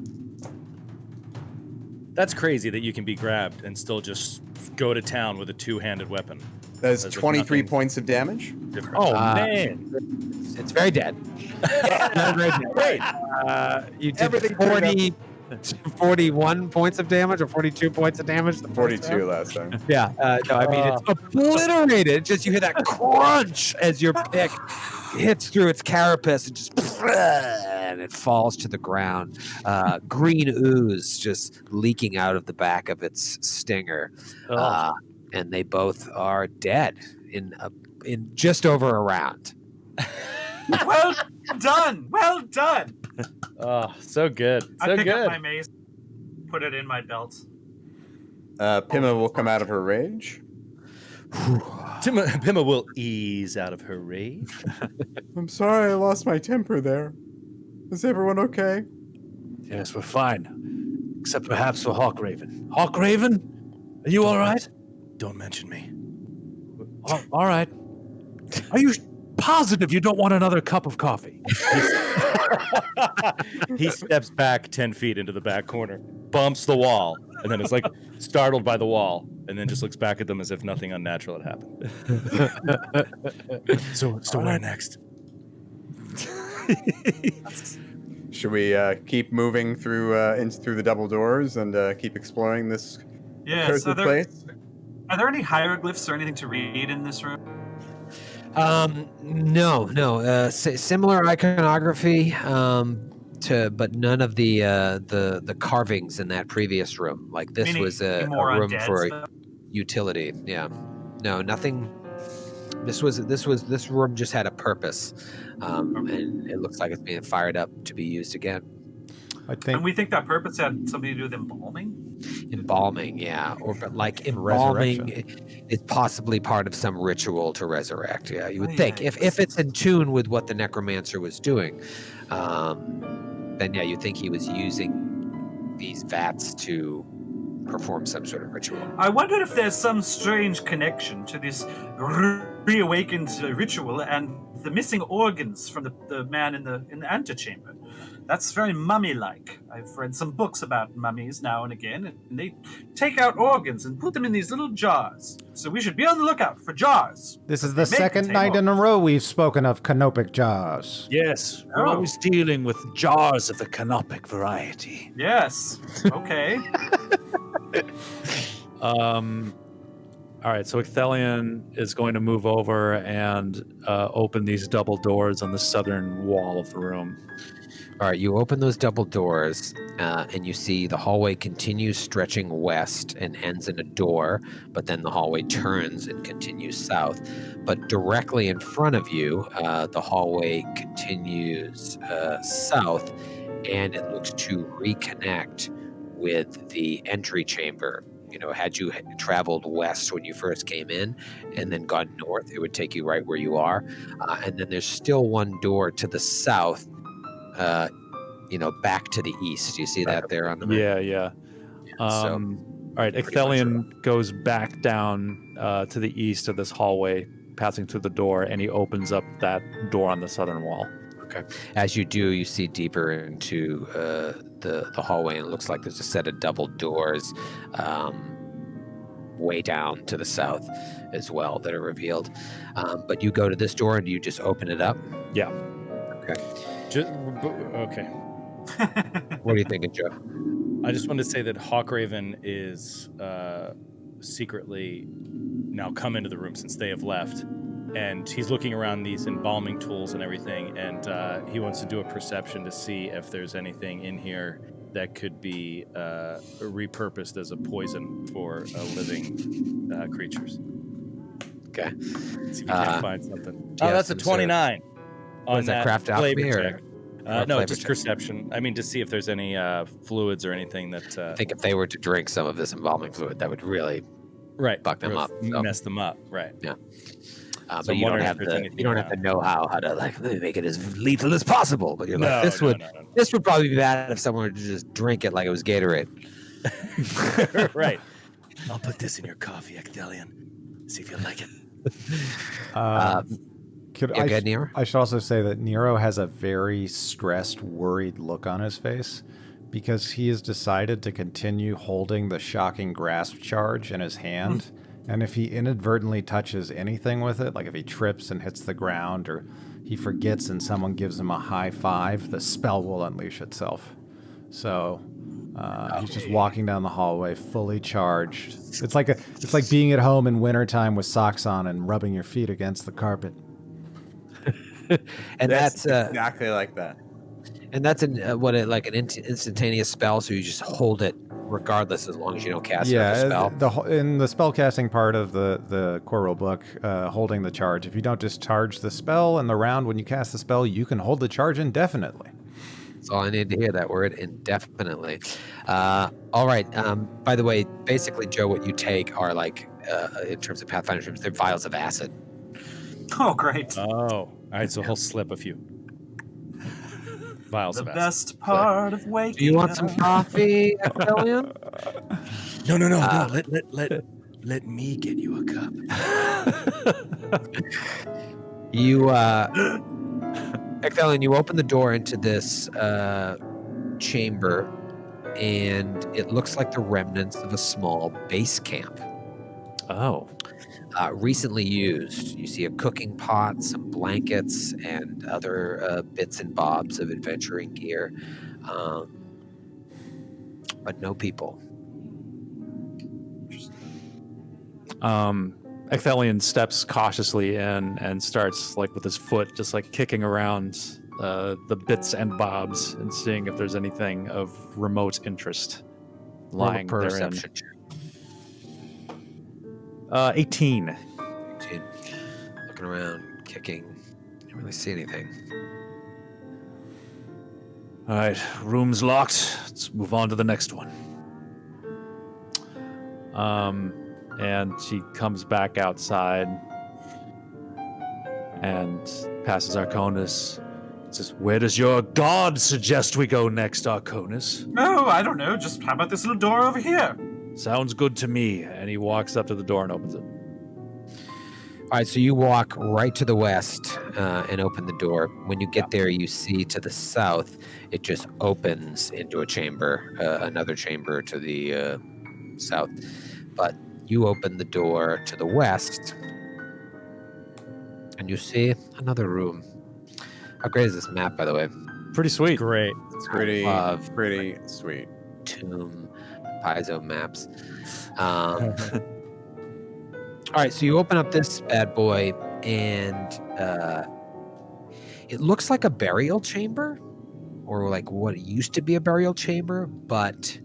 That's crazy that you can be grabbed and still just go to town with a two-handed weapon. That's As if 23 nothing points of damage. different. Oh Uh, man! It's very dead. Very dead. Great. You did Everything turned 41 points of damage or 42 points of damage. The first 42 round? last time. Yeah. No, I mean, it's obliterated. Just you hear that crunch as your pick hits through its carapace and just and it falls to the ground. Green ooze just leaking out of the back of its stinger. And they both are dead in just over a round. Well done. Well done. Oh, so good. I So pick up good. my mace, put it in my belt. Pima will come out of her rage. Pima will ease out of her rage. I'm sorry I lost my temper there. Is everyone okay? Yes, we're fine. Except perhaps for Hawkraven. Hawkraven? Are you all right? Don't mention me. Oh, all right. Are you positive you don't want another cup of coffee? He steps back 10 feet into the back corner, bumps the wall, and then is like startled by the wall, and then just looks back at them as if nothing unnatural had happened. So where next? Should we keep moving through through the double doors and keep exploring this Yes. cursed place? Are there any hieroglyphs or anything to read in this room? No. Similar iconography, but none of the carvings in that previous room. Like this Meaning was a more room undead for stuff? utility. Yeah. No, nothing. This room just had a purpose, and it looks like it's being fired up to be used again. I And think we think that purpose had something to do with embalming? Embalming, yeah, but like embalming is possibly part of some ritual to resurrect. Yeah, you would think if it's in tune with what the necromancer was doing, then yeah, you think he was using these vats to perform some sort of ritual. I wonder if there's some strange connection to this reawakened ritual and the missing organs from the man in the antechamber. That's very mummy-like. I've read some books about mummies now and again, and they take out organs and put them in these little jars. So we should be on the lookout for jars. this is the They make second the night table. in a row we've spoken of canopic jars. Yes, we're Oh. always dealing with jars of the canopic variety. Yes. Okay. All right, so Icthelion is going to move over and open these double doors on the southern wall of the room. All right, you open those double doors, and you see the hallway continues stretching west and ends in a door, but then the hallway turns and continues south. But directly in front of you, the hallway continues south, and it looks to reconnect with the entry chamber. You know, had you traveled west when you first came in and then gone north, it would take you right where you are. And then there's still one door to the south, back to the east. Do you see that there on the map? Yeah. So, All right, Icthelion goes back down to the east of this hallway, passing through the door, and he opens up that door on the southern wall. okay. As you do, you see deeper into the hallway, and it looks like there's a set of double doors way down to the south as well that are revealed. But you go to this door and you just open it up. Yeah. Okay. Okay. What are you thinking, Joe? I just wanted to say that Hawkraven is secretly now come into the room since they have left, and he's looking around these embalming tools and everything, and he wants to do a perception to see if there's anything in here that could be repurposed as a poison for living creatures. Okay. See if you can find something. Oh, Yeah, that's a some sort of- 29 What is that, craft alchemy flavor or- check. or No, flavor just check? perception. I mean, to see if there's any fluids or anything that. I think if they were to drink some of this embalming fluid, that would really Right. fuck them up, so. Mess them up. Right. So I'm but you don't wondering if have there's the anything you don't have to around. know how to like make it as lethal as possible. But you're like, No, this no, would no, no, this would probably be bad if someone were to just drink it like it was Gatorade. no. Right. I'll put this in your coffee, Ecdelion. See if you like it. Could Yeah, go ahead, Nero. I should also say that Nero has a very stressed, worried look on his face because he has decided to continue holding the shocking grasp charge in his hand. And if he inadvertently touches anything with it, like if he trips and hits the ground or he forgets and someone gives him a high five, the spell will unleash itself. So he's just walking down the hallway fully charged. It's like being at home in wintertime with socks on and rubbing your feet against the carpet. And that's exactly like that. And that's like an instantaneous spell, so you just hold it regardless as long as you don't cast another spell. In the spellcasting part of the core rule book, holding the charge, if you don't discharge the spell in the round when you cast the spell, you can hold the charge indefinitely. That's all I need to hear, that word, indefinitely. All right. By the way, basically, Joe, what you take are like, in terms of Pathfinder terms, they're vials of acid. Oh, great. Oh, all right. So he'll slip a few vials The of acid. best part of waking Do you want up. some coffee, Epillion? No. Let me get you a cup. You, Ecthelion, you open the door into this chamber, and it looks like the remnants of a small base camp. Oh. Recently used. You see a cooking pot, some blankets, and other bits and bobs of adventuring gear, but no people. Ecthelion steps cautiously in and starts like with his foot just like kicking around the bits and bobs and seeing if there's anything of remote interest lying Roll a therein. perception check. 18. Looking around, kicking. Didn't really see anything. All right, room's locked. Let's move on to the next one. And she comes back outside and passes Arconis. Says, where does your god suggest we go next, Arconis? No, I don't know. Just how about this little door over here? Sounds good to me. And he walks up to the door and opens it. All right, so you walk right to the west and open the door. When you get there, you see to the south, it just opens into a chamber, another chamber to the south. But you open the door to the west, and you see another room. How great is this map, by the way? Pretty sweet. Great. It's pretty sweet. Tomb, Paizo maps. All right, so you open up this bad boy, and it looks like a burial chamber, or like what used to be a burial chamber, but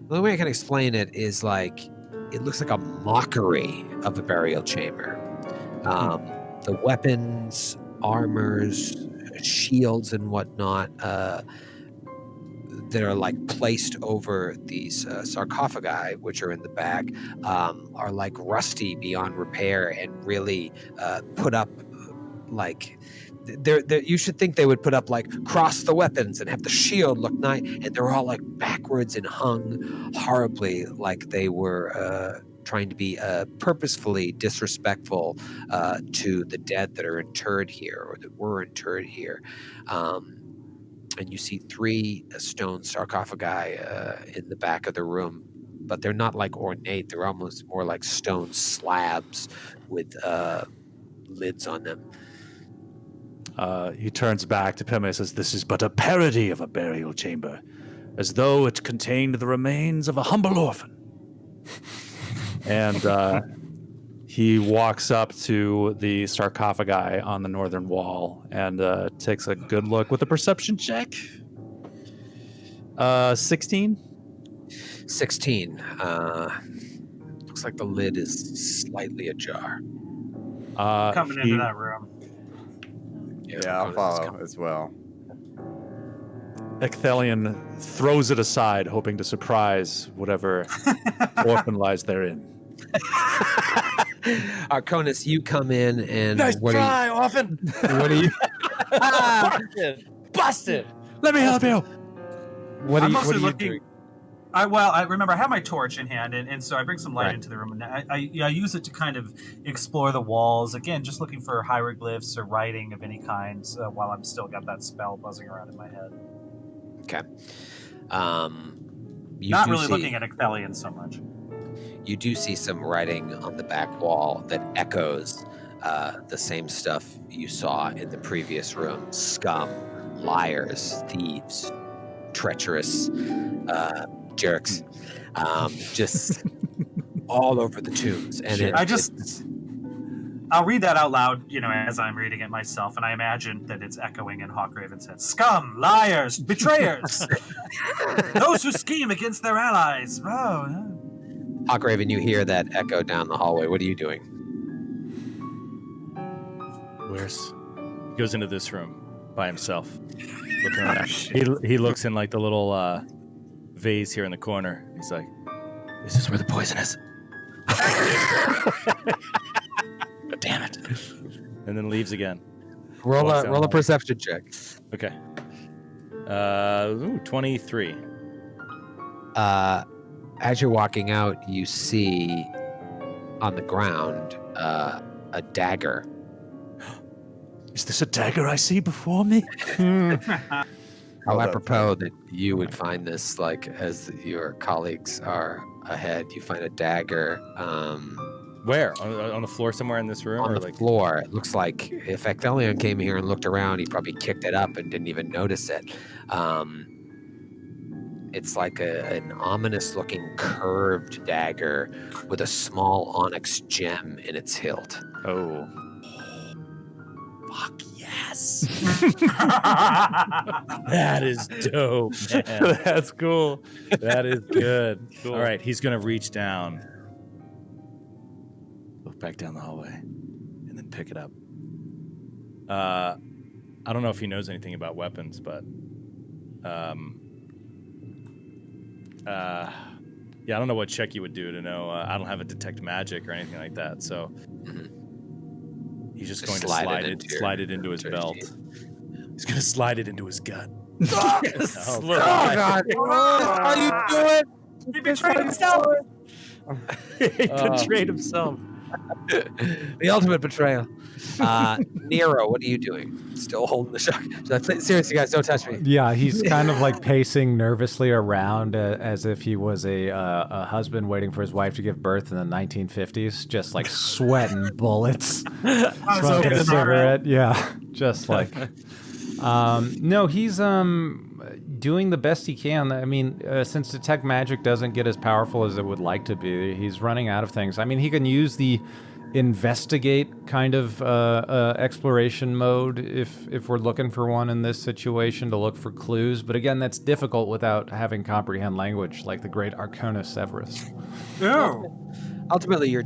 the only way I can explain it is like it looks like a mockery of a burial chamber. The weapons, armors, shields, and whatnot that are like placed over these sarcophagi, which are in the back, are like rusty beyond repair and really put up like you should think they would put up like cross the weapons and have the shield look nice, and they're all like backwards and hung horribly, like they were trying to be purposefully disrespectful to the dead that are interred here or that were interred here. And you see 3 stone sarcophagi in the back of the room, but they're not like ornate. They're almost more like stone slabs with lids on them. He turns back to Pema and says, this is but a parody of a burial chamber, as though it contained the remains of a humble orphan. And he walks up to the sarcophagi on the northern wall and takes a good look with a perception check. 16? 16. Looks like the lid is slightly ajar. Coming into that room. Yeah, I'll follow as well. Ecthelion throws it aside, hoping to surprise whatever orphan lies therein. Arconis, you come in and Nice try, orphan. What do you? Busted. Let me help you. What I'm do mostly you looking. do? I remember I have my torch in hand, and so I bring some light Right. into the room, and I use it to kind of explore the walls again, just looking for hieroglyphs or writing of any kind, while I'm still got that spell buzzing around in my head. Okay. You Not do really see, looking at Ecthelion so much. You do see some writing on the back wall that echoes the same stuff you saw in the previous room: scum, liars, thieves, treacherous jerks, just all over the tombs. And I'll read that out loud, as I'm reading it myself, and I imagine that it's echoing in Hawkraven's head. Scum, liars, betrayers, those who scheme against their allies. Oh, no. Hawkraven, you hear that echo down the hallway. What are you doing? He goes into this room by himself, looking around. He looks in like the little vase here in the corner. He's like, "Is this where the poison is?" Damn it! And then leaves again. Roll a perception check. Okay. 23. As you're walking out, you see on the ground a dagger. Is this a dagger I see before me? How apropos that you would find this, like, as your colleagues are ahead. You find a dagger Where? On the floor somewhere in this room? on or the floor. It looks like if Ecthelion came here and looked around, he probably kicked it up and didn't even notice it. It's like an ominous-looking curved dagger with a small onyx gem in its hilt. Oh. Fuck yes. That is dope, man. That's cool. That is good. Cool. All right, he's going to reach down, look back down the hallway, and then pick it up. I don't know if he knows anything about weapons, but yeah, I don't know what check you would do to know. I don't have a detect magic or anything like that, so he's just going to slide it into his belt. He's going to slide it into his gut. Oh, God. What are you doing? He betrayed himself. He betrayed himself. The ultimate betrayal. Nero, what are you doing? Still holding the shotgun? Seriously, guys, don't touch me. Yeah, he's kind of like pacing nervously around as if he was a husband waiting for his wife to give birth in the 1950s, just like sweating bullets, smoking a cigarette. Yeah, just like. No, he's doing the best he can. I mean, since detect magic doesn't get as powerful as it would like to be, he's running out of things. I mean, he can use the investigate kind of exploration mode if we're looking for one in this situation to look for clues. But again, that's difficult without having comprehend language like the great Arcona Severus. No. Ultimately, you're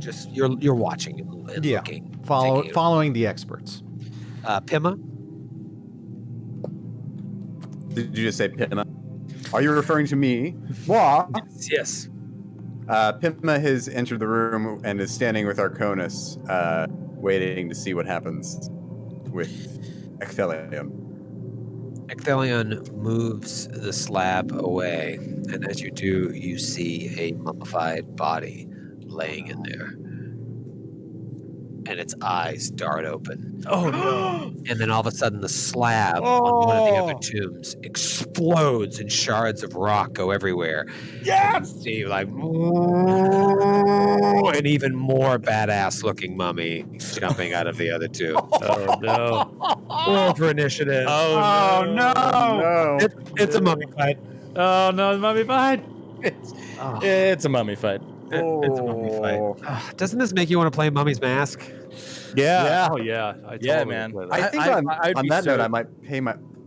watching and looking. Following the experts. Pima? Did you just say Pima? Are you referring to me? Moi? Yes. Pima has entered the room and is standing with Arconis, waiting to see what happens with Ecthelion. Ecthelion moves the slab away, and as you do, you see a mummified body laying in there. And its eyes dart open. Oh, no. And then all of a sudden, the slab on one of the other tombs explodes, and shards of rock go everywhere. Yes! And you see, like, an even more badass-looking mummy jumping out of the other two. Oh, no. Roll for initiative. Oh, no. It's a mummy fight. Oh, no, the mummy fight. It's a mummy fight. It's a mummy fight. Doesn't this make you want to play Mummy's Mask? Yeah. Oh, yeah. I totally Yeah, man. play that. I think I'd on be that so- note, I might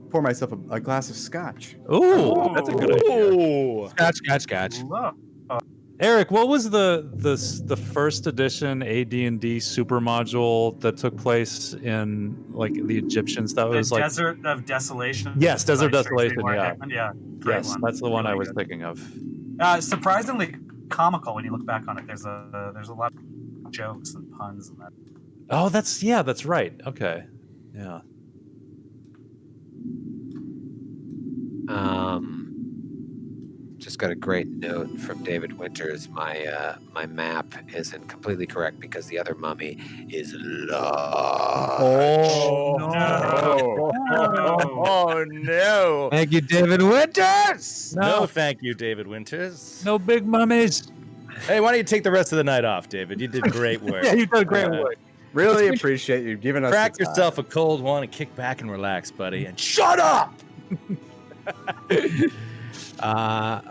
pour myself a glass of scotch. Ooh, that's a good idea. Ooh. Scotch. Look. Eric, what was the first edition AD&D super module that took place in like the Egyptians? That was The like Desert of Desolation. Yes, Desert By Desolation, Tracy yeah. Hickman. Yeah. Great yes, one. that's the one Really I was good. thinking of. Surprisingly comical when you look back on it. There's a lot of jokes and puns and that. Oh, that's right. Okay, yeah. Just got a great note from David Winters. My map isn't completely correct because the other mummy is large. Oh no! Thank you, David Winters. No, thank you, David Winters. No big mummies. Hey, why don't you take the rest of the night off, David? You did great work. Yeah, you did great work. Really appreciate you giving us. Crack the time. yourself a cold one and kick back and relax, buddy. And shut up.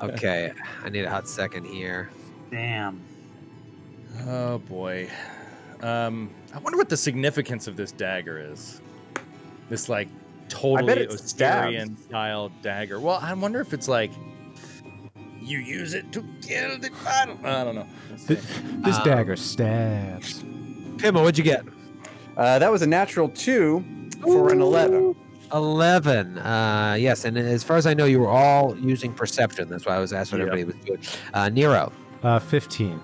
Okay. I need a hot second here. Damn. Oh boy. I wonder what the significance of this dagger is. This like totally it's stabbed. Osirion style dagger. Well, I wonder if it's like you use it to kill the battle. I don't know. Let's see. This dagger stabs. Pimmo, what'd you get? That was a natural 2 for an 11. 11. Yes, and as far as I know, you were all using perception. That's why I was asked what everybody was doing. Nero, 15.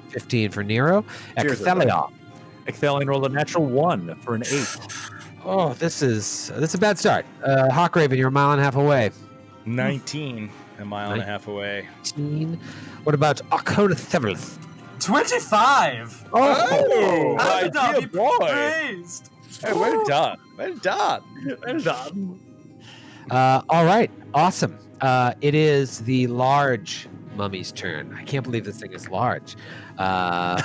15 for Nero. Cheers, Ecthelion. Ecthelion rolled a natural 1 for an 8. Oh, this is a bad start. Hawkraven, you're a mile and a half away. 19, a mile and a half away. 19. What about Arconithevlith? 25. Oh, How my dear be boy. praised. Hey, well done. Well done. Well done. All right, awesome. It is the large mummy's turn. I can't believe this thing is large. Yeah,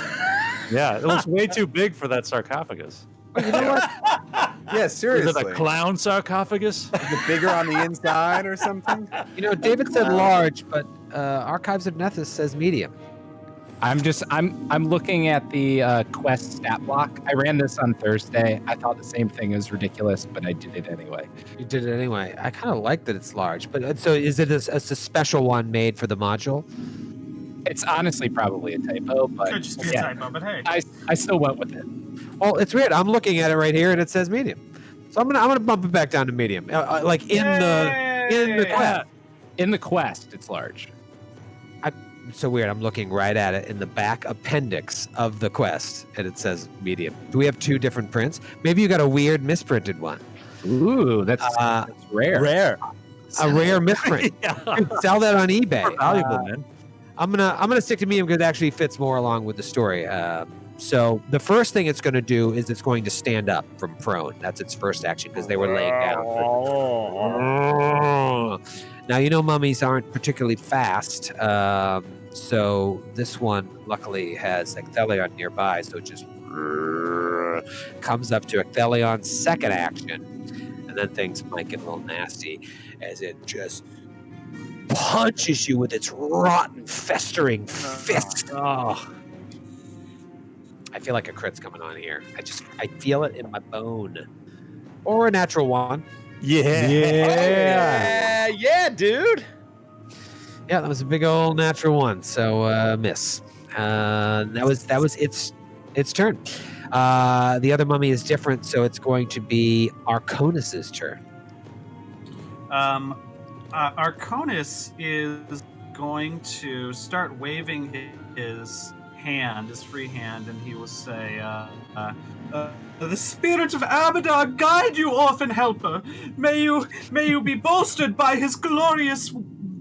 it looks way too big for that sarcophagus. Yeah, Is seriously. it a clown sarcophagus? Is it bigger on the inside or something? You know, David said large, but Archives of Nethys says medium. I'm looking at the quest stat block. I ran this on Thursday. I thought the same thing is ridiculous, but I did it anyway. You did it anyway. I kind of like that it's large, but so is it a special one made for the module? It's honestly probably a typo, but Could just be a yeah, typo, but hey. I still went with it. Well, it's weird. I'm looking at it right here, and it says medium. So I'm gonna bump it back down to medium, like in the quest. In the quest, it's large. So weird. I'm looking right at it in the back appendix of the quest, and it says medium. Do we have two different prints? Maybe you got a weird misprinted one. Ooh, that's rare. Rare. A rare misprint. Yeah. You can sell that on eBay. Valuable, man. I'm gonna stick to medium because it actually fits more along with the story. So the first thing it's going to do is it's going to stand up from prone. That's its first action because they were laying down. Now, you know, mummies aren't particularly fast. So this one luckily has Ecthelion nearby. So it just comes up to Ecthelion's second action. And then things might get a little nasty as it just punches you with its rotten, festering fist. Oh. I feel like a crit's coming on here. I feel it in my bone. Or a natural one. Yeah, dude. Yeah, that was a big old natural one. So miss. That was its turn. The other mummy is different, so it's going to be Arconis's turn. Arconis is going to start waving his hand, his free hand, and he will say, "The spirit of Abadar guide you, orphan helper. May you be bolstered by his glorious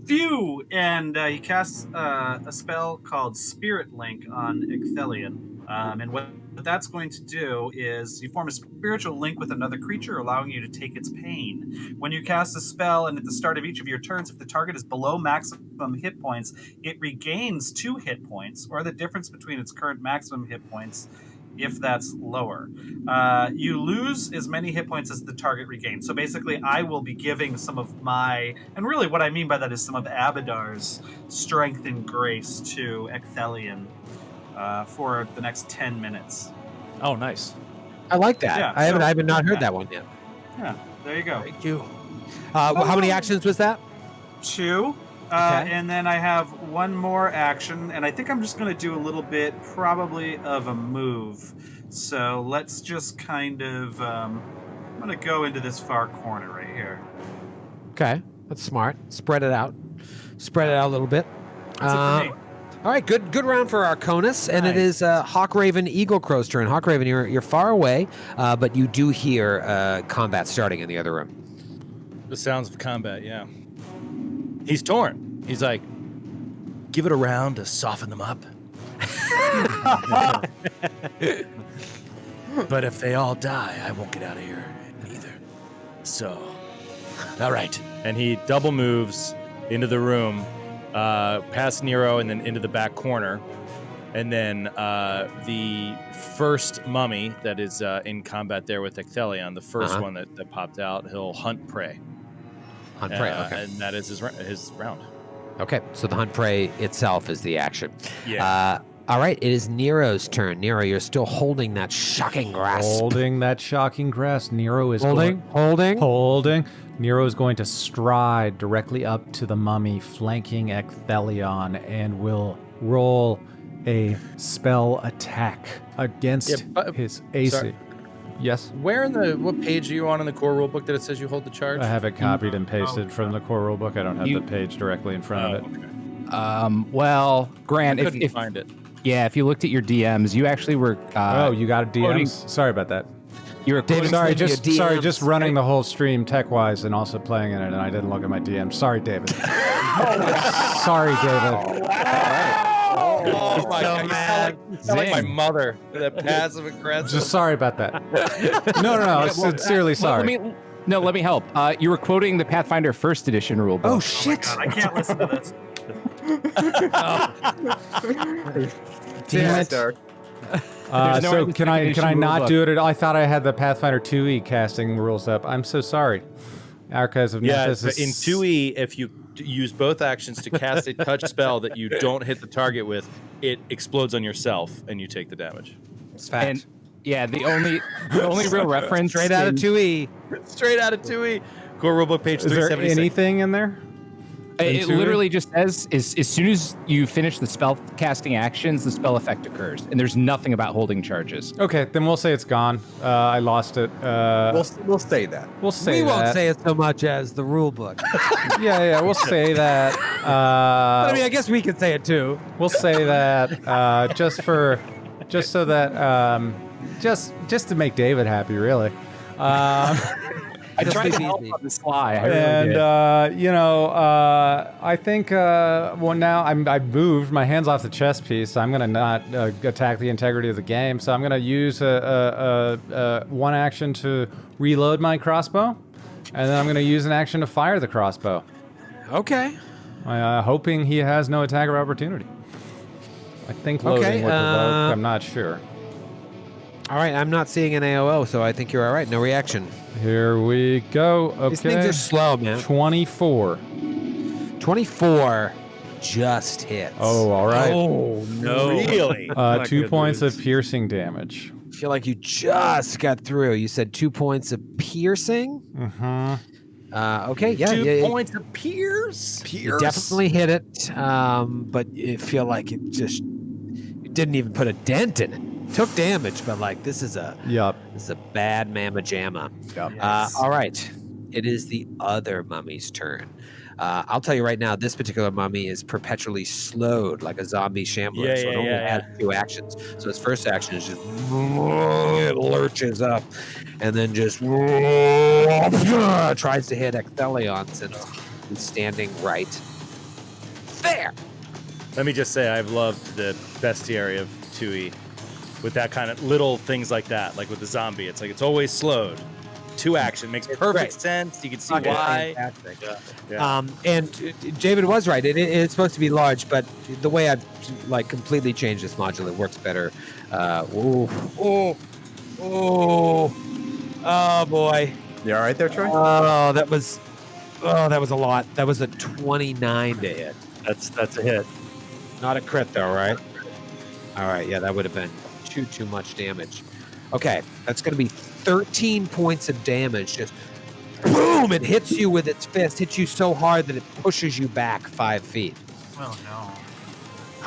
view." And he casts a spell called Spirit Link on Ecthelion. And what that's going to do is you form a spiritual link with another creature, allowing you to take its pain. When you cast a spell, and at the start of each of your turns, if the target is below maximum hit points, it regains 2 hit points, or the difference between its current maximum hit points, if that's lower. You lose as many hit points as the target regains. So basically, I will be giving some of my, and really what I mean by that is some of Abadar's strength and grace to Ecthelion for the next 10 minutes. Oh, nice. I like that. Yeah, I haven't not heard yeah. that one yet. Yeah, there you go. Thank you. How many actions was that? 2. Okay. And then I have one more action, and I think I'm just going to do a little bit, probably, of a move. So let's just kind of, I'm going to go into this far corner right here. Okay, that's smart. Spread it out. Spread it out a little bit. That's it for me. All right, good round for Arconis, and it is Hawkraven Eaglecrow's turn. Hawkraven, you're far away, but you do hear combat starting in the other room. The sounds of combat, yeah. He's torn. He's like, give it a round to soften them up. But if they all die, I won't get out of here either. So, all right. And he double moves into the room, past Nero, and then into the back corner. And then the first mummy that is in combat there with Ecthelion, the first one that popped out, he'll hunt prey. Hunt prey, okay. And that is his round. Okay, so the hunt prey itself is the action. Yeah. All right, it is Nero's turn. Nero, you're still holding that shocking grasp. Holding that shocking grasp. Nero is Holding. Holding. Nero is going to stride directly up to the mummy, flanking Ecthelion, and will roll a spell attack against his AC. Sorry. Yes? What page are you on in the core rulebook that it says you hold the charge? I have it copied and pasted from the core rulebook. I don't have the page directly in front of it. Okay. Well, Grant, I couldn't find it. Yeah, if you looked at your DMs, you actually were. You got a DMs? Sorry about that. You were David, Sorry, send me just your DMs. just running the whole stream tech-wise and also playing in it, and I didn't look at my DMs. Sorry, David. Sorry, David. Oh my God! You sound like my mother. That passive aggressive. Just sorry about that. No. Sincerely sorry. Let me help. You were quoting the Pathfinder First Edition rulebook. Oh, shit. God, I can't listen to this. Damn it. Dark. There's no So other can I definition not rulebook. do it? I thought I had the Pathfinder 2e casting rules up. I'm so sorry. Archives of Yeah, Nemesis. but in 2e, if you use both actions to cast a touch spell that you don't hit the target with, it explodes on yourself and you take the damage. It's fact. And yeah, the only real reference Straight out of in- 2E. Straight out of 2e. Core rulebook page Is there 376. anything in there? It Into literally just says as soon as you finish the spell casting actions, the spell effect occurs, and there's nothing about holding charges. Okay, then we'll say it's gone. I lost it. We'll say that. We'll say We that. won't say it so much as the rule book. Yeah, we'll say that. But I mean, I guess we could say it too. We'll say that just to make David happy, really. I tried to be help easy. on the fly. I really And did. I think now I've moved my hands off the chess piece. So I'm gonna not attack the integrity of the game. So I'm gonna use one action to reload my crossbow, and then I'm gonna use an action to fire the crossbow. Okay. Hoping he has no attack of opportunity. I think loading Okay, would provoke. I'm not sure. All right, I'm not seeing an AOO, so I think you're all right. No reaction. Here we go. Okay. These things are slow, man. 24. 24 just hits. Oh, all right. Oh, no. Really? 2 points of piercing damage. I feel like you just got through. You said 2 points of piercing. Mm-hmm. Okay, yeah. 2 points of pierce? You definitely hit it, but you feel like it didn't even put a dent in it. Took damage, but like this is a bad mamma jamma. Yep. All right, it is the other mummy's turn. I'll tell you right now, this particular mummy is perpetually slowed like a zombie shambler, so it only has 2 actions. So its first action is just it lurches up, and then just tries to hit Ecthelion since he's standing right there. Let me just say, I've loved the bestiary of 2e with that kind of little things like that, like with the zombie. It's like it's always slowed. 2 action makes perfect sense. You can see why. Fantastic. Yeah. And David was right. It's supposed to be large, but the way I've like completely changed this module, it works better. Oh boy. You all right there, Troy? Oh, that was a lot. That was a 29 to hit. That's a hit. Not a crit though, right? All right, yeah, that would have been too much damage. Okay, that's going to be 13 points of damage. Just boom! It hits you with its fist. Hits you so hard that it pushes you back 5 feet. Oh no.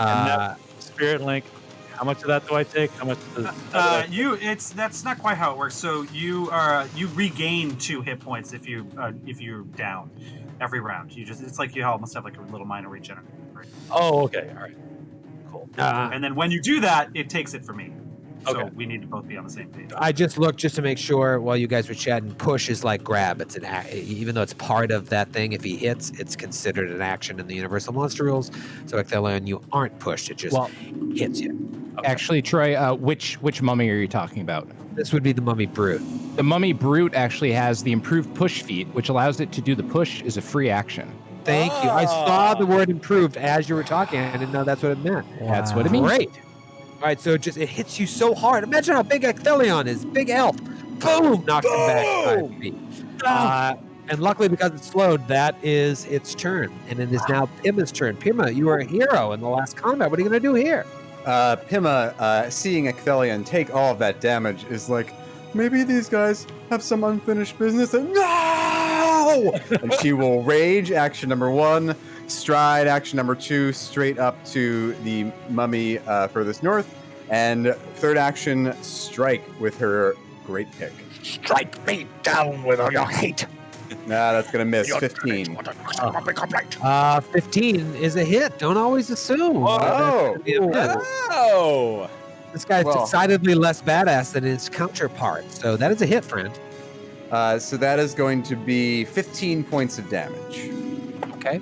And that Spirit Link, how much of that do I take? How much does That's not quite how it works. So you regain 2 hit points if you're down every round. It's like you almost have like a little minor regeneration. Oh, okay. All right. Cool. And then when you do that, it takes it from me. So Okay. we need to both be on the same page. I just looked just to make sure while you guys were chatting. Push is like grab. It's even though it's part of that thing. If he hits, it's considered an action in the Universal Monster rules. So Ecthelion, you aren't pushed. It just hits you. Actually, Troy, which mummy are you talking about? This would be the Mummy Brute. The Mummy Brute actually has the improved push feat, which allows it to do the push as a free action. Thank you. I saw the word improved as you were talking. I didn't know that's what it meant. That's what it means. Great. All right, so it hits you so hard. Imagine how big Ecthelion is. Big elf. Boom! Knocks him back 5 feet. And luckily, because it's slowed, that is its turn. And it is now Pima's turn. Pima, you were a hero in the last combat. What are you going to do here? Pima, seeing Ecthelion take all of that damage, is like, Maybe these guys have some unfinished business. And no! and she will rage, action number 1, stride, action number 2, straight up to the mummy furthest north, and third action, strike with her great pick. Strike me down with all your hate. Nah, that's gonna miss. 15. 15 is a hit. Don't always assume. Oh! Oh! This guy's Well. decidedly less badass than his counterpart. So that is a hit, friend. So that is going to be 15 points of damage. Okay.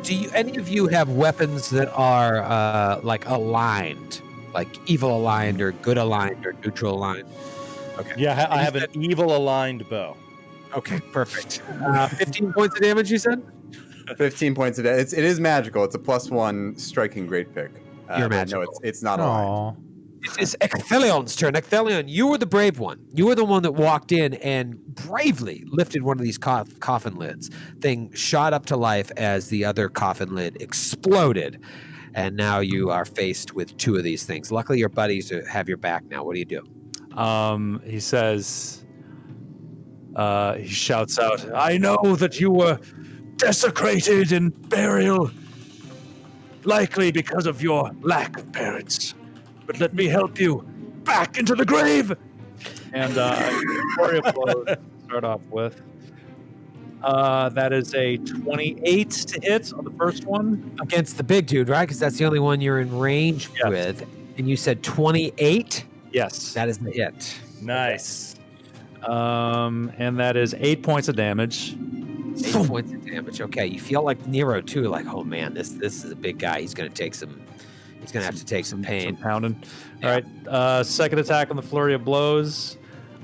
Do any of you have weapons that are like aligned, like evil aligned or good aligned or neutral aligned? Okay. Yeah, I have an evil aligned bow. Okay, perfect. 15 points of damage, you said? 15 points of damage. It is magical. It's a +1 striking great pick. You're but magical. No, it's not aligned. Aw. It is Ecthelion's turn. Ecthelion, you were the brave one. You were the one that walked in and bravely lifted one of these coffin lids. Thing shot up to life as the other coffin lid exploded. And now you are faced with 2 of these things. Luckily, your buddies have your back now. What do you do? He says, he shouts out, I know that you were desecrated in burial, likely because of your lack of parents. But let me help you back into the grave. And Flurry of Blows to start off with. That is a 28 to hit on the first one. Against the big dude, right? Because that's the only one you're in range with. And you said 28? Yes. That is the hit. Nice. And that is 8 points of damage. 8 points of damage. Okay, you feel like Nero too. Like, oh man, this is a big guy. He's gonna take some. He's gonna have to take some pain. Some pounding. All right. Second attack on the Flurry of Blows.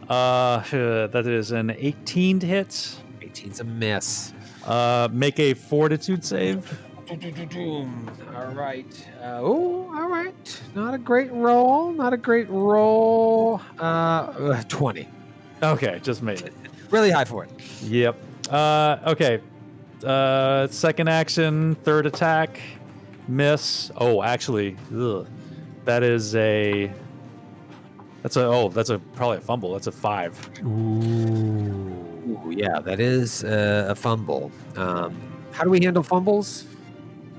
That is an 18 to hit. 18's a miss. Make a Fortitude save. All right. All right. Not a great roll. 20. Okay, just made it. Really high for it. Yep. Okay. Second action, third attack, miss. Oh, actually, that is a. That's probably a fumble. That's a 5. Ooh, yeah, that is a fumble. How do we handle fumbles?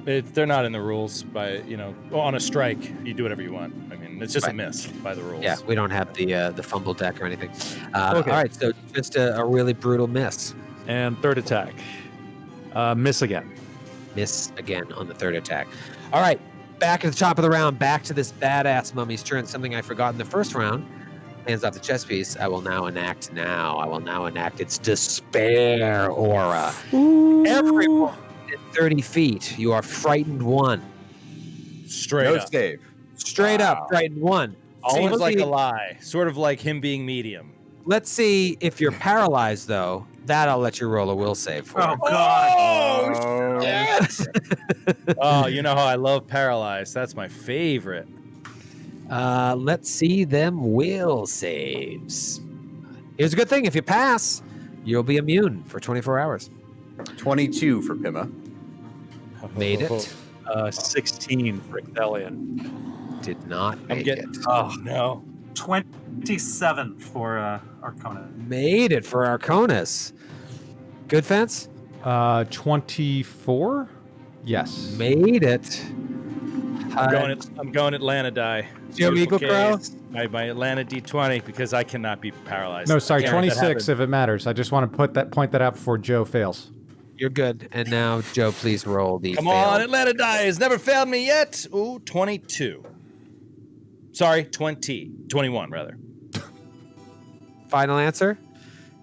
They're not in the rules on a strike, you do whatever you want. I mean, it's just a miss by the rules. Yeah, we don't have the fumble deck or anything. Okay. All right, so just a really brutal miss. And third attack, miss again. Miss again on the third attack. All right, back at the top of the round, back to this badass mummy's turn. Something I forgot in the first round. Hands off the chess piece. I will now enact its despair aura. Everyone at 30 feet, you are frightened 1. Straight No up. save. Straight up, frightened 1. Seems like a lie. Sort of like him being medium. Let's see if you're paralyzed, though. That I'll let you roll a will save for. Oh, God. Oh, Yes. Oh, you know how I love paralyzed. That's my favorite. Let's see them will saves. Here's a good thing. If you pass, you'll be immune for 24 hours. 22 for Pima. Made it. 16 for Ecthelion. Did not I'm make getting. it. Oh no. 27 for Arcona. Made it for Arconis. Good fence. 24? Yes. Made it. I'm going Atlanta die. Joe Beautiful Eagle Crow? case. My Atlanta D20 because I cannot be paralyzed. No, sorry, I can't let that 26 happen. if it matters. I just want to point that out before Joe fails. You're good. And now, Joe, please roll the Come fail. on, Atlanta die has never failed me yet. Ooh, 22. Sorry, 21 rather. Final answer?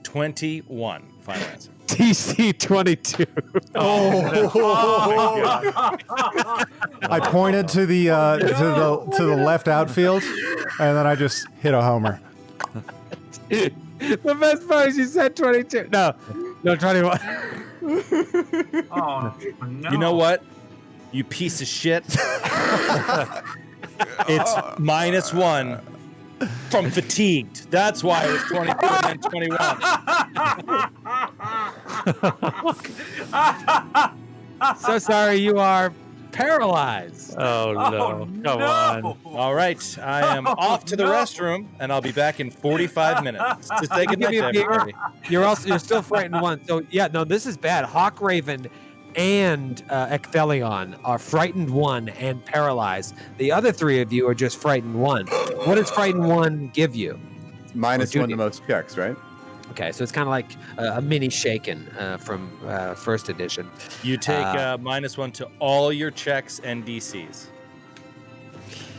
21. Final answer. DC 22. I pointed to the to the left outfield, and then I just hit a homer. The best part is you said 22. No, 21. Oh no! You know what? You piece of shit. It's -1 from fatigued. That's why it was 22 and then 21. So sorry, you are paralyzed. Oh no! Come on. All right, I am off to the restroom, and I'll be back in 45 minutes to say goodnight to everybody. You're still frightened one. So yeah, no, this is bad. Hawkraven and Ecthelion are frightened 1 and paralyzed. The other 3 of you are just frightened 1. What does frightened 1 give you? -1 to most checks, right? Okay, so it's kind of like a mini shaken from first edition. You take -1 to all your checks and DCs.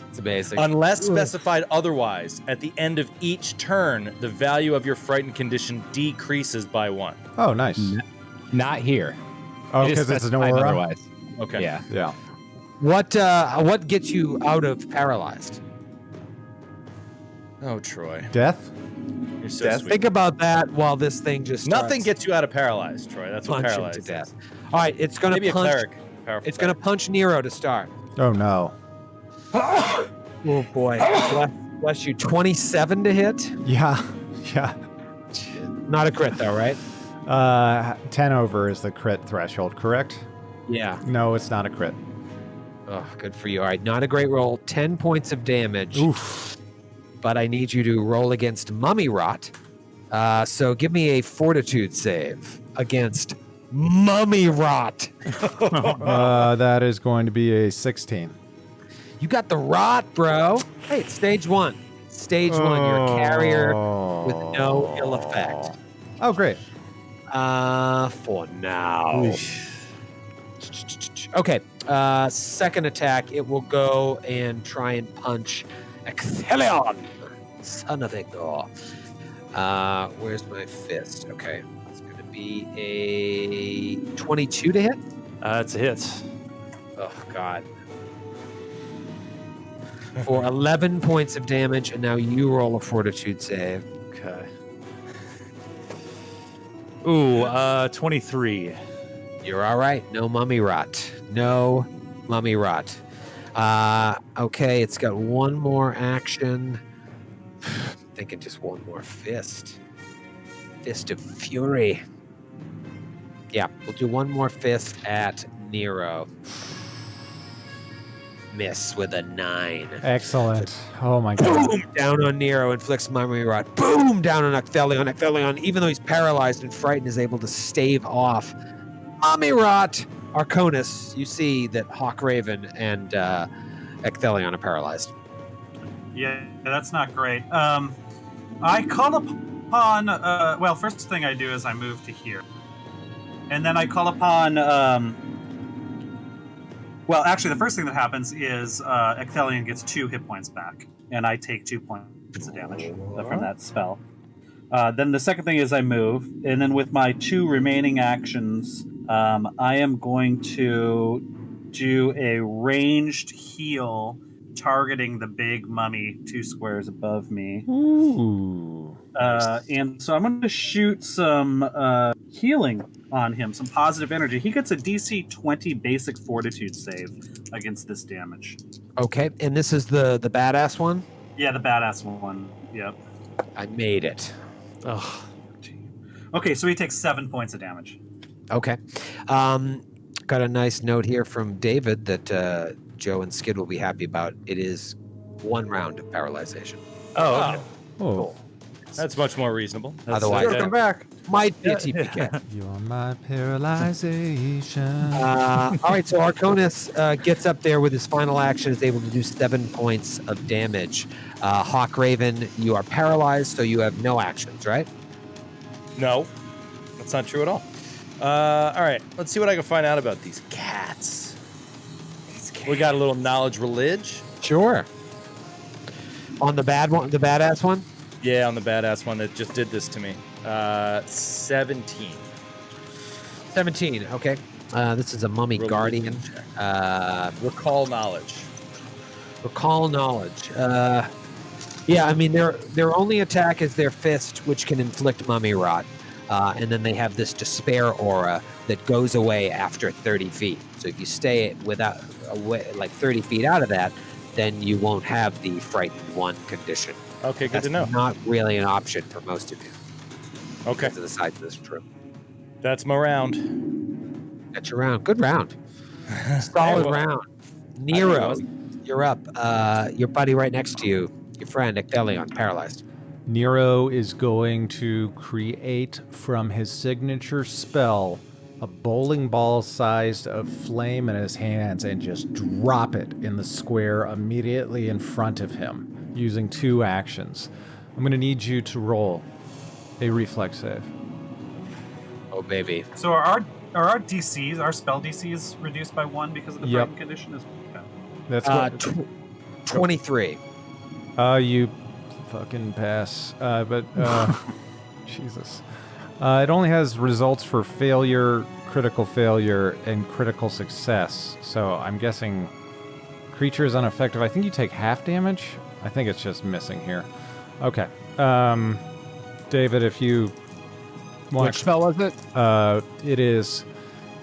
It's amazing. Unless specified otherwise, at the end of each turn, the value of your frightened condition decreases by 1. Oh, nice. Not here. Oh, It is because it's an specified aura. otherwise. Okay. Yeah. Yeah. What gets you out of paralyzed? Oh, Troy. Death. You're so Death? sweet. Think about that while this thing just Nothing starts gets you out of paralyzed, Troy. That's what punching paralyzed to death. is. All right, it's gonna Maybe punch. a cleric. Powerful It's gonna cleric. punch Nero to start. Oh no. Oh boy, bless you. 27 to hit. Yeah. Yeah. Not a crit though, right? 10 over is the crit threshold, correct? Yeah. No, it's not a crit. Oh, good for you. All right, not a great roll. 10 points of damage. Oof. But I need you to roll against mummy rot. So give me a fortitude save against mummy rot. That is going to be a 16. You got the rot, bro. Hey, it's stage 1. Stage 1, you're a carrier with no ill effect. Oh, great. For now. Okay, second attack, it will go and try and punch Ecthelion, son of Igor. Where's my fist? Okay, it's going to be a 22 to hit. It's a hit. Oh, God. For 11 points of damage, and now you roll a fortitude save. Okay. Ooh, 23. You're all right. No mummy rot. No mummy rot. Okay, it's got one more action. Thinking just one more fist. Fist of Fury. Yeah, we'll do one more fist at Nero. Miss with a 9. Excellent. Oh my god. Boom! Down on Nero, inflicts mummy rot. Boom! Down on Ecthelion. Ecthelion, even though he's paralyzed and frightened, is able to stave off mummy rot. Arconis, you see that Hawkraven and Ecthelion are paralyzed. Yeah, that's not great. I call upon. Well, first thing I do is I move to here, and then I call upon. Well, actually, the first thing that happens is Ecthelion gets 2 hit points back, and I take 2 points of damage from that spell. Then the second thing is I move, and then with my 2 remaining actions, I am going to do a ranged heal targeting the big mummy 2 squares above me. Ooh. And so I'm going to shoot some healing on him, some positive energy. He gets a DC 20 basic fortitude save against this damage. Okay, and this is the badass one? Yeah, the badass one. Yep. I made it. Ugh. Okay, so he takes 7 points of damage. Okay. Got a nice note here from David that Joe and Skid will be happy about. It is 1 round of paralyzation. Oh, okay. Oh. That's much more reasonable. Otherwise, Welcome back. might be a TPK. You're my paralyzation. All right, so Arconis gets up there with his final action, is able to do 7 points of damage. Hawkraven, you are paralyzed, so you have no actions, right? No, that's not true at all. All right, let's see what I can find out about these cats. We got a little knowledge religion. Sure. On the bad one, the badass one. Yeah, on the badass one that just did this to me. 17. 17. Okay. This is a mummy Religion guardian. check. Recall knowledge. Recall knowledge. Yeah, I mean their only attack is their fist, which can inflict mummy rot, and then they have this despair aura that goes away after 30 feet. So if you stay like 30 feet out of that, then you won't have the frightened one condition. Okay, good That's to know. not really an option for most of you. Okay, Because of the size of this troop. that's my round. That's your round. Good round. Solid well, round. it Nero, was. you're up. Your buddy right next to you, your friend Ectelion, paralyzed. Nero is going to create from his signature spell a bowling ball sized of flame in his hands and just drop it in the square immediately in front of him using 2 actions. I'm going to need you to roll a reflex save. Oh, baby. So are our DCs, our spell DCs, reduced by 1 because of the Yep. frightened condition? Okay. That's what 23. you fucking pass. But Jesus. It only has results for failure, critical failure, and critical success. So I'm guessing creature is ineffective. I think you take half damage. I think it's just missing here. Okay. David, if you want Which spell was it? it is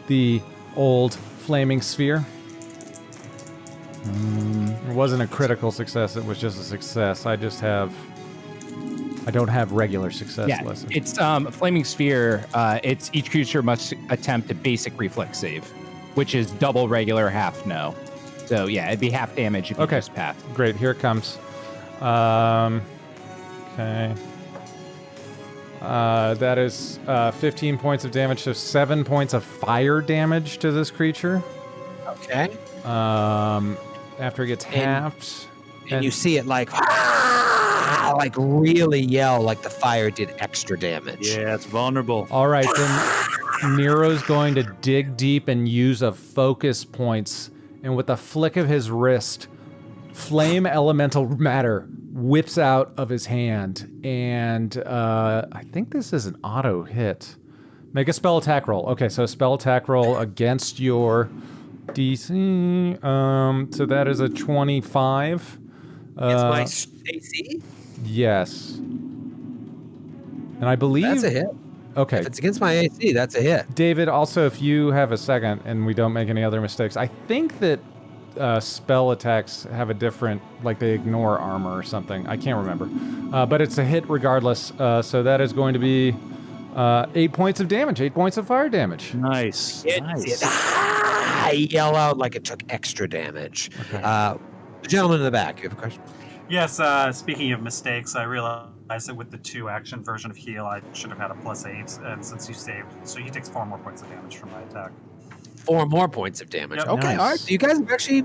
the old flaming sphere. It wasn't a critical success, it was just a success. I don't have regular success Yeah, listed. it's flaming sphere. It's each creature must attempt a basic reflex save, which is double regular, half no. So yeah, it'd be half damage if you Okay. just pass. Great, here it comes. Okay. That is 15 points of damage, so 7 points of fire damage to this creature. Okay. After it gets halved. And you see it like really yell like the fire did extra damage. Yeah, it's vulnerable. All right, then Nero's going to dig deep and use a focus points, and with a flick of his wrist, flame elemental matter whips out of his hand, and I think this is an auto hit. Make a spell attack roll. Okay, so spell attack roll against your DC. So that is a 25. It's my AC? Yes. And I believe That's a hit. Okay. If it's against my AC, that's a hit. David, also, if you have a second and we don't make any other mistakes, I think that spell attacks have a different, like they ignore armor or something. I can't remember. But it's a hit regardless. So that is going to be 8 points of damage, 8 points of fire damage. Nice. I yell out like it took extra damage. Okay. The gentleman in the back, you have a question? Yes, speaking of mistakes, I realized that with the 2-action version of heal, I should have had a +8, and since you saved, so he takes 4 more points of damage from my attack. 4 more points of damage. Yep. Okay, Nice. all right. So you guys have actually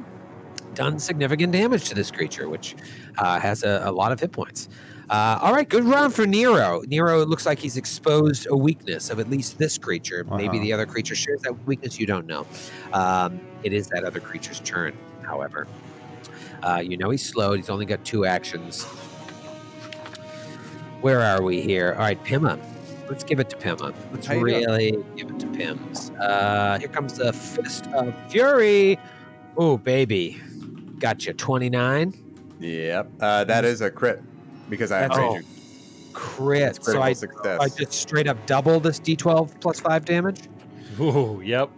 done significant damage to this creature, which has a lot of hit points. All right, good round for Nero. Nero, it looks like he's exposed a weakness of at least this creature. Maybe the other creature shares that weakness. You don't know. It is that other creature's turn, however. You know he's slowed. He's only got 2 actions. Where are we here? All right, Pima. Let's give it to Pima. Let's How you really give it to Pims. Here comes the Fist of Fury. Oh, baby. Gotcha. 29. Yep. That is a crit because I have That's raging. Crit. It's critical So success. I just straight up double this D12 plus 5 damage. Whoa, yep.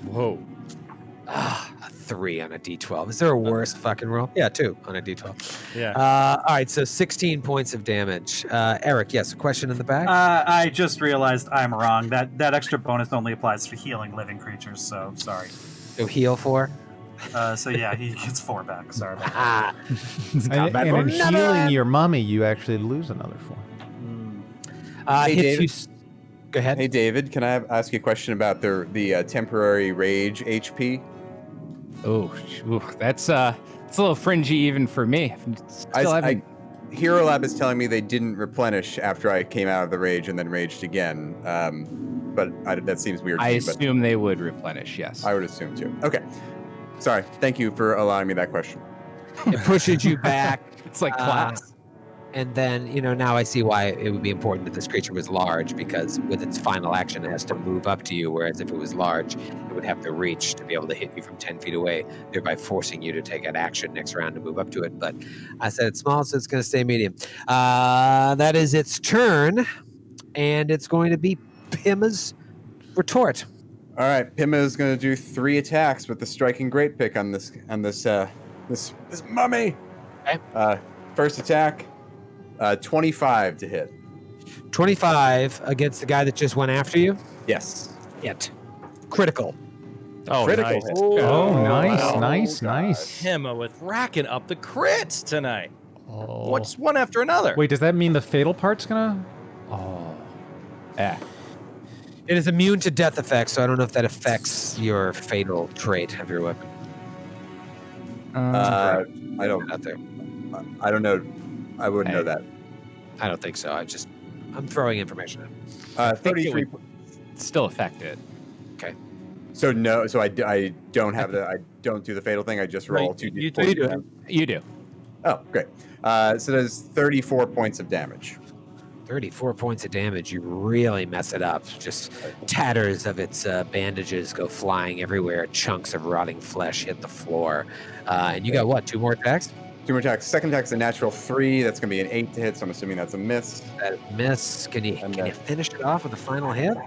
Whoa. A 3 on a D12. Is there a worse fucking roll? Yeah, 2 on a D12. Yeah. All right, so 16 points of damage. Eric, yes, a question in the back? I just realized I'm wrong. That extra bonus only applies to healing living creatures, so sorry. So heal 4? So yeah, he gets 4 back. Sorry about that. Ah. And in healing your mummy, you actually lose another 4. Hey, Hits David. you. Go ahead. Hey, David, can I ask you a question about the temporary rage HP? Oh, that's it's a little fringy even for me. Still haven't. Hero Lab is telling me they didn't replenish after I came out of the rage and then raged again. But that seems weird to I me, but assume they would replenish. Yes. I would assume too. Okay. Sorry. Thank you for allowing me that question. It pushes you back. It's like class. And then, now I see why it would be important that this creature was large, because with its final action, it has to move up to you, whereas if it was large, it would have to reach to be able to hit you from 10 feet away, thereby forcing you to take an action next round to move up to it. But I said it's small, so it's going to stay medium. That is its turn, and it's going to be Pima's retort. All right, Pima is going to do 3 attacks with the striking great pick on this mummy. Okay. First attack, 25 to hit. 25 against the guy that just went after you. Yes. Hit. Critical. Oh, Critical nice. hit. Oh, nice, wow. nice. Pima with racking up the crits tonight. Oh. What's one after another? Wait, does that mean the fatal part's gonna? Oh. It is immune to death effects, so I don't know if that affects your fatal trait of your weapon. I don't. Out there. I don't know. I wouldn't know that. I don't think so. I'm throwing information in. 33. Still affect it. So no. So I don't have the. I don't do the fatal thing. I just roll Right, 2 you d4. do. You do. Oh, great. So there's 34 points of damage. 34 points of damage. You really mess it up. Just tatters of its bandages go flying everywhere. Chunks of rotting flesh hit the floor. And you got what? 2 more attacks? 2 more attacks. Second attack's a natural 3. That's going to be an 8 to hit, so I'm assuming that's a miss. That miss. Can you finish it off with a final hit?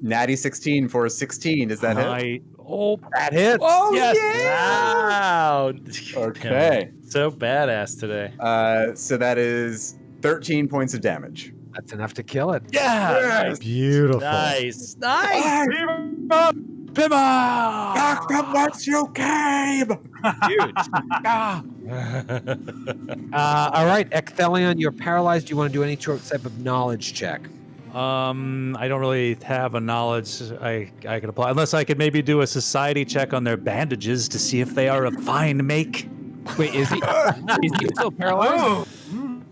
Natty 16 for a 16. Does that hit? That hits. Oh, yes! Wow. Okay. So badass today. So that is 13 points of damage. That's enough to kill it. Yeah. Beautiful. Nice. Back from whence you came! All right, Ecthelion, you're paralyzed. Do you want to do any type of knowledge check? I don't really have a knowledge I could apply, unless I could maybe do a society check on their bandages to see if they are of fine make. Wait, is he still paralyzed?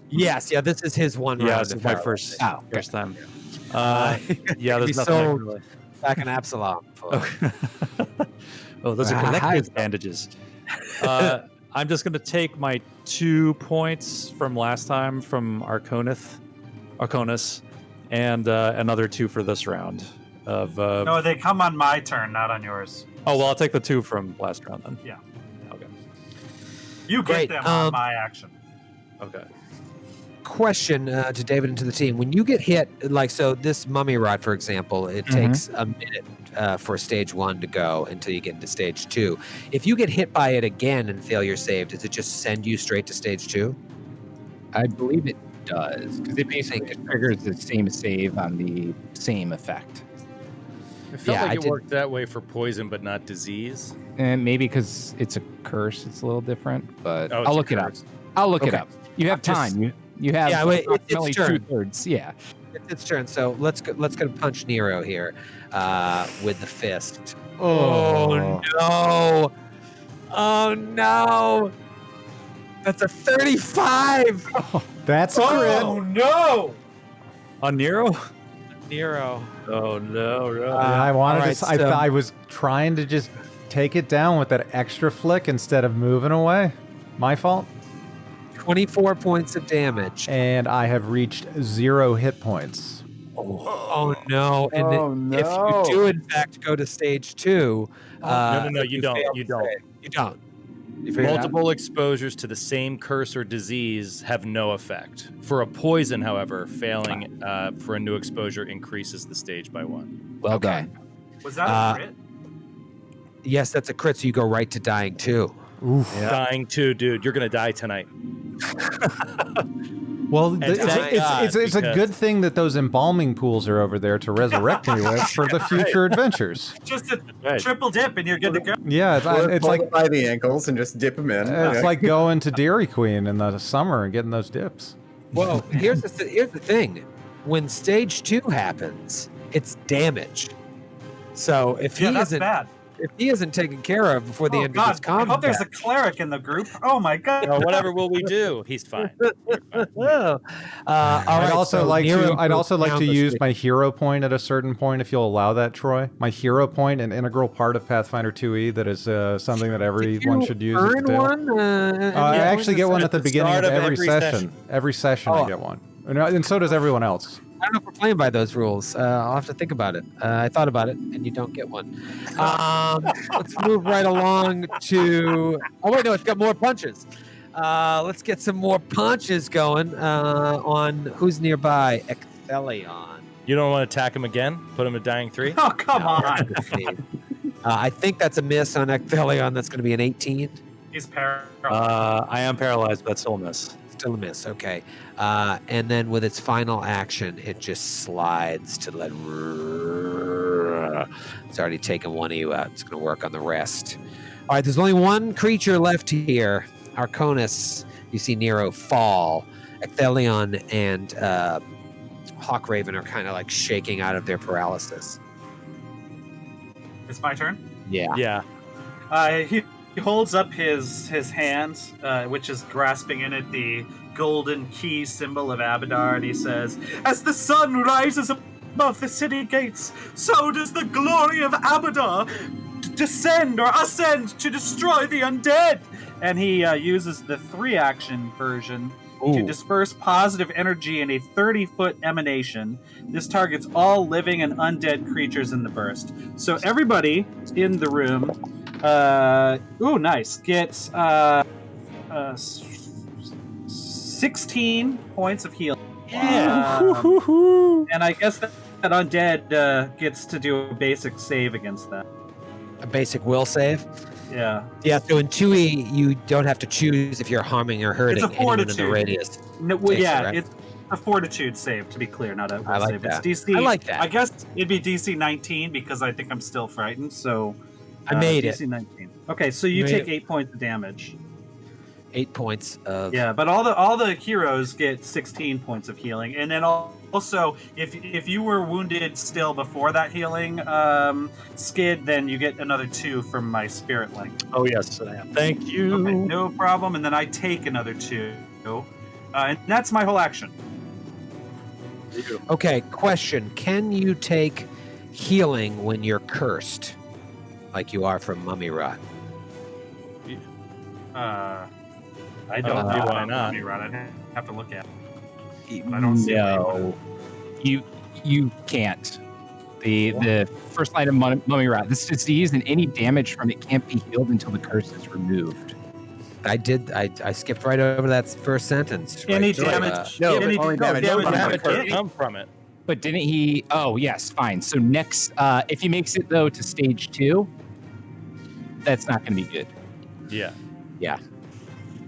Yes, yeah, this is his one round. Yeah, this of is my paralysis. first time. Be Yeah, there's nothing. I so can really... back in Absalom. Oh, those are collector's bandages. I'm just going to take my 2 points from last time from Arconus, and another 2 for this round. No, they come on my turn, not on yours. Oh, well, I'll take the 2 from last round then. Yeah. Okay. You get Great, them on my action. Okay. Question to David and to the team. When you get hit, like, so this mummy rod, for example, it takes a minute for stage 1 to go until you get into stage 2. If you get hit by it again and fail your save, does it just send you straight to stage 2? I believe it does, because it basically triggers the same save on the same effect. It felt Yeah, I like it did- worked that way for poison, but not disease. And maybe because it's a curse, it's a little different, but Oh, it's I'll a look it up. curse. I'll look it Okay. up. You have Just- time. You have Yeah, wait, it's approximately turn. 2/3. Yeah. It's its turn. So let's go punch Nero here with the fist. Oh. No! Oh no! That's a 35. That's a crit. no! On Nero? Nero. Oh, no. Yeah, I wanted alright, to. so- I was trying to just take it down with that extra flick instead of moving away. My fault. 24 points of damage. And I have reached 0 hit points. Oh no! And Oh, then if no. you do in fact go to stage 2, No, if you don't. fail You to don't. save, you don't. You figured it out? Multiple exposures to the same curse or disease have no effect. For a poison, however, failing for a new exposure increases the stage by 1. Well Okay. done. Was that a crit? Yes, that's a crit. So you go right to dying 2. Oof. Dying too, dude. You're gonna die tonight. Well, And it's thank God, a because- good thing that those embalming pools are over there to resurrect me with for the future adventures. Just a Right. triple dip and you're good to go. Yeah, it's Pull like it by the ankles and just dip them in. it's like going to Dairy Queen in the summer and getting those dips. Well, here's the thing: when stage 2 happens, it's damage. So if he Yeah, that's isn't bad. if he isn't taken care of before the Oh end of this God! I combat, hope there's a cleric in the group. Oh my God! Or whatever will we do? He's fine. You're fine. all I'd right, also so like Nero to. I'd goes also like down to the use street. my hero point at a certain point, if you'll allow that, Troy. My hero point, an integral part of Pathfinder 2e, that is something that everyone should use. At the Earn tail. one? I actually get one at the beginning start of of every every session. session. Every session, I get one, and so does everyone else. I don't know if we're playing by those rules. I'll have to think about it. I thought about it, and you don't get one. Let's move right along to. Oh wait, no, it's got more punches. Let's get some more punches going on who's nearby. Ecthelion. You don't want to attack him again? Put him at dying 3? Oh come on! I think that's a miss on Ecthelion. That's going to be an 18. He's paralyzed. I am paralyzed, but still a miss. Still a miss. Okay. And then with its final action, it just slides to let. It's already taken one of you out. It's going to work on the rest. All right. There's only one creature left here. Arconis. You see Nero fall. Ecthelion and Hawkraven are kind of like shaking out of their paralysis. It's my turn. Yeah. Yeah. He holds up his hand, which is grasping in it the golden key symbol of Abadar, and he says, "As the sun rises above the city gates, so does the glory of Abadar descend or ascend to destroy the undead." And he uses the 3-action version to disperse positive energy in a 30-foot emanation. This targets all living and undead creatures in the burst. So everybody in the room, nice, gets 16 points of healing. Yeah. And I guess that undead gets to do a basic save against that. A basic will save. Yeah. Yeah, so in 2e, you don't have to choose if you're harming or hurting It's a anyone in the fortitude. radius. No, well, Takes it, yeah, right? it's a fortitude save, to be clear, not a will I like save. that. It's DC. I like that. I guess it'd be DC 19 because I think I'm still frightened, so... I made DC it. 19. Okay, so you Made take it. 8 points of damage. 8 points of... Yeah, but all the heroes get 16 points of healing, and then also if you were wounded still before that healing skid, then you get another 2 from my spirit link. Oh, yes. Thank you. Okay, no problem, and then I take another 2, and that's my whole action. Okay, question. Can you take healing when you're cursed? Like you are from mummy rot? I don't know why about not. Mummy Rot. I'd have to look at it. I don't see No, you can't. The first line of mummy rot. This disease and any damage from it can't be healed until the curse is removed. I skipped right over that first sentence. Any right, damage. no, any only damage damage from from the it. Damage come from it. But didn't he? Oh, yes, fine. So next, if he makes it though to stage 2, that's not going to be good. Yeah. Yeah.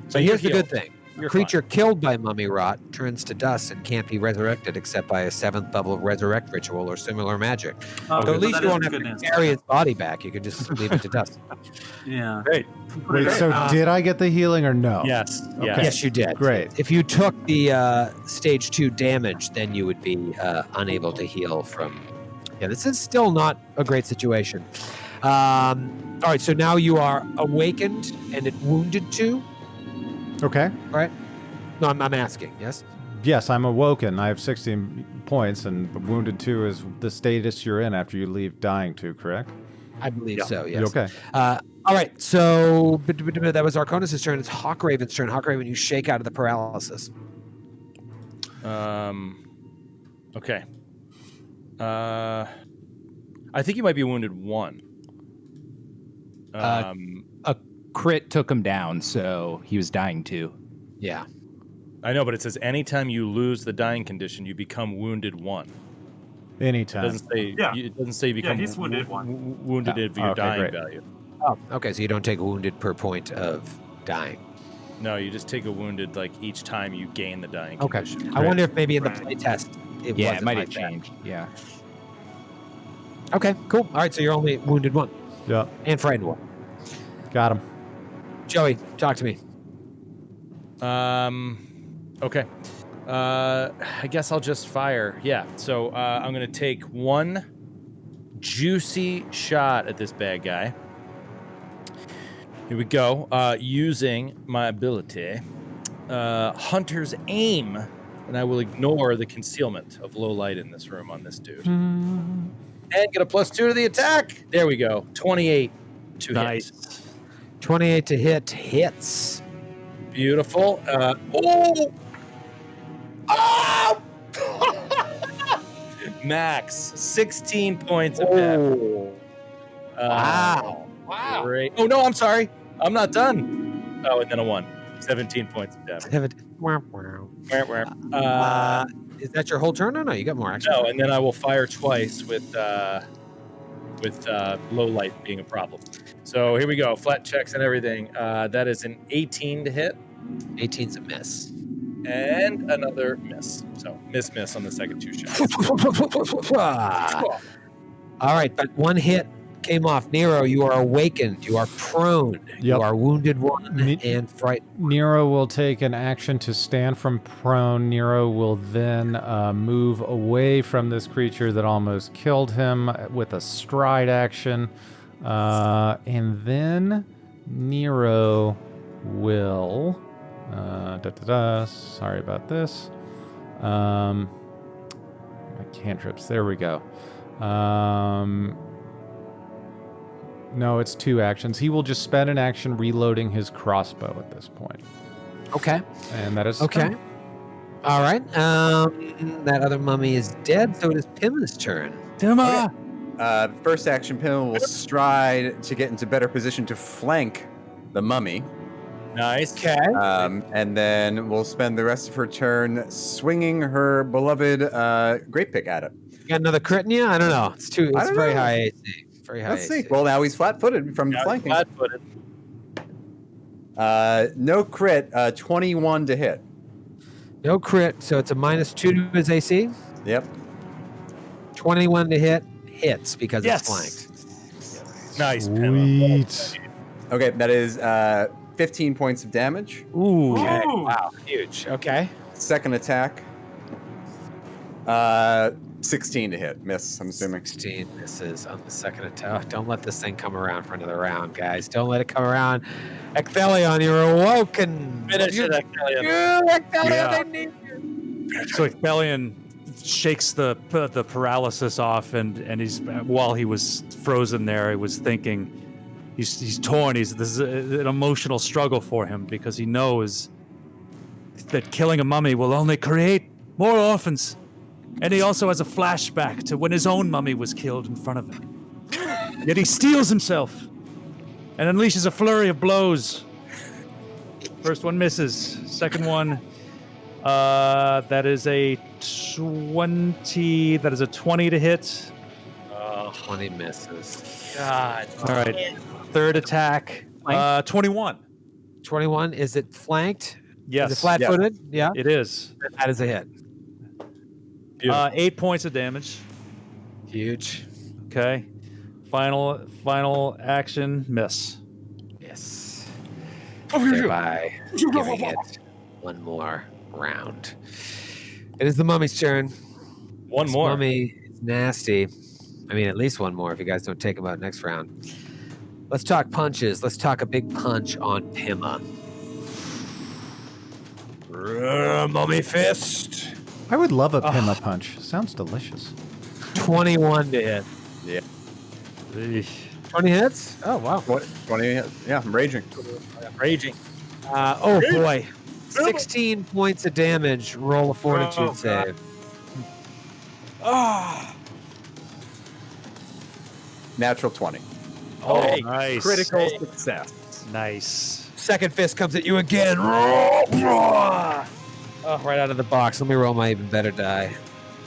So you're here's the healed. good thing. A You're creature killed by mummy rot turns to dust and can't be resurrected except by a 7th level resurrect ritual or similar magic. Oh, So at least that you is won't have good to news. carry his body back. You could just leave it to dust. Yeah. Great. Wait, so did I get the healing or no? Yes. Okay. Yes. Yes, you did. Great. If you took the stage 2 damage, then you would be unable to heal from. Yeah, this is still not a great situation. All right, so now you are awakened and it wounded 2, Okay. right? No, I'm asking. Yes. Yes, I'm awoken. I have 16 points, and wounded 2 is the status you're in after you leave dying 2, correct? I believe so. You Yes. okay? All right. So that was Arconis' turn. It's Hawkraven's turn. Hawkraven, you shake out of the paralysis. Okay. I think you might be wounded 1. A crit took him down, so he was dying 2. Yeah. I know, but it says anytime you lose the dying condition, you become wounded 1. It Anytime. doesn't say. Yeah. It doesn't say you become he's wounded 1. Wounded if your okay, dying great. value. Oh, okay. So you don't take wounded per point of dying. No, you just take a wounded like each time you gain the dying Okay. condition. I wonder if maybe in the Right. play test it Yeah, wasn't it might like have that. changed. Yeah. Okay. Cool. All right. So you're only wounded 1 Yeah, and frightened 1. got him. Joey, talk to me. Okay. I guess I'll just fire. Yeah. So I'm gonna take 1 juicy shot at this bad guy. Here we go. Using my ability, Hunter's Aim, and I will ignore the concealment of low light in this room on this dude. And get a +2 to the attack. There we go. 28 to hit. 28 to hit. Hits. Beautiful. Max 16 points of damage. Wow. Great. Oh no, I'm sorry. I'm not done. Oh, and then a 1. 17 points of damage. Is that your whole turn? No, you got more action. No, and then I will fire twice with low light being a problem. So here we go. Flat checks and everything. That is an 18 to hit. 18's a miss. And another miss. So miss on the second 2 shots. All right, but one hit came off. Nero, you are awakened. You are prone. You are wounded 1 and frightened. Nero will take an action to stand from prone. Nero will then move away from this creature that almost killed him with a stride action. And then Nero will... Sorry about this. My cantrips. There we go. No, it's 2 actions. He will just spend an action reloading his crossbow at this point. Okay. And that is okay. All right. That other mummy is dead, so it is Pima's turn. Pima! First action, Pima will stride to get into better position to flank the mummy. Nice. Okay. And then we'll spend the rest of her turn swinging her beloved great pick at it. You got another crit in you? I don't know. It's very high AC. Very high Let's AC. see. Well, now he's flat-footed from flanking. Flat-footed. No crit. 21 to hit. No crit, so it's a -2 to his AC. Yep. 21 to hit. Hits because it's flanked. Nice. Sweet. Okay, that is 15 points of damage. Ooh. Okay. Wow. Huge. Okay. Second attack. 16 to hit. Miss, I'm assuming. 16 misses on the second attack. Don't let this thing come around for another round, guys. Don't let it come around. Ecthelion, you're awoken. Finish it, Ecthelion. Ecthelion, they need you. So Ecthelion shakes the paralysis off, and he's, while he was frozen there, he was thinking, he's torn. This is an emotional struggle for him because he knows that killing a mummy will only create more orphans. And he also has a flashback to when his own mummy was killed in front of him. Yet he steels himself and unleashes a flurry of blows. First one misses. Second one, that is a 20. That is a 20 to hit. 20 misses. God. All right. Third attack, 21. 21. Is it flanked? Yes. Is it flat-footed? Yeah. It is. That is a hit. 8 points of damage. Huge. Okay. Final action, miss. Yes. Thereby giving it one more round. It is the mummy's turn. One This more. mummy is nasty. I mean, at least one more if you guys don't take him out next round. Let's talk punches. Let's talk a big punch on Pima. Mummy fist. I would love a Pima punch. Sounds delicious. 21 to hit. Yeah. 20 hits? Oh, wow. 20. Yeah, I'm raging. Raging. Oh, boy. 16 points of damage. Roll a fortitude save. Natural 20. Oh, nice. Critical success. Nice. Second fist comes at you again. Oh, right out of the box. Let me roll my even better die.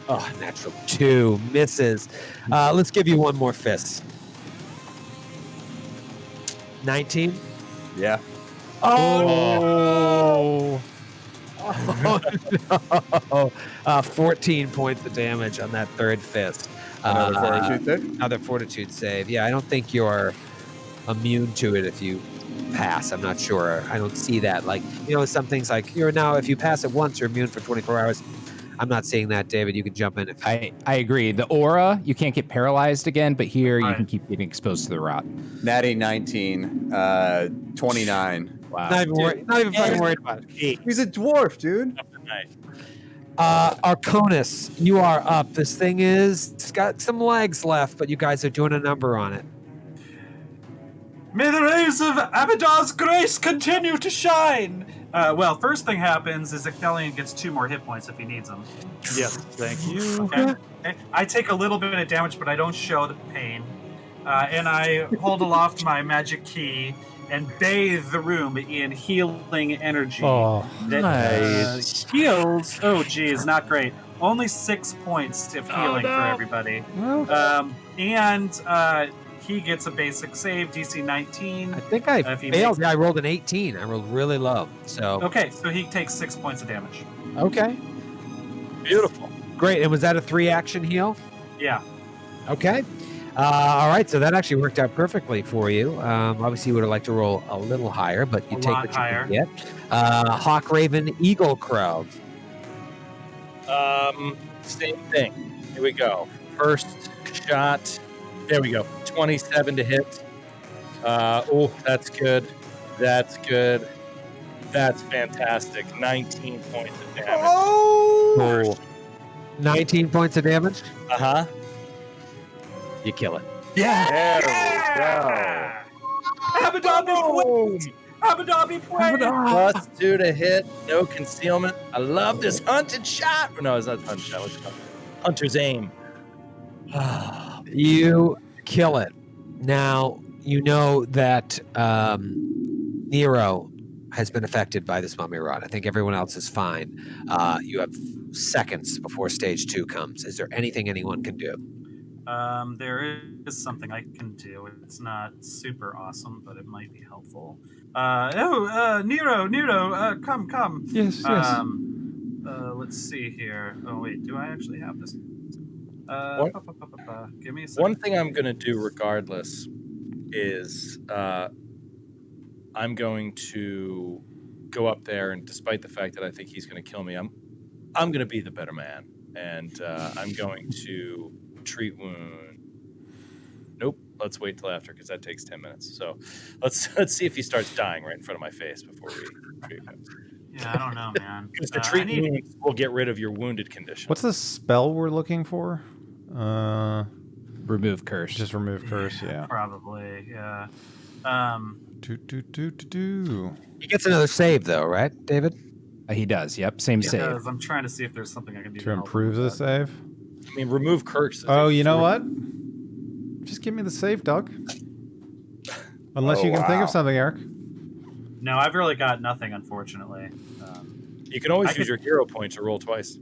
Oh, natural 2. Misses. Let's give you one more fist. 19. Yeah. Oh! Oh, no. 14 points of damage on that third fist. Another fortitude save? Another fortitude save. Yeah, I don't think you're immune to it if you pass. I'm not sure. I don't see that. Like, some things like, if you pass it once, you're immune for 24 hours. I'm not seeing that, David. You can jump in if I agree. The aura, you can't get paralyzed again, but here you Right. can keep getting exposed to the rot. Natty 19, 29. Wow. not even fucking worried about it. He's a dwarf, dude. Arconis, you are up. This thing it's got some legs left, but you guys are doing a number on it. May the rays of Abaddon's grace continue to shine! Well, first thing happens is Ecthelion gets 2 more hit points if he needs them. Yes, thank you. Okay? I take a little bit of damage, but I don't show the pain. And I hold aloft my magic key and bathe the room in healing energy. Oh, that heals. Oh, geez, not great. Only 6 points of healing for everybody. And he gets a basic save, DC 19. I think I If he failed. makes- I rolled an 18. I rolled really low. So Okay, so he takes 6 points of damage. okay, Beautiful. great. And was that a 3-action heal? Yeah. Okay. All right. So that actually worked out perfectly for you. Obviously, you would have liked to roll a little higher, but you A take lot what higher. you can get. Hawk, Raven, Eagle, Crow. Same thing. Here we go. First shot. There we go. 27 to hit. Oh, that's good. That's good. That's fantastic. 19 points of damage. Oh! 19 points of damage. Uh-huh. You kill it. There we go. Abaddon Plus 2 to hit. No concealment. I love this hunted shot. No, it's not hunted shot. What's it called? Hunter's aim. You kill it. Now, you know that Nero has been affected by this mummy rot. I think everyone else is fine. You have seconds before stage 2 comes. Is there anything anyone can do? There is something I can do. It's not super awesome, but it might be helpful. Nero, come. Yes. Let's see here. Oh, wait, do I actually have this? Give me a second. One thing I'm going to do regardless is I'm going to go up there, and despite the fact that I think he's going to kill me, I'm going to be the better man, and I'm going to treat wound. Nope. Let's wait till after because that takes 10 minutes. So let's see if he starts dying right in front of my face before we treat him. Yeah, I don't know, man. Because the I treat need- wounds will get rid of your wounded condition. what's the spell we're looking for? Remove curse. Just remove curse. Yeah. Probably, yeah. Do. He gets another save, though, right, David? He does. Yep. Same save. Because I'm trying to see if there's something I can do To help him improve with the that. save. I mean, remove curse. Oh, you know what? Just give me the save, Doug. Unless you can think of something, Eric. No, I've really got nothing, unfortunately. You can always I use could- your hero point to roll twice.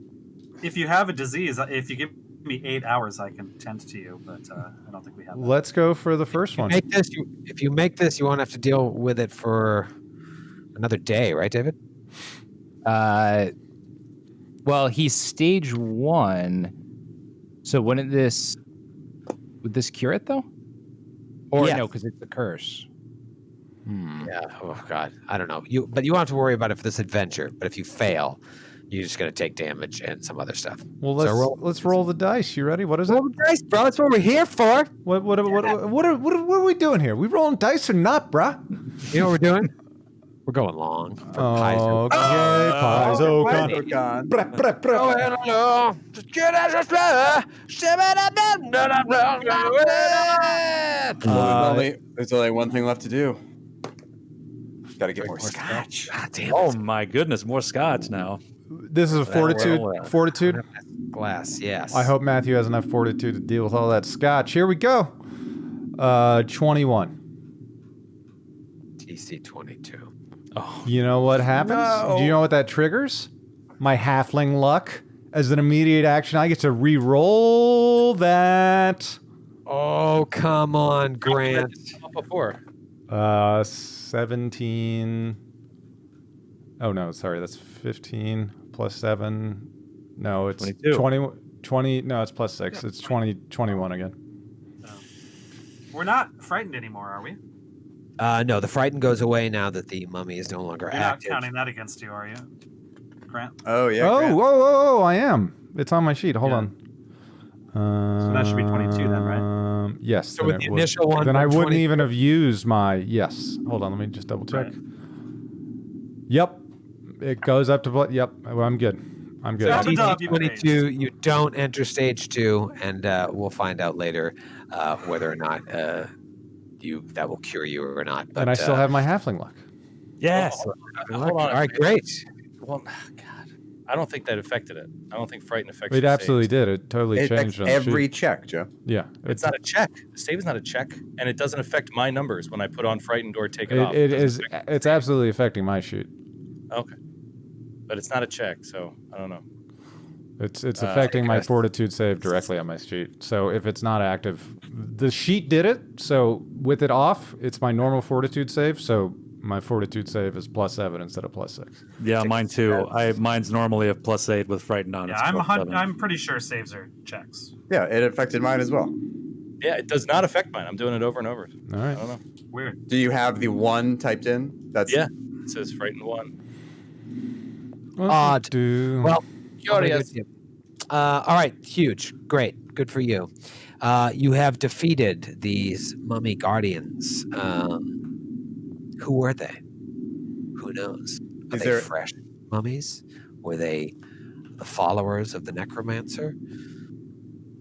If you have a disease, if you give me 8 hours, I can tend to you, but I don't think we have that. Let's go for the first one. If you make this, you won't have to deal with it for another day, right, David? Well, he's stage 1. So wouldn't this would this cure it though? Or Yes. no, because it's the curse. Yeah. Oh God, I don't know. But you won't have to worry about it for this adventure. But if you fail, you're just gonna take damage and some other stuff. Well, So let's roll the dice. You ready? What is it? Roll the dice, bro. That's what we're here for. What are we doing here? We rolling dice or not, bruh? You know what we're doing? We're going long. For Okay, PaizoCon. Brah, brah, brah. There's only one thing left to do. Got to get more scotch. God damn Oh it. my goodness, more scotch now. This is a fortitude. well. Fortitude. Glass, yes. I hope Matthew has enough fortitude to deal with all that scotch. Here we go. 21. TC 22. Oh, You know what happens? Do you know what that triggers? My halfling luck. As an immediate action, I get to re-roll that. Oh, come on, Grant. Before. 17. Oh, no, sorry. That's 15 plus 7. No, it's 22. 20. No, it's plus 6. It's 21 again. We're not frightened anymore, are we? No, the frighten goes away now that the mummy is no longer You're not active. counting that against you, are you? Grant? Oh yeah. Oh, Grant. whoa, I am. It's on my sheet. Hold Yeah. on. So that should be 22 then, right? Yes. So then with it the would. initial one, Then I wouldn't 20 even have used my yes. Hold on, let me just double check. Right. Yep, it goes up to yep. Well, I'm good. I'm good. So- Dub, you 22, you don't enter stage 2, and we'll find out later whether or not that will cure you or not. But, And I still have my halfling luck. Yes. Hold on. All right, great. Well, God, I don't think that affected it. I don't think frighten affects. It your absolutely saves. did. It totally It affects changed on the every sheet. check, Joe. Yeah, It's not a check. The save is not a check, and it doesn't affect my numbers when I put on frightened or take it off. it doesn't is. affect- It's absolutely affecting my sheet. Okay, but it's not a check, so I don't know. It's affecting my fortitude save directly on my sheet. So if it's not active, the sheet did it. So with it off, it's my normal fortitude save. So my fortitude save is +7 instead of +6. Yeah, mine too. Mine's normally a +8 with frightened on. Yeah, It's I'm +7. I'm pretty sure saves are checks. Yeah, it affected mine as well. Yeah, it does not affect mine. I'm doing it over and over. All I right. don't know. Weird. Do you have the 1 typed in? That's Yeah, it says frightened 1. Odd. Well, Curious. all right, huge, great, good for you. You have defeated these mummy guardians. Who were they? Who knows? Are Is they there- fresh mummies? Were they the followers of the necromancer,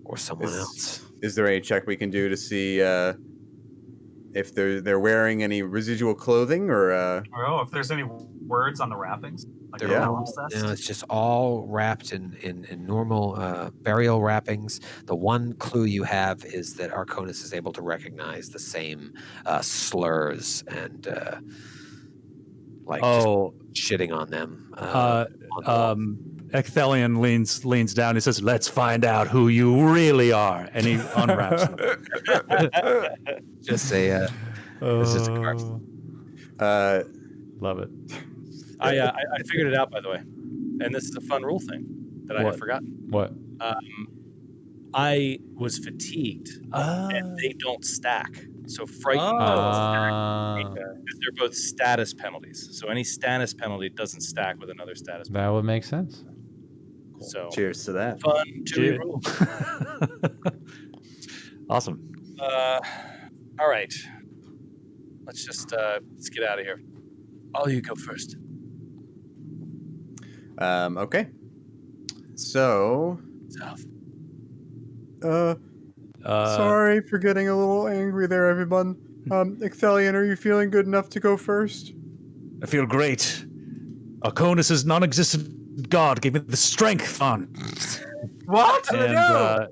or someone else? Is there any check we can do to see if they're wearing any residual clothing or? Oh, if there's any words on the wrappings, like They're a all, palimpsest? it's just all wrapped in normal burial wrappings. The one clue you have is that Arconis is able to recognize the same slurs and Oh, just shitting on them. Ecthelion leans down. He says, "Let's find out who you really are," and he unwraps them. Just a it's just a card. Love it. I figured it out, by the way, and this is a fun rule thing that I What? had forgotten. What? I was fatigued, and they don't stack. So frightened doesn't stack because they're both status penalties. So any status penalty doesn't stack with another status penalty. That would make sense. So Cheers to that. fun to Cheers. rule. Awesome. All right. Let's just let's get out of here. Oh, you go first. Okay. So, South. Sorry for getting a little angry there, everyone. Ecthelion, are you feeling good enough to go first? I feel great. Arconis' non-existent god gave me the strength on. What? And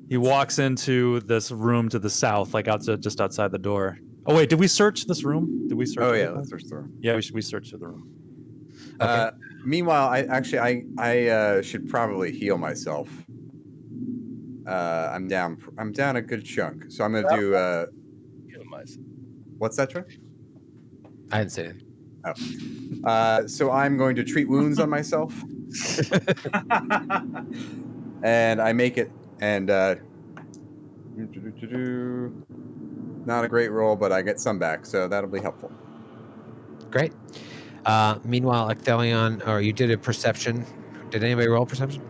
he walks into this room to the south, like just outside the door. Oh wait, did we search this room? Did we search? oh it? yeah, let's search the room. Yeah, we searched the room. Meanwhile, I should probably heal myself. I'm down a good chunk, so I'm gonna do. What's that, Troy? I didn't say anything. So I'm going to treat wounds on myself, and I make it. And not a great roll, but I get some back, so that'll be helpful. Great. Meanwhile, Ecthelion, or you did a perception. Did anybody roll perception?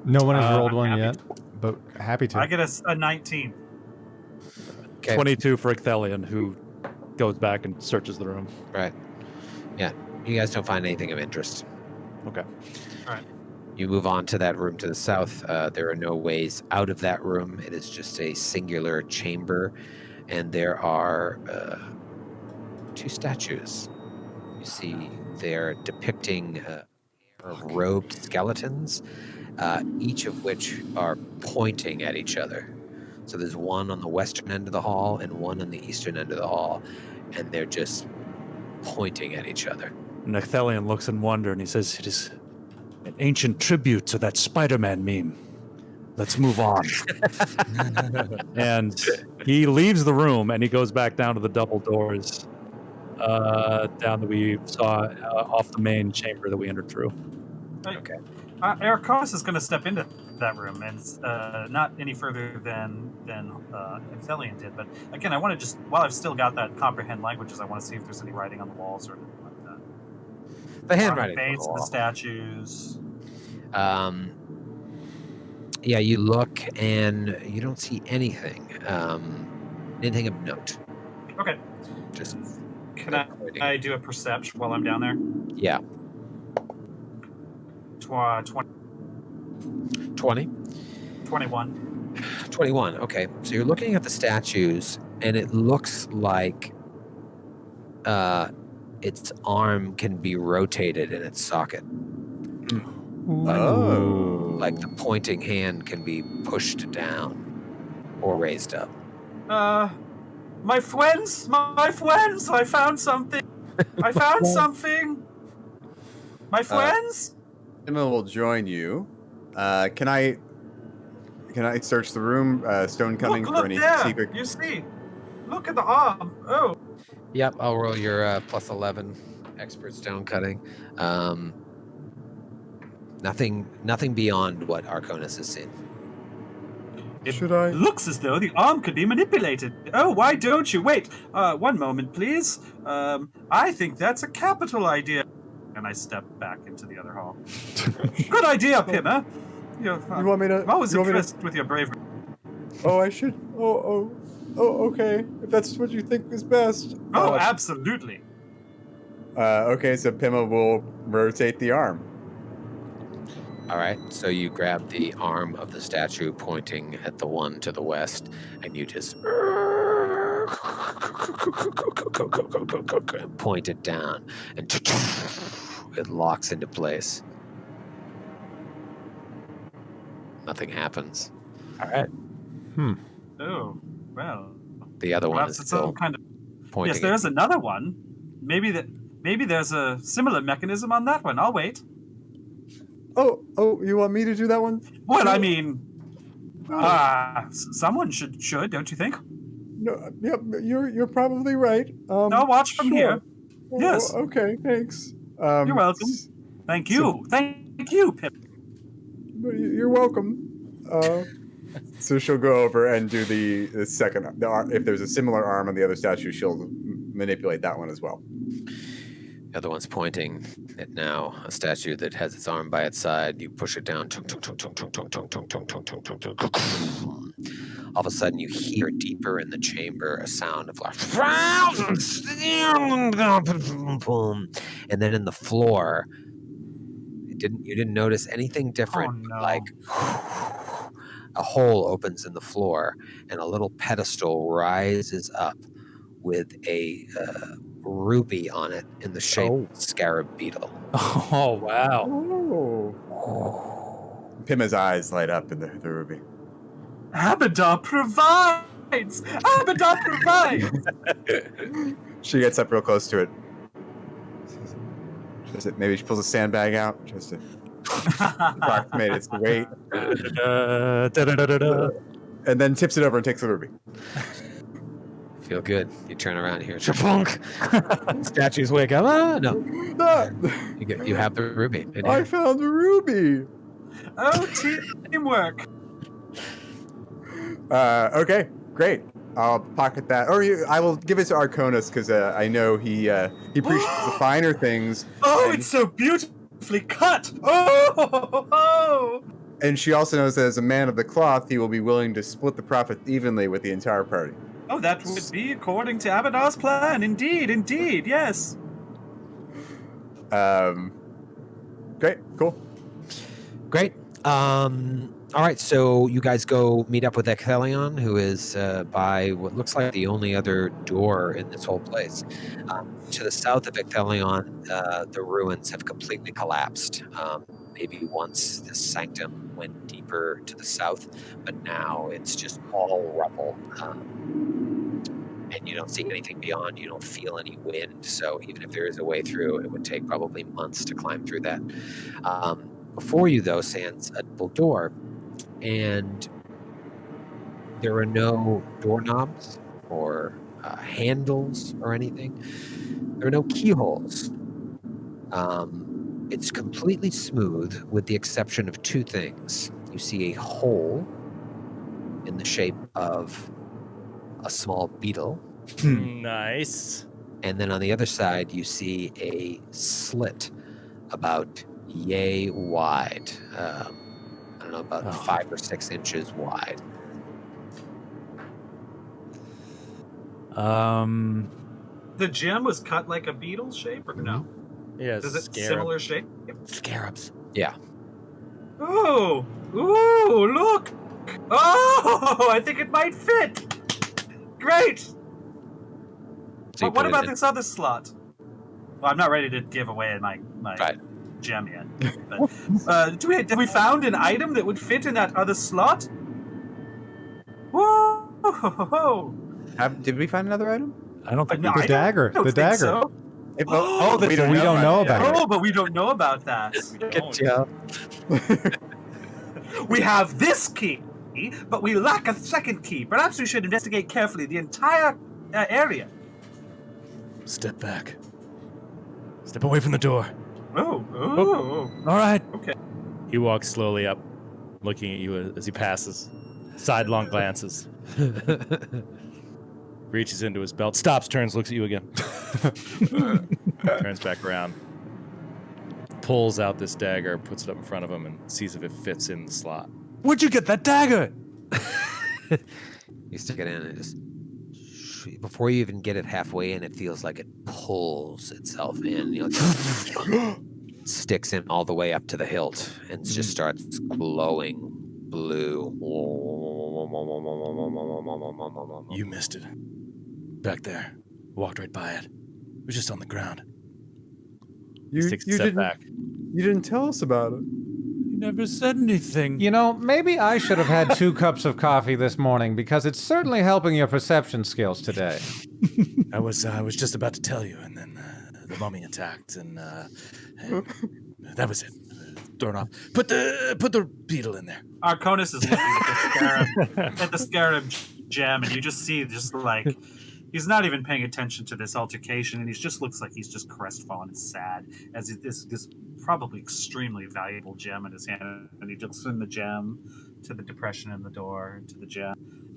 No one has rolled I'm one happy yet, but happy to. I get a 19. Okay. 22 for Ecthelion, who goes back and searches the room. Right. Yeah. You guys don't find anything of interest. Okay. All right. You move on to that room to the south. There are no ways out of that room. It is just a singular chamber, and there are 2 statues. You see, they're depicting robed skeletons, each of which are pointing at each other. So there's one on the western end of the hall and one on the eastern end of the hall, and they're just pointing at each other. And Ecthelion looks in wonder and he says, "It is an ancient tribute to that Spider-Man meme. Let's move on." And he leaves the room and he goes back down to the double doors down that we saw off the main chamber that we entered through. Okay. Arconis is going to step into that room, and not any further than Ecthelion did. But again, I want to just, while I've still got that comprehend languages, I want to see if there's any writing on the walls or anything like that. The On handwriting. the base of the statues. Yeah, you look and you don't see anything. Anything of note. Okay. Just Can I do a perception while I'm down there? yeah. 20, 20. 21. 21. Okay. So you're looking at the statues and it looks like its arm can be rotated in its socket. Oh. Like the pointing hand can be pushed down or raised up. My friends, I found something. I found something. My friends. Emma will join you. Can I search the room? Stone coming look for any there. secret? You see, look at the arm. Oh. Yep, I'll roll your plus 11 expert stone cutting. Nothing beyond what Arconis has seen. It Should I? looks as though the arm could be manipulated. Oh, why don't you? Wait, one moment, please. I think that's a capital idea. And I step back into the other hall. Good idea, Pimmer. You want me to? I'm always you want me to- impressed with your bravery. Oh, I should. Oh, okay. If that's what you think is best. Oh, absolutely. Okay, so Pima will rotate the arm. All right, so you grab the arm of the statue pointing at the one to the west, and you just point it down, and it locks into place. Nothing happens. All right. Oh, well. The other one Perhaps is it's still some kind of. pointing. Yes, there's another one. Maybe there's a similar mechanism on that one. I'll wait. Oh, you want me to do that one? Well, I mean, someone should, don't you think? No, yep, you're probably right. I'll watch from sure. here. Oh, Yes. Okay, thanks. You're welcome. Thank you. Thank you, Pip. You're welcome. So she'll go over and do the second. If there's a similar arm on the other statue, she'll manipulate that one as well. The other one's pointing at now a statue that has its arm by its side. You push it down. All of a sudden, you hear deeper in the chamber a sound of like, and then in the floor, you didn't notice anything different. Oh, no. Like a hole opens in the floor, and a little pedestal rises up with a ruby on it in the shape of a scarab beetle. Oh, wow. Oh. Pima's eyes light up in the ruby. Abadar provides! Abadar provides! She gets up real close to it. Maybe she pulls a sandbag out just to approximate its weight. And then tips it over and takes the ruby. Feel good. You turn around here. Shafunk! Statues wake up. No. You have the ruby. I found the ruby. Oh, teamwork. Okay, great. I'll pocket that. I will give it to Arconis because I know he appreciates the finer things. Oh, and, it's so beautifully cut. Oh. And she also knows that as a man of the cloth, he will be willing to split the profit evenly with the entire party. Oh, that would be according to Abadar's plan. Indeed, yes. Great, cool. Great. All right, so you guys go meet up with Ecthelion, who is by what looks like the only other door in this whole place. To the south of Ecthelion, the ruins have completely collapsed. Maybe once the sanctum went deeper to the south, but now it's just all rubble. And you don't see anything beyond. You don't feel any wind. So even if there is a way through, it would take probably months to climb through that. Before you, though, stands a double door, and there are no doorknobs or handles or anything. There are no keyholes. It's completely smooth with the exception of two things. You see a hole in the shape of a small beetle. Nice. And then on the other side, you see a slit about yay wide. I don't know, about 5 or 6 inches wide. The gem was cut like a beetle shape, or no? Yeah, Is it similar shape? Scarabs. Yeah. Oh, ooh, look! Oh, I think it might fit. Great. So you But what put it about in- this other slot? Well, I'm not ready to give away my Right. gem yet. But, have we found an item that would fit in that other slot? Whoa! Did we find another item? I don't think No, The I dagger. don't The think dagger. so. Oh, we don't know about it. Oh, but we don't know about that. Good job. We have this key, but we lack a second key. Perhaps we should investigate carefully the entire area. Step back. Step away from the door. Oh. All right. Okay. He walks slowly up, looking at you as he passes. Sidelong glances. Reaches into his belt. Stops, turns, looks at you again. Turns back around. Pulls out this dagger, puts it up in front of him, and sees if it fits in the slot. Where'd you get that dagger? You stick it in and just before you even get it halfway in, it feels like it pulls itself in. You know, sticks in all the way up to the hilt and just starts glowing blue. You missed it. Back there. Walked right by it. It was just on the ground. You, Takes a you step didn't back. you didn't tell us about it. You never said anything. You know, maybe I should have had 2 cups of coffee this morning because it's certainly helping your perception skills today. I was just about to tell you, and then the mummy attacked, and that was it. Thrown off. Put the beetle in there. Arconis is looking at the scarab gem, and you just see like he's not even paying attention to this altercation, and he just looks like he's just crestfallen and sad as this probably extremely valuable gem in his hand, and he looks in the gem to the depression in the door to the gem,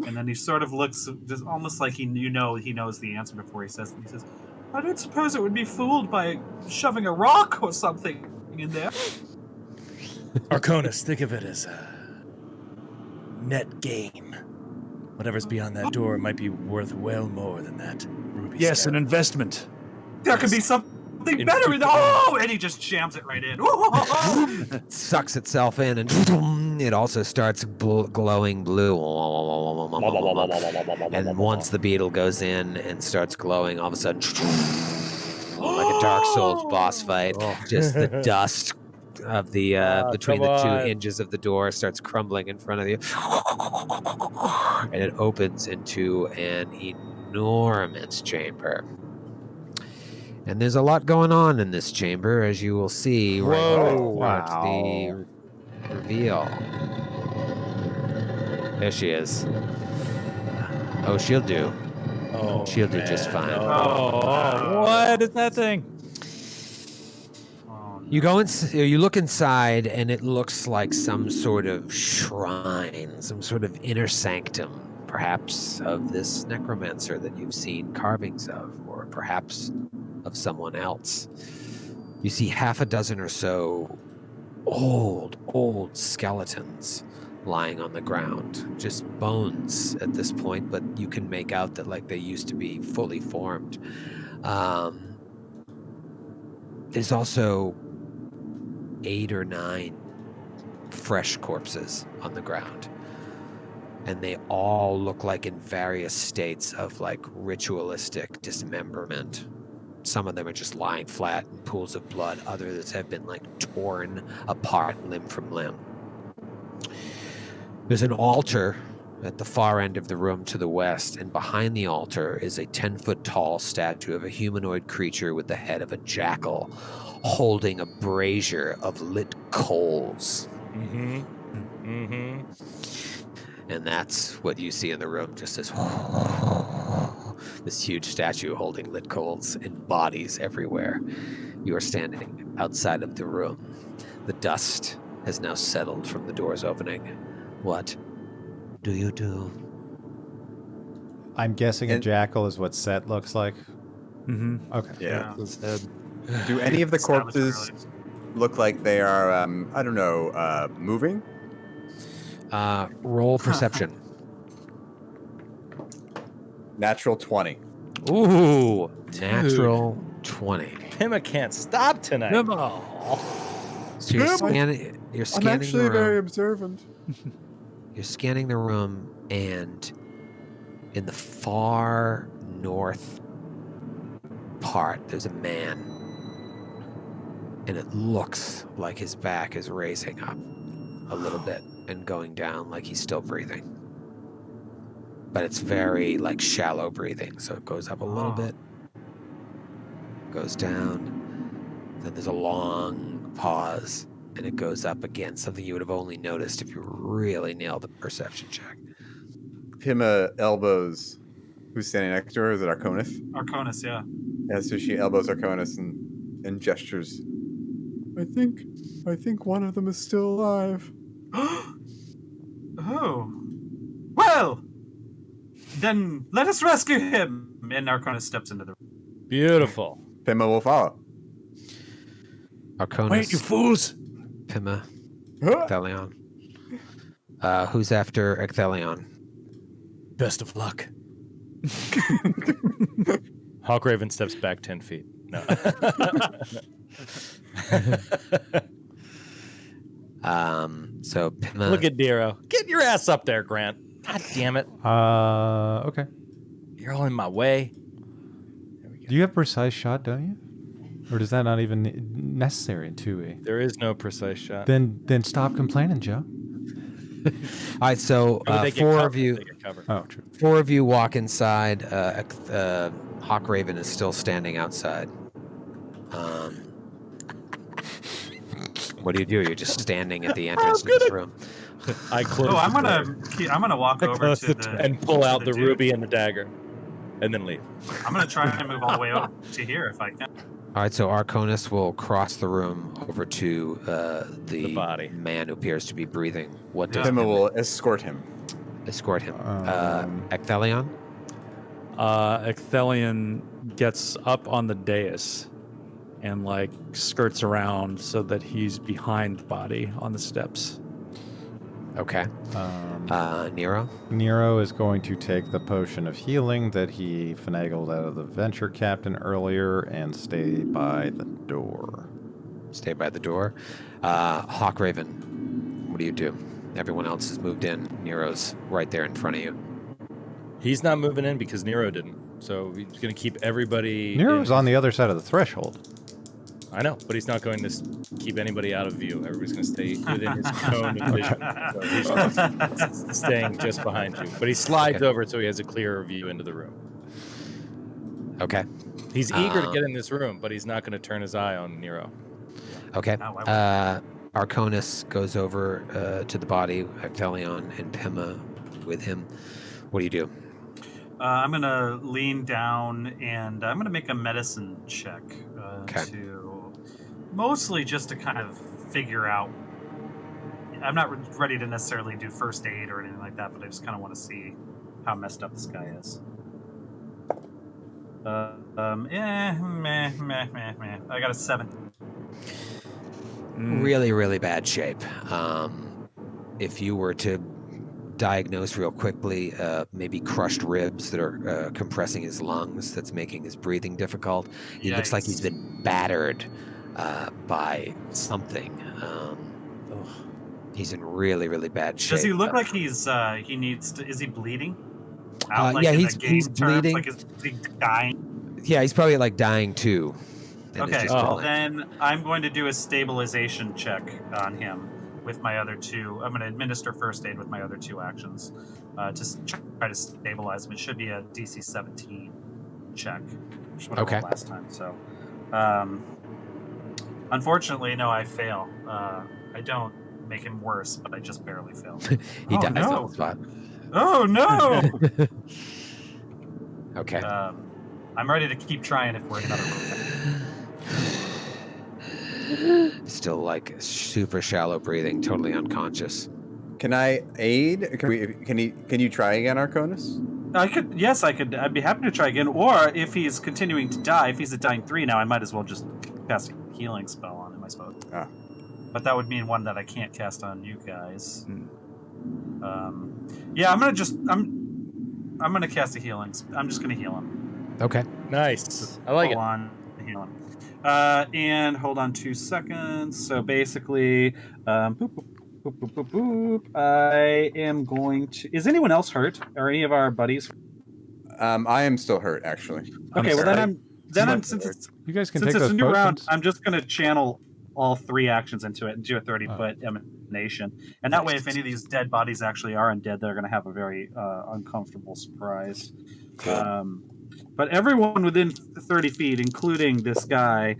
and then he sort of looks just almost like he knows the answer before he says it. He says, "I don't suppose it would be fooled by shoving a rock or something in there." Arconis, think of it as net gain. Whatever's beyond that door might be worth well more than that ruby. Yes, an scarab. investment. There could be something In better in future. and he just jams it right in. It sucks itself in and it also starts glowing blue. And once the beetle goes in and starts glowing, all of a sudden, like a Dark Souls boss fight, just the dust of the between the 2 hinges of the door starts crumbling in front of you, and it opens into an enormous chamber. And there's a lot going on in this chamber, as you will see right at the reveal. There she is. Oh, she'll do. Oh, She'll do just fine. What is that thing? You go you look inside, and it looks like some sort of shrine, some sort of inner sanctum, perhaps of this necromancer that you've seen carvings of, or perhaps of someone else. You see half a dozen or so old skeletons lying on the ground, just bones at this point, but you can make out that like they used to be fully formed. There's also 8 or 9 fresh corpses on the ground, and they all look like in various states of like ritualistic dismemberment. Some of them are just lying flat in pools of blood. Others have been like torn apart limb from limb. There's an altar at the far end of the room to the west, and behind the altar is a 10-foot tall statue of a humanoid creature with the head of a jackal, holding a brazier of lit coals. And that's what you see in the room, just this huge statue holding lit coals and bodies everywhere. You are standing outside of the room. The dust has now settled from the doors opening. What do you do? I'm guessing a jackal is what Set looks like. Mm-hmm. Okay. Yeah. His head. Do any of the Established corpses look like they are, I don't know, moving. Roll perception. Natural 20. Ooh. Natural 20. Pima can't stop tonight. So you're scanning. You're I'm scanning actually the room. very observant. You're scanning the room, and in the far north part, there's a man, and it looks like his back is raising up a little bit and going down, like he's still breathing. But it's very like shallow breathing, so it goes up a little bit, goes down, then there's a long pause, and it goes up again, something you would have only noticed if you really nailed the perception check. Pima elbows who's standing next to her. Is it Arconus? Arconus, yeah. Yeah, so she elbows Arconus and gestures. I think one of them is still alive. Oh. Well, then let us rescue him. And Arconus steps into the room. Beautiful. Pima will follow. Arconus, Wait, you fools! Pima, Huh? Ecthelion. Who's after Ecthelion? Best of luck. Hawkraven steps back 10 feet. No. So Pima. Look at Nero. Get your ass up there, Grant. God damn it. Okay. You're all in my way. Do you have precise shot, don't you? Or does that not even necessary in 2E? There is no precise shot. Then stop complaining, Joe. All right, so They get four covered, of you. they get covered. Oh, true. Four of you walk inside. Hawkraven is still standing outside. What do? You're just standing at the entrance to this room. I close Oh, I'm the door gonna walk over to the and pull out to the dude. ruby and the dagger, and then leave. I'm gonna try and move all the way over to here if I can. All right, so Arconus will cross the room over to The body. man who appears to be breathing. What does Pima Pima will escort him. escort him? Um, Ecthelion? Ecthelion gets up on the dais and like skirts around so that he's behind the body on the steps. Okay. Nero? Nero is going to take the potion of healing that he finagled out of the venture captain earlier and stay by the door. Stay by the door. Hawkraven, what do you do? Everyone else has moved in. Nero's right there in front of you. He's not moving in because Nero didn't. So he's going to keep everybody. Nero's on the other side of the threshold. I know, but he's not going to keep anybody out of view. Everybody's going to stay within his cone of vision. So he's just staying just behind you. But he slides Okay. over so he has a clearer view into the room. Okay. He's eager to get in this room, but he's not going to turn his eye on Nero. Okay. No, I Arconus goes over to the body, Ecthelion and Pima with him. What do you do? I'm gonna lean down and I'm gonna make a medicine check Okay. to mostly just to kind of figure out. I'm not ready to necessarily do first aid or anything like that, but I just kind of want to see how messed up this guy is. Meh. I got a 7. Really, really bad shape. If you were to diagnose real quickly, maybe crushed ribs that are compressing his lungs, that's making his breathing difficult. He looks like he's been battered by something. He's in really, really bad shape. Does he look like he needs to? Is he bleeding? Yeah, in he's the game bleeding. Like is he dying? Yeah, he's probably like dying too. and is Okay, just falling. then I'm going to do a stabilization check on him with my other 2. I'm going to administer first aid with my other 2 actions to try to stabilize him. It should be a DC 17 check, which is what I Okay. rolled last time. So, unfortunately, no, I fail. I don't make him worse, but I just barely fail. He Oh, dies no. on the spot. Oh no! Okay. I'm ready to keep trying if we're in another room. Still like super shallow breathing, totally unconscious. Can I aid? Can you try again, Arconus? I could. Yes, I could. I'd be happy to try again. Or if he's continuing to die, if he's at dying 3 now, I might as well just cast a healing spell on him. I suppose. Ah. But that would mean one that I can't cast on you guys. Yeah, I'm gonna cast a healing. I'm just gonna heal him. Okay. Nice. I like it. Full on heal him. And hold on 2 seconds. So basically, boop, boop, boop, boop, boop, boop. I am going to. Is anyone else hurt? Are any of our buddies? I am still hurt, actually. Okay, well sorry. then I'm since it's You guys can since take it's those a new round, potions. I'm just gonna channel all 3 actions into it and do a 30-foot emanation. And that way, if any of these dead bodies actually are undead, they're gonna have a very uncomfortable surprise. But everyone within 30 feet, including this guy,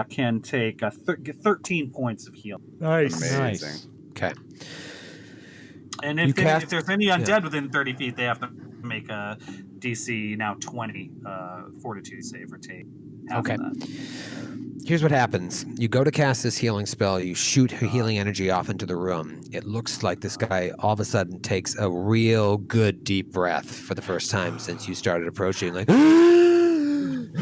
can take 13 points of heal. Amazing. Okay. And You if cast- there's any undead within 30 feet, they have to make a DC now 20 fortitude save or take half Okay. of that. Here's what happens. You go to cast this healing spell. You shoot healing energy off into the room. It looks like this guy all of a sudden takes a real good deep breath for the first time since you started approaching. Like, and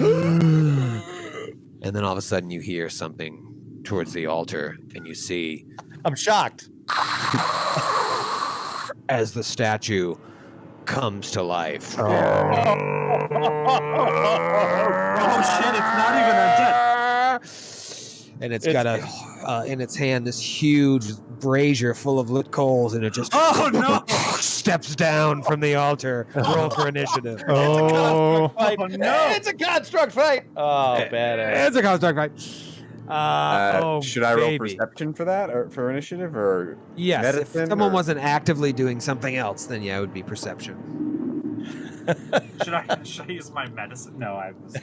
then all of a sudden you hear something towards the altar, and you see I'm shocked. as the statue comes to life. Oh shit! It's not even undead. And it's got a in its hand this huge brazier full of lit coals, and it just steps down from the altar. Roll for initiative. Oh, No, it's a construct fight. Oh, badass. It's a construct fight. Should I roll perception for that, or for initiative, or Yes, medicine, if someone or- wasn't actively doing something else, then yeah, it would be perception. Should I use my medicine? No, I was.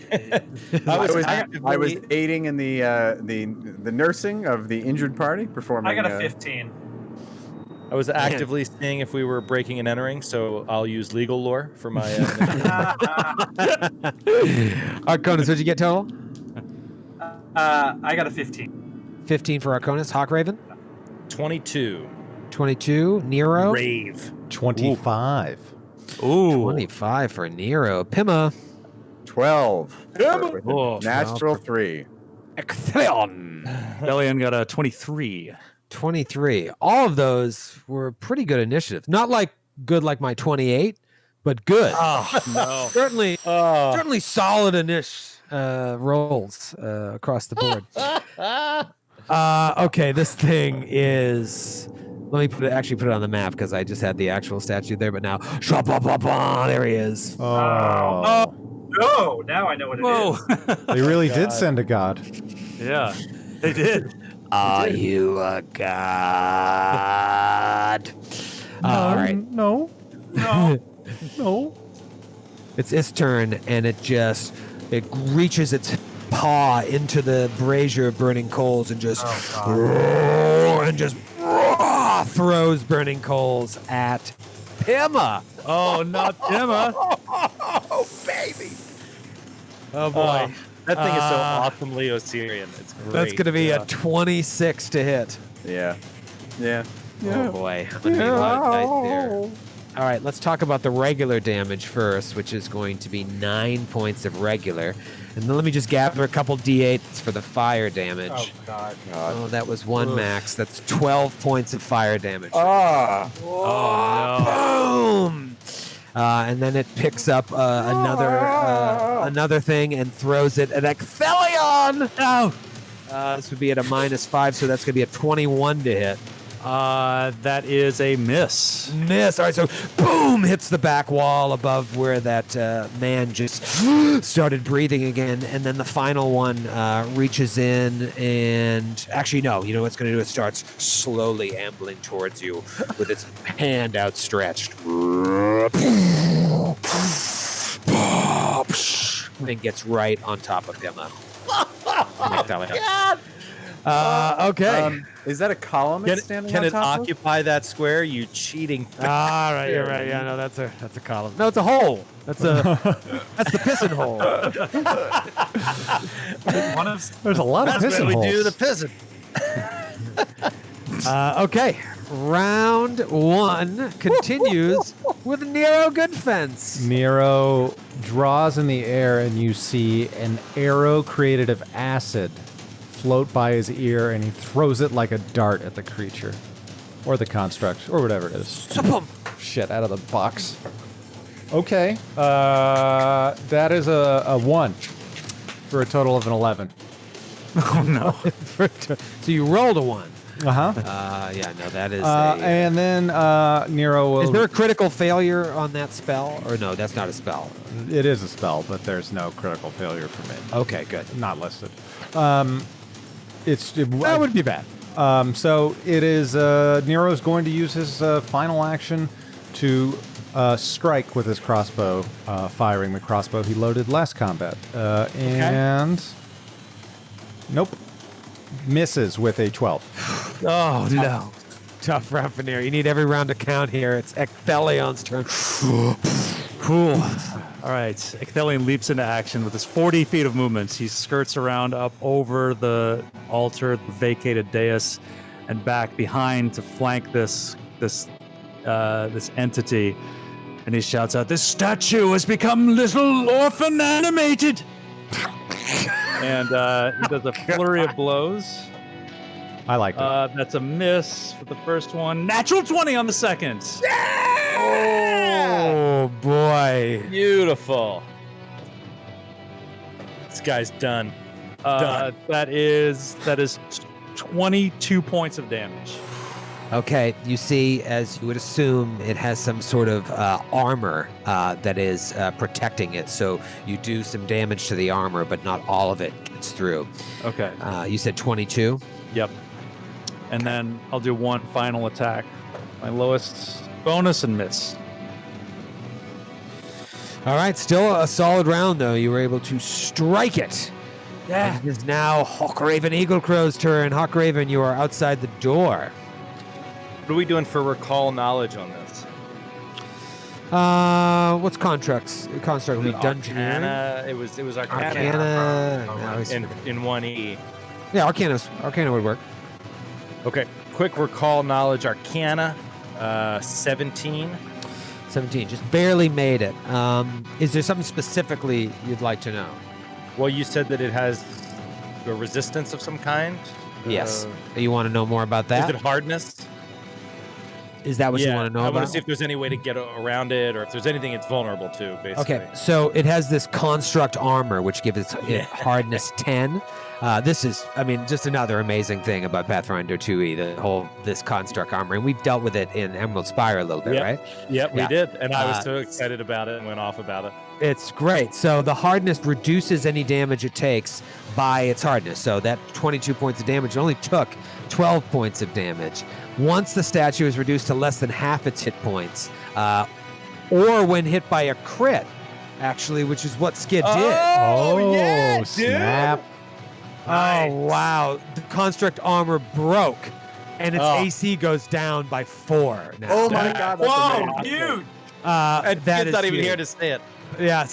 I was aiding in the nursing of the injured party, performing. I got a 15. I was actively seeing if we were breaking and entering, so I'll use legal lore for my. Arconus, what'd you get total? I got a 15. 15 for Arconus. Hawkraven? 22. 22. Nero? Rave. 25. Ooh. 25 for Nero. Pima? 12. With a Oh, natural 3. Excellent. Bellion got a 23. 23. All of those were pretty good initiatives. Not like good like my 28, but good. Oh, no. Certainly solid rolls across the board. Okay, this thing is. Let me put it on the map because I just had the actual statue there, but now there he is. Oh. No, now I know what it is. They really did send a god. Yeah, they did. Are you a god? All right. No. No. No. It's its turn, and it reaches its paw into the brazier of burning coals and just throws burning coals at Pima. Oh, not Emma. Oh, baby. Oh boy, That thing is so awesomely Osirion. It's great. that's gonna be a 26 to hit. Yeah. Yeah. Oh boy, I'm gonna need a lot of dice there. All right, let's talk about the regular damage first, which is going to be 9 points of regular. And then let me just gather a couple d8s for the fire damage. Oh God. Oh, that was 1 max. That's 12 points of fire damage. Ah. Boom! And then it picks up another thing and throws it at Ecthelion! Oh! This would be at a -5, so that's going to be a 21 to hit. That is a miss. Miss. All right, so boom, hits the back wall above where that man just started breathing again. And then the final one reaches in and actually, no, you know what it's going to do? It starts slowly ambling towards you with its hand outstretched. And gets right on top of him. Okay. Is that a column it's standing Can on it top of? occupy that square? You cheating. Ah, right, you're right. Yeah, no, that's a column. No, it's a hole. That's the pissing hole. There's a lot of That's pissing what we holes. do the pissing. Okay, round 1 continues with Nero Goodfence. Nero draws in the air, and you see an arrow created of acid float by his ear, and he throws it like a dart at the creature. Or the construct, or whatever it is. Shit, out of the box. Okay, that is a 1 for a total of an 11. Oh no! So you rolled a 1. Uh-huh. Yeah, no, that is. And then Nero will... Is there a critical failure on that spell, or no? That's not a spell. It is a spell, but there's no critical failure for me. Okay, good. Not listed. That would be bad. So it is Nero's going to use his final action to strike with his crossbow, firing the crossbow he loaded last combat. And nope, misses with a 12. Oh no, tough round for Nero. You need every round to count here. It's Ecthelion's turn. Cool. All right. Ecthelion leaps into action with his 40 feet of movement. He skirts around up over the altar, the vacated dais, and back behind to flank this entity. And he shouts out, "This statue has become little orphan animated!" And he does a flurry of blows. I like that. That's a miss for the first one. Natural 20 on the second. Oh boy. Beautiful. This guy's done. Done. That is 22 points of damage. Okay, you see, as you would assume, it has some sort of armor that is protecting it. So you do some damage to the armor, but not all of it gets through. Okay. You said 22? Yep. And then I'll do one final attack. My lowest bonus and miss. All right, still a solid round, though. You were able to strike it. Yeah. It is now Hawkraven Eaglecrow's turn. Hawkraven, you are outside the door. What are we doing for recall knowledge on this? What's constructs? Construct would be dungeoneering. Arcana. It was Arcana. Arcana. In 1E. Yeah, Arcana would work. Okay. Quick recall knowledge. Arcana. 17. 17, just barely made it. Is there something specifically you'd like to know? Well, you said that it has a resistance of some kind. Yes. You want to know more about that? Is it hardness? Is that what you want to know I about? want to see if there's any way to get around it, or if there's anything it's vulnerable to, basically. Okay, so it has this construct armor, which gives it hardness 10. This is, just another amazing thing about Pathfinder 2e, this construct armor. And we've dealt with it in Emerald Spire a little bit, right? Yep, we did. And I was so excited about it and went off about it. It's great. So the hardness reduces any damage it takes by its hardness. So that 22 points of damage only took 12 points of damage. Once the statue is reduced to less than half its hit points, or when hit by a crit, actually, which is what Skid did. Oh, snap. Oh, wow. The construct armor broke, and its AC goes down by 4 now. Oh my god, that's Whoa, amazing. huge! And that Skid's is not even huge. here to say it. Yeah,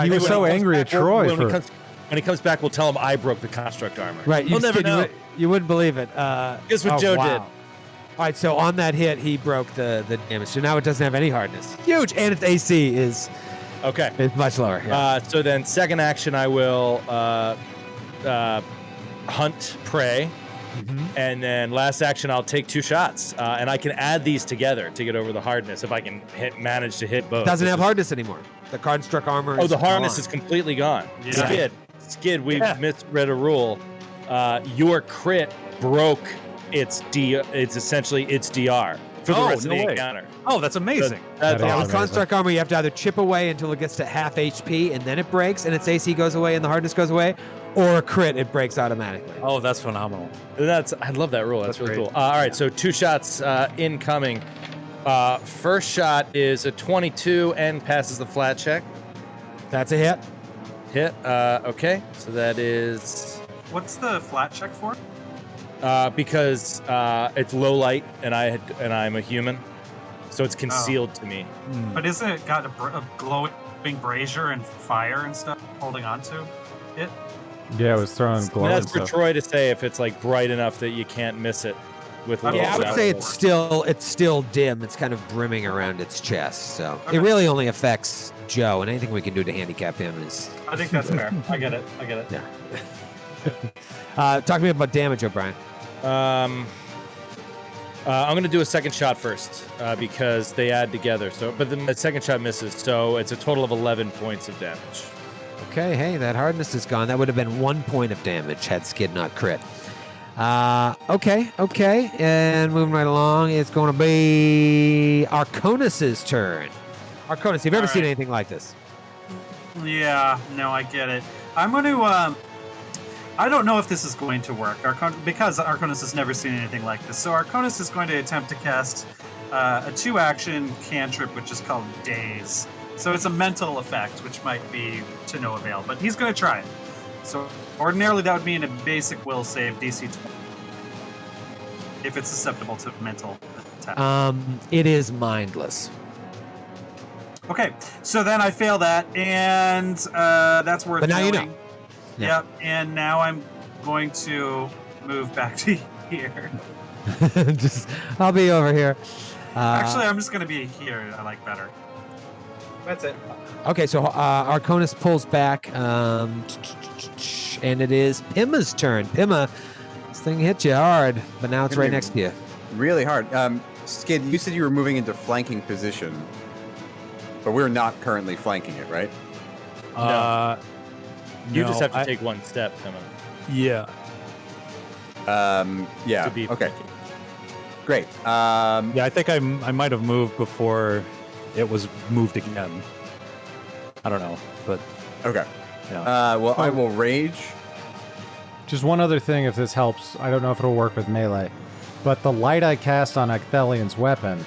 He was so angry at Troy. When he comes back, we'll tell him I broke the construct armor. Right, He'll never know. You wouldn't believe it. Guess what Joe did. All right, so on that hit, he broke the damage. So now it doesn't have any hardness. Huge, and its AC is much lower. Yeah. So then, second action, I will hunt prey. And then last action, I'll take 2 shots. And I can add these together to get over the hardness if I can manage to hit both. Doesn't have hardness anymore. The construct armor is the hardness gone. is completely gone. Yeah. Skid, we've misread a rule. Your crit broke it's essentially its DR for the rest of the encounter. Oh, that's amazing. That's With awesome. construct armor, you have to either chip away until it gets to half HP and then it breaks and its AC goes away and the hardness goes away, or a crit, it breaks automatically. Oh, that's phenomenal. I love that rule. That's really great. cool. All right, so 2 shots incoming. First shot is a 22 and passes the flat check. That's a hit. Hit. Okay, so that is What's the flat check for? because it's low light and I'm a human, so it's concealed to me. But isn't it got a glowing brazier and fire and stuff holding on to it? Yeah, it was throwing glow And and that's for stuff. Troy to say if it's like bright enough that you can't miss it with. Yeah, little Yeah, I would shots. say it's still dim. It's kind of brimming around its chest. So it really only affects Joe, and anything we can do to handicap him is. I think that's fair. I get it. Yeah. Talk to me about damage, O'Brien. I'm going to do a second shot first because they add together. So, but then the second shot misses, so it's a total of 11 points of damage. Okay, hey, that hardness is gone. That would have been 1 point of damage had Skid not crit. Okay. And moving right along, it's going to be Arconus's turn. Arconus, have you ever seen anything like this? Yeah, no, I get it. I'm going to. I don't know if this is going to work, because Arconus has never seen anything like this. So Arconus is going to attempt to cast a 2-action cantrip, which is called Daze. So it's a mental effect, which might be to no avail, but he's going to try it. So ordinarily that would mean a basic will save DC 20 if it's susceptible to mental attack. It is mindless. Okay, so then I fail that, and that's worth But now you knowing. know. Yep, and now I'm going to move back to here. I'll be over here. Actually, I'm just going to be here. I like better. That's it. Okay, so Arconus pulls back, and it is Pimma's turn. Pimma, this thing hit you hard, but now it's right next to you. Really hard. Skid, you said you were moving into flanking position, but we're not currently flanking it, right? You just have to take one step, Emma. Yeah. Yeah. To be okay. flanking. Great. Yeah, I think I might have moved before it was moved again. I don't know, but Okay. yeah. Well, I will rage. Just one other thing, if this helps. I don't know if it'll work with melee, but the light I cast on Ecthelion's weapon,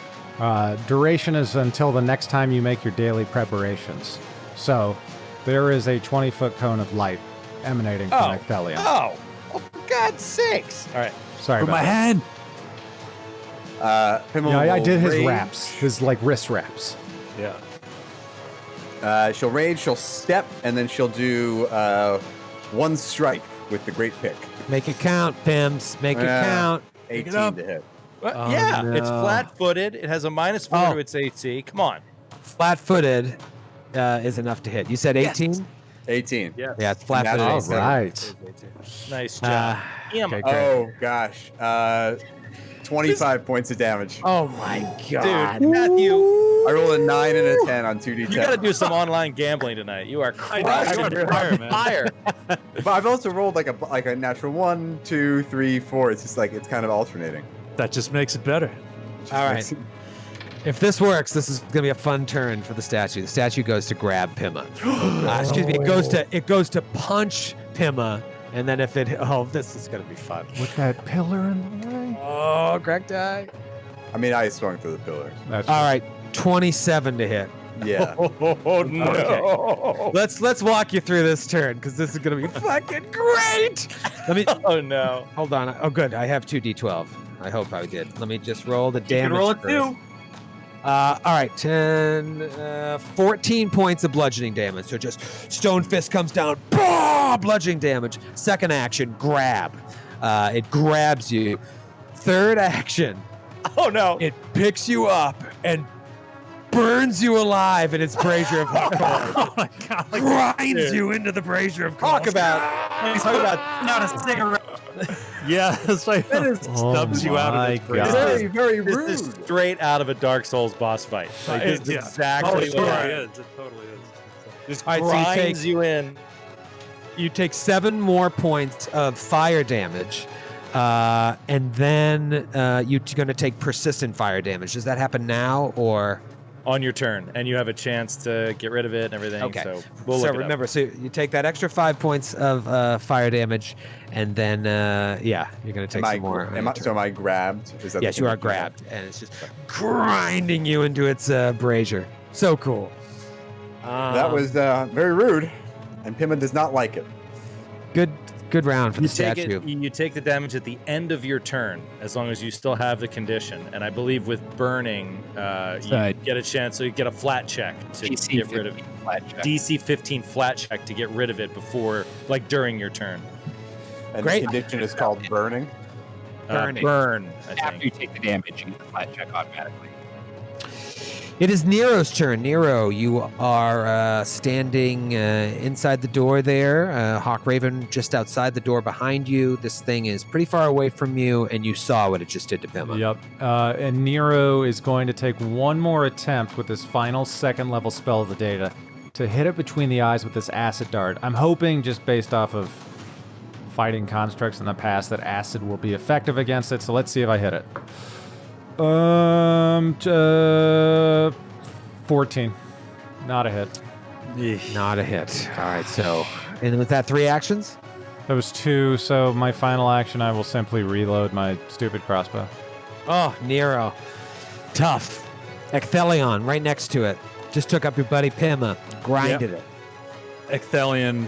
duration is until the next time you make your daily preparations. So there is a 20-foot cone of light emanating from Ecthelion. Oh, for God's sakes! All right. Sorry With about my that. hand. Pimma Yeah, I will did his rage. wraps, his like wrist wraps. Yeah. She'll rage, she'll step, and then she'll do one strike with the great pick. Make it count, Pims. Make it count. 18 up. to hit. Well, yeah, it's no. flat-footed. It has a -4 to its AC. Come on. Flat-footed is enough to hit. You said 18? 18. Yeah. Yeah, it's flat-footed. All All AC. right. Nice job. Damn. okay, great. Oh, gosh. 25 points of damage. Oh my God, dude, Matthew, I rolled a 9 and a 10 on 2d10. you got to do some online gambling tonight. You are I crushing got your fire, man. fire. But I've also rolled like a natural 1, 2, 3, 4. It's just like it's kind of alternating. That just makes it better. All right. If this works, this is going to be a fun turn for the statue. The statue goes to grab Pimma. Excuse me. It goes to punch Pimma, and then if it this is going to be fun. With that pillar in the way. Oh, cracked die. I mean, I swung through the pillars. That's All right, 27 to hit. Yeah. Oh no! Let's walk you through this turn because this is going to be fucking great. Let me Oh no! hold on. Oh, good. I have 2d12. I hope I did. Let me just roll the You damage. can roll it first. too. All right, 14 points of bludgeoning damage. So just Stone Fist comes down, bah, bludgeoning damage. Second action, grab. It grabs you. Third action, Oh no! it picks you up and burns you alive in its brazier of hot coal. Oh my god! Grinds you into the brazier of coal. Talk about Not a cigarette. Yeah, it's like that is stubs you out of my its brain. God. Very, very this rude. is straight out of a Dark Souls boss fight. Like, this is Yeah. exactly Oh, what it totally happens. is. It totally is. Just All right, so you grinds take- you in. You take 7 more points of fire damage, and then you're going to take persistent fire damage. Does that happen now, or? On your turn, and you have a chance to get rid of it and everything. Okay. So we'll So look it up. remember, so you take that extra 5 points of fire damage, and then you're going to take some more. on your turn. So am I grabbed? Is that Yes, the you thing? are grabbed, and it's just grinding you into its brazier. So cool. That was very rude, and Pimma does not like it. good round for You the take statue. you take the damage at the end of your turn, as long as you still have the condition. And I believe with burning, you get a chance. So you get a flat check to DC get rid of 15 flat check. DC 15 flat check to get rid of it before, like during your turn. And Great. the condition is called burning. Burning. Burn. I After think. you take the damage, you get the flat check automatically. It is Nero's turn. Nero, you are standing inside the door there. Hawk Raven just outside the door behind you. This thing is pretty far away from you, and you saw what it just did to Pima. Yep. And Nero is going to take one more attempt with this final second level spell of the data to hit it between the eyes with this acid dart. I'm hoping, just based off of fighting constructs in the past, that acid will be effective against it. So let's see if I hit it. 14. Not a hit. Not a hit. All right, so, and was that 3 actions? That was 2, so my final action, I will simply reload my stupid crossbow. Oh, Nero. Tough. Ecthelion, right next to it. Just took up your buddy Pima. Grinded it. Ecthelion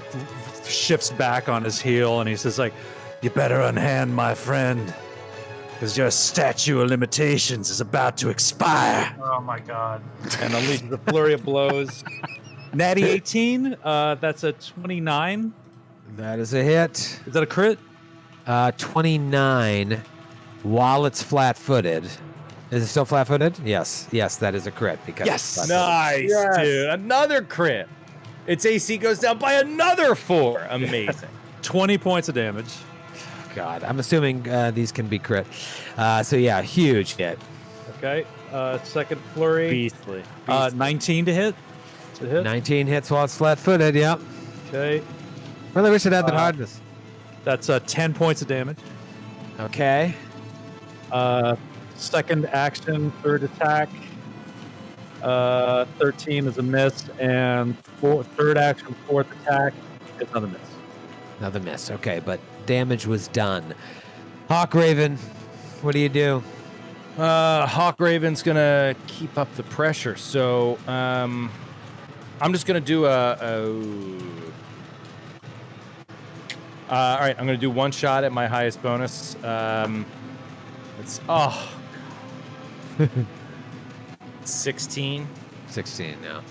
shifts back on his heel and he says, like, "You better unhand, my friend, because your statute of limitations is about to expire." Oh my god. And unleashes a flurry of blows. Natty 18, that's a 29. That is a hit. Is that a crit? 29 while it's flat-footed. Is it still flat-footed? Yes. Yes, that is a crit. Because Yes. it's Nice, dude. Another crit. Its AC goes down by another 4. Amazing. 20 points of damage. God, I'm assuming these can be crit. So yeah, huge hit. Okay. Second flurry. Beastly. 19 to hit. To hit. 19 hits while it's flat-footed, yep. Okay. Really wish it had the hardness. That's 10 points of damage. Okay. Second action, third attack. 13 is a miss, and third action, fourth attack is another miss. Another miss. Okay, but damage was done. Hawk Raven, what do you do? Hawk Raven's gonna keep up the pressure, so I'm just gonna do all right, I'm gonna do one shot at my highest bonus. It's 16. 16 now.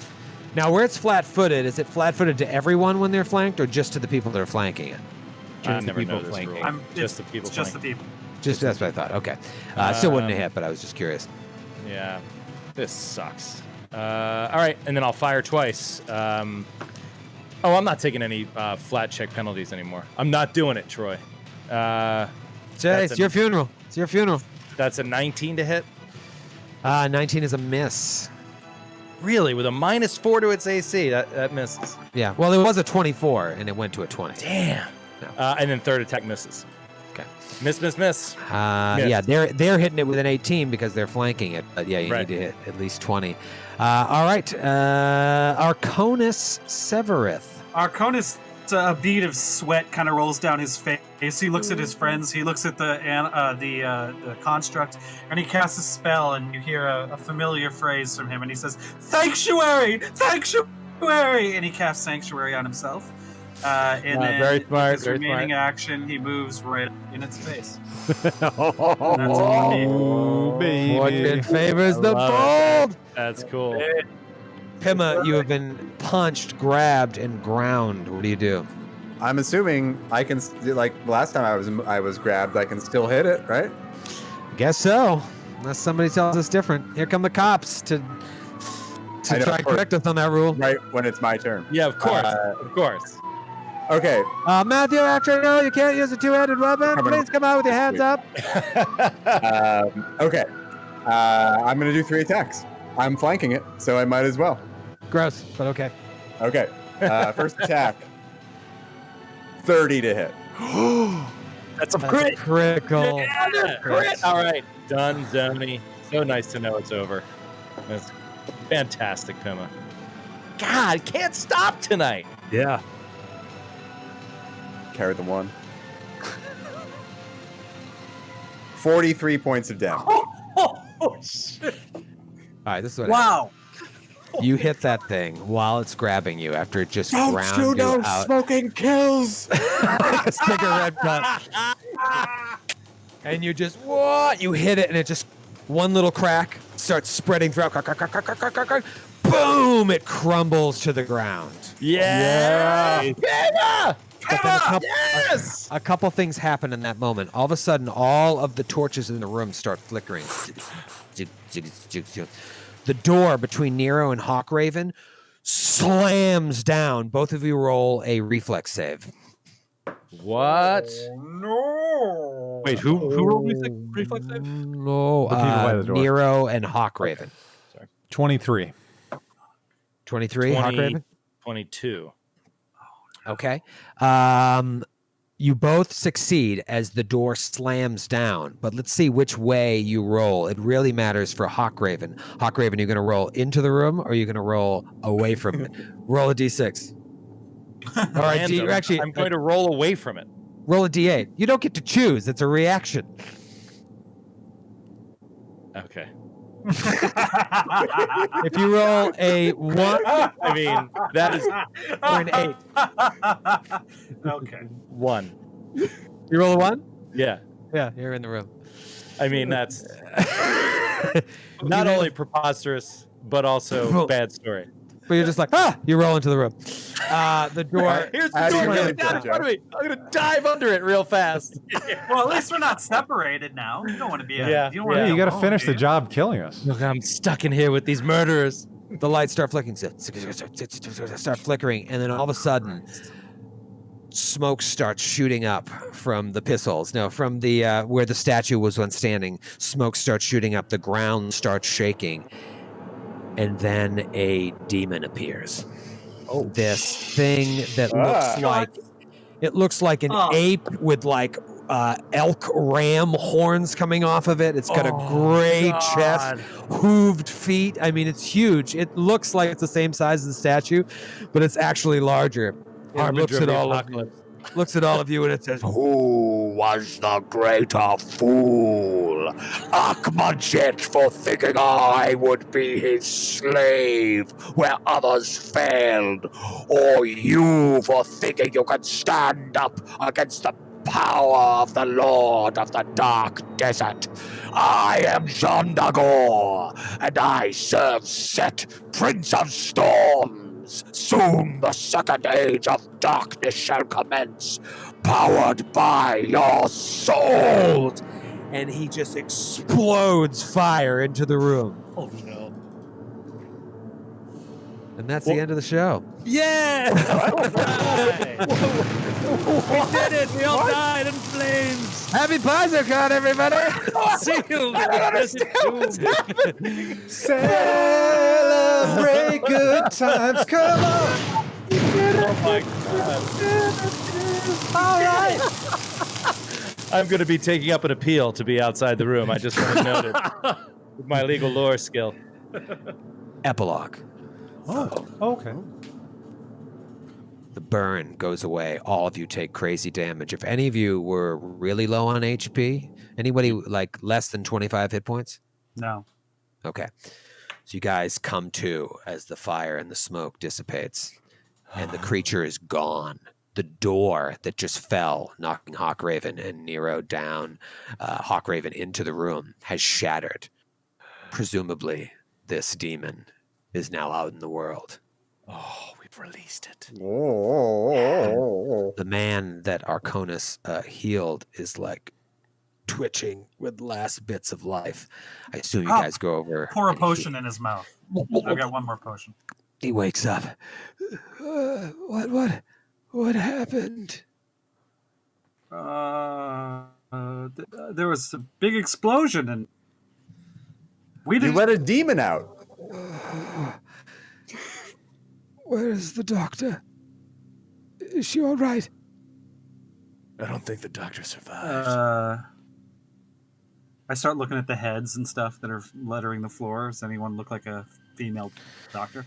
Now, where it's flat-footed, is it flat-footed to everyone when they're flanked, or just to the people that are flanking it? I the never people know this flanking. rule. Just the people. It's just the flanking. people. Just that's what I thought. Okay. Still wouldn't have hit, but I was just curious. Yeah, this sucks. All right, and then I'll fire twice. I'm not taking any flat check penalties anymore. I'm not doing it, Troy. It's your funeral. It's your funeral. That's a 19 to hit. 19 is a miss. Really, with a -4 to its AC, that misses. Yeah. Well, it was a 24, and it went to a 20. Damn. And then third attack misses. Okay. Miss. Yeah, they're hitting it with an 18 because they're flanking it. But yeah, you Right. need to hit at least 20. All right. Arconus Severith. Arconus, a bead of sweat kind of rolls down his face. He looks at his friends. He looks at the construct, and he casts a spell. And you hear a familiar phrase from him, and he says, "Sanctuary, sanctuary!" And he casts sanctuary on himself. And then very smart, his very remaining smart. action, he moves right in its face. Oh, baby. Fortune favors the love bold. That's cool. Pima, you have been punched, grabbed, and ground. What do you do? I'm assuming I can like last time I was grabbed. I can still hit it, right? Guess so. Unless somebody tells us different. Here come the cops to I know, try and of course. correct us on that rule. Right when it's my turn. Yeah, of course. Uh, Of course. Okay. Matthew, actually, no, you can't use a two-handed weapon. Come on. Please come out with your hands up. Okay. I'm gonna do 3 attacks. I'm flanking it, so I might as well. Gross, but okay. Okay. First attack. 30 to hit. That's a That's crit. critical. Another crit. All right. Done, Zony. So nice to know it's over. That's fantastic, Pima. God, can't stop tonight. Yeah. Carry the 1. 43 points of damage. Oh, shit. All right, this is what Wow. you hit that thing while it's grabbing you after it just ground you out. smoking kills. A cigarette butt. And you just, what? You hit it and it just, one little crack starts spreading throughout. Crack, crack, crack, crack, crack, crack, crack. Boom! It crumbles to the ground. Yeah. But then Yes. a couple things happen in that moment. All of a sudden, all of the torches in the room start flickering. The door between Nero and Hawkraven slams down. Both of you roll a reflex save. What? No. Wait, who rolled reflex save? No, The people by the door. Nero and Hawkraven. 23. 23, 20. Hawkraven? 22. Okay. You both succeed as the door slams down, but let's see which way you roll. It really matters for Hawkraven. Hawkraven, you're going to roll into the room or are you going to roll away from it? Roll a d6. All right, Random. I'm going to roll away from it. roll a d8. You don't get to choose. It's a reaction. Okay. If you roll a 1 I mean, that is or an 8, Okay. 1. you roll a 1? Yeah. Yeah, you're in the room. I mean, that's not only preposterous, but also bad story. But you're just like, you roll into the room. The door. Here's the As door you coming get down in it, front of me. I'm gonna dive under it real fast. Well, at least we're not separated now. You don't want to be. Yeah. You don't want Yeah, to you got to finish the job killing us. Look, I'm stuck in here with these murderers. The lights start flickering. Start flickering, and then all of a sudden, smoke starts shooting up from the pistols. No, from the where the statue was once standing. Smoke starts shooting up. The ground starts shaking, and then a demon appears. Oh, this thing that looks like an ape with like elk ram horns coming off of it. It's got a gray chest, hooved feet. I mean, it's huge. It looks like it's the same size as the statue, but it's actually larger. It looks at all of you. Looks at all of you and it says, Who was the greater fool? Akmajit for thinking I would be his slave where others failed, or you for thinking you could stand up against the power of the Lord of the Dark Desert. I am Jandagor, and I serve Set, Prince of Storms. Soon the second age of darkness shall commence, powered by your souls. and he just explodes fire into the room. Oh no! And that's the end of the show. Yeah! We did it! We all died in flames. Happy PaizoCon, everybody! Sealed. Celebrate good times. Come on. Oh my god. All right. I'm going to be taking up an appeal to be outside the room. I just want to note it with my legal lore skill. Epilogue. Oh, okay. The burn goes away. All of you take crazy damage. If any of you were really low on HP, anybody like less than 25 hit points? No. Okay. So you guys come to as the fire and the smoke dissipates, and the creature is gone. The door that just fell, knocking Hawkraven and Nero down, Hawkraven into the room, has shattered. Presumably, this demon is now out in the world. Oh, we've released it. The man that Arconis healed is like twitching with last bits of life. I assume you guys go over. Pour a and potion in his mouth. I've got one more potion. He wakes up. What happened? There was a big explosion and we You didn't. let a demon out. Where is the doctor? Is she all right? I don't think the doctor survived. I start looking at the heads and stuff that are littering the floor. Does anyone look like a female doctor?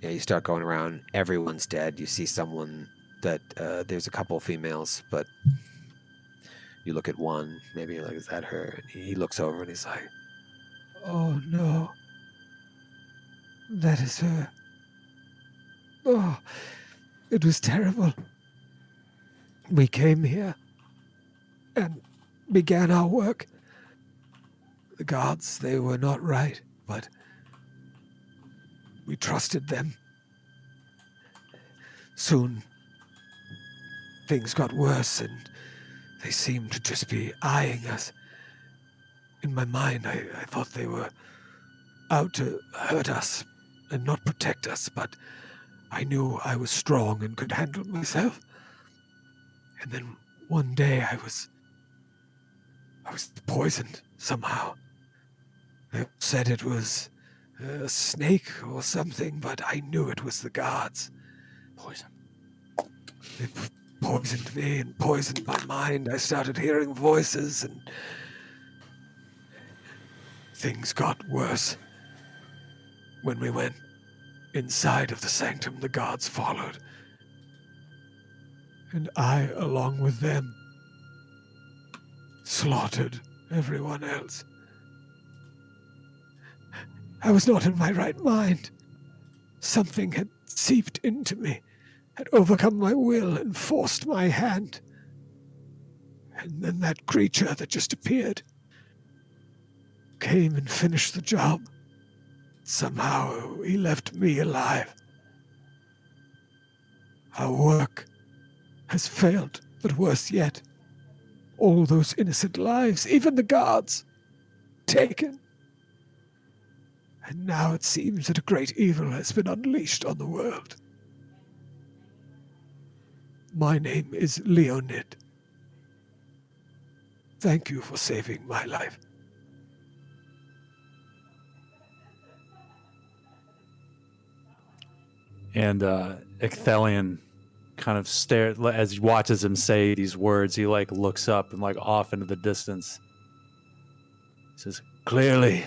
Yeah, you start going around. Everyone's dead. You see someone that there's a couple females, but you look at one. Maybe you're like, is that her? And he looks over and he's like, oh no, that is her. Oh, it was terrible. We came here and began our work. The gods, they were not right, but we trusted them. Soon, things got worse and they seemed to just be eyeing us. In my mind, I thought they were out to hurt us and not protect us, but I knew I was strong and could handle myself. And then one day I was poisoned somehow. They said it was a snake or something, but I knew it was the gods. Poison. They poisoned me and poisoned my mind. I started hearing voices and things got worse. When we went inside of the sanctum, the gods followed. And I, along with them, slaughtered everyone else. I was not in my right mind. Something had seeped into me, had overcome my will and forced my hand. And then that creature that just appeared came and finished the job. Somehow he left me alive. Our work has failed, but worse yet, all those innocent lives, even the gods, taken. And now it seems that a great evil has been unleashed on the world. My name is Leonid. Thank you for saving my life. And Icthelion kind of stares as he watches him say these words. He like looks up and like off into the distance. He says, "Clearly,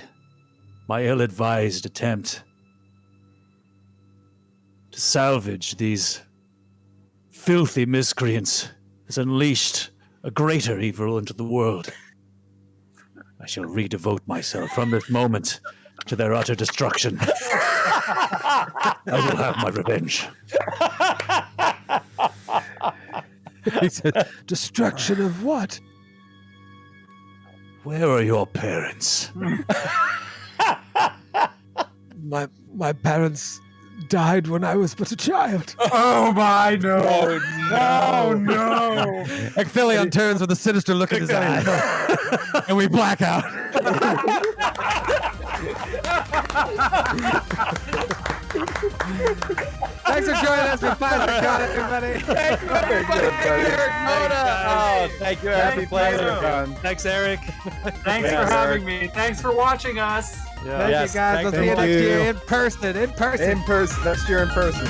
my ill-advised attempt to salvage these filthy miscreants has unleashed a greater evil into the world. I shall redevote myself from this moment to their utter destruction. I will have my revenge." He said, destruction of what? Where are your parents? My parents died when I was but a child. Oh my no! No! Icthelion turns with a sinister look in his eye, and we black out. Thanks for joining us for PaizoCon, everybody. Thank you, everybody. Erik Mona. Oh, thank you, happy PaizoCon. Thanks, Eric. Thanks for having me. Thanks for watching us. Thank Yes, you, guys. We'll thank see you next you. year in person. In person. Next year in person.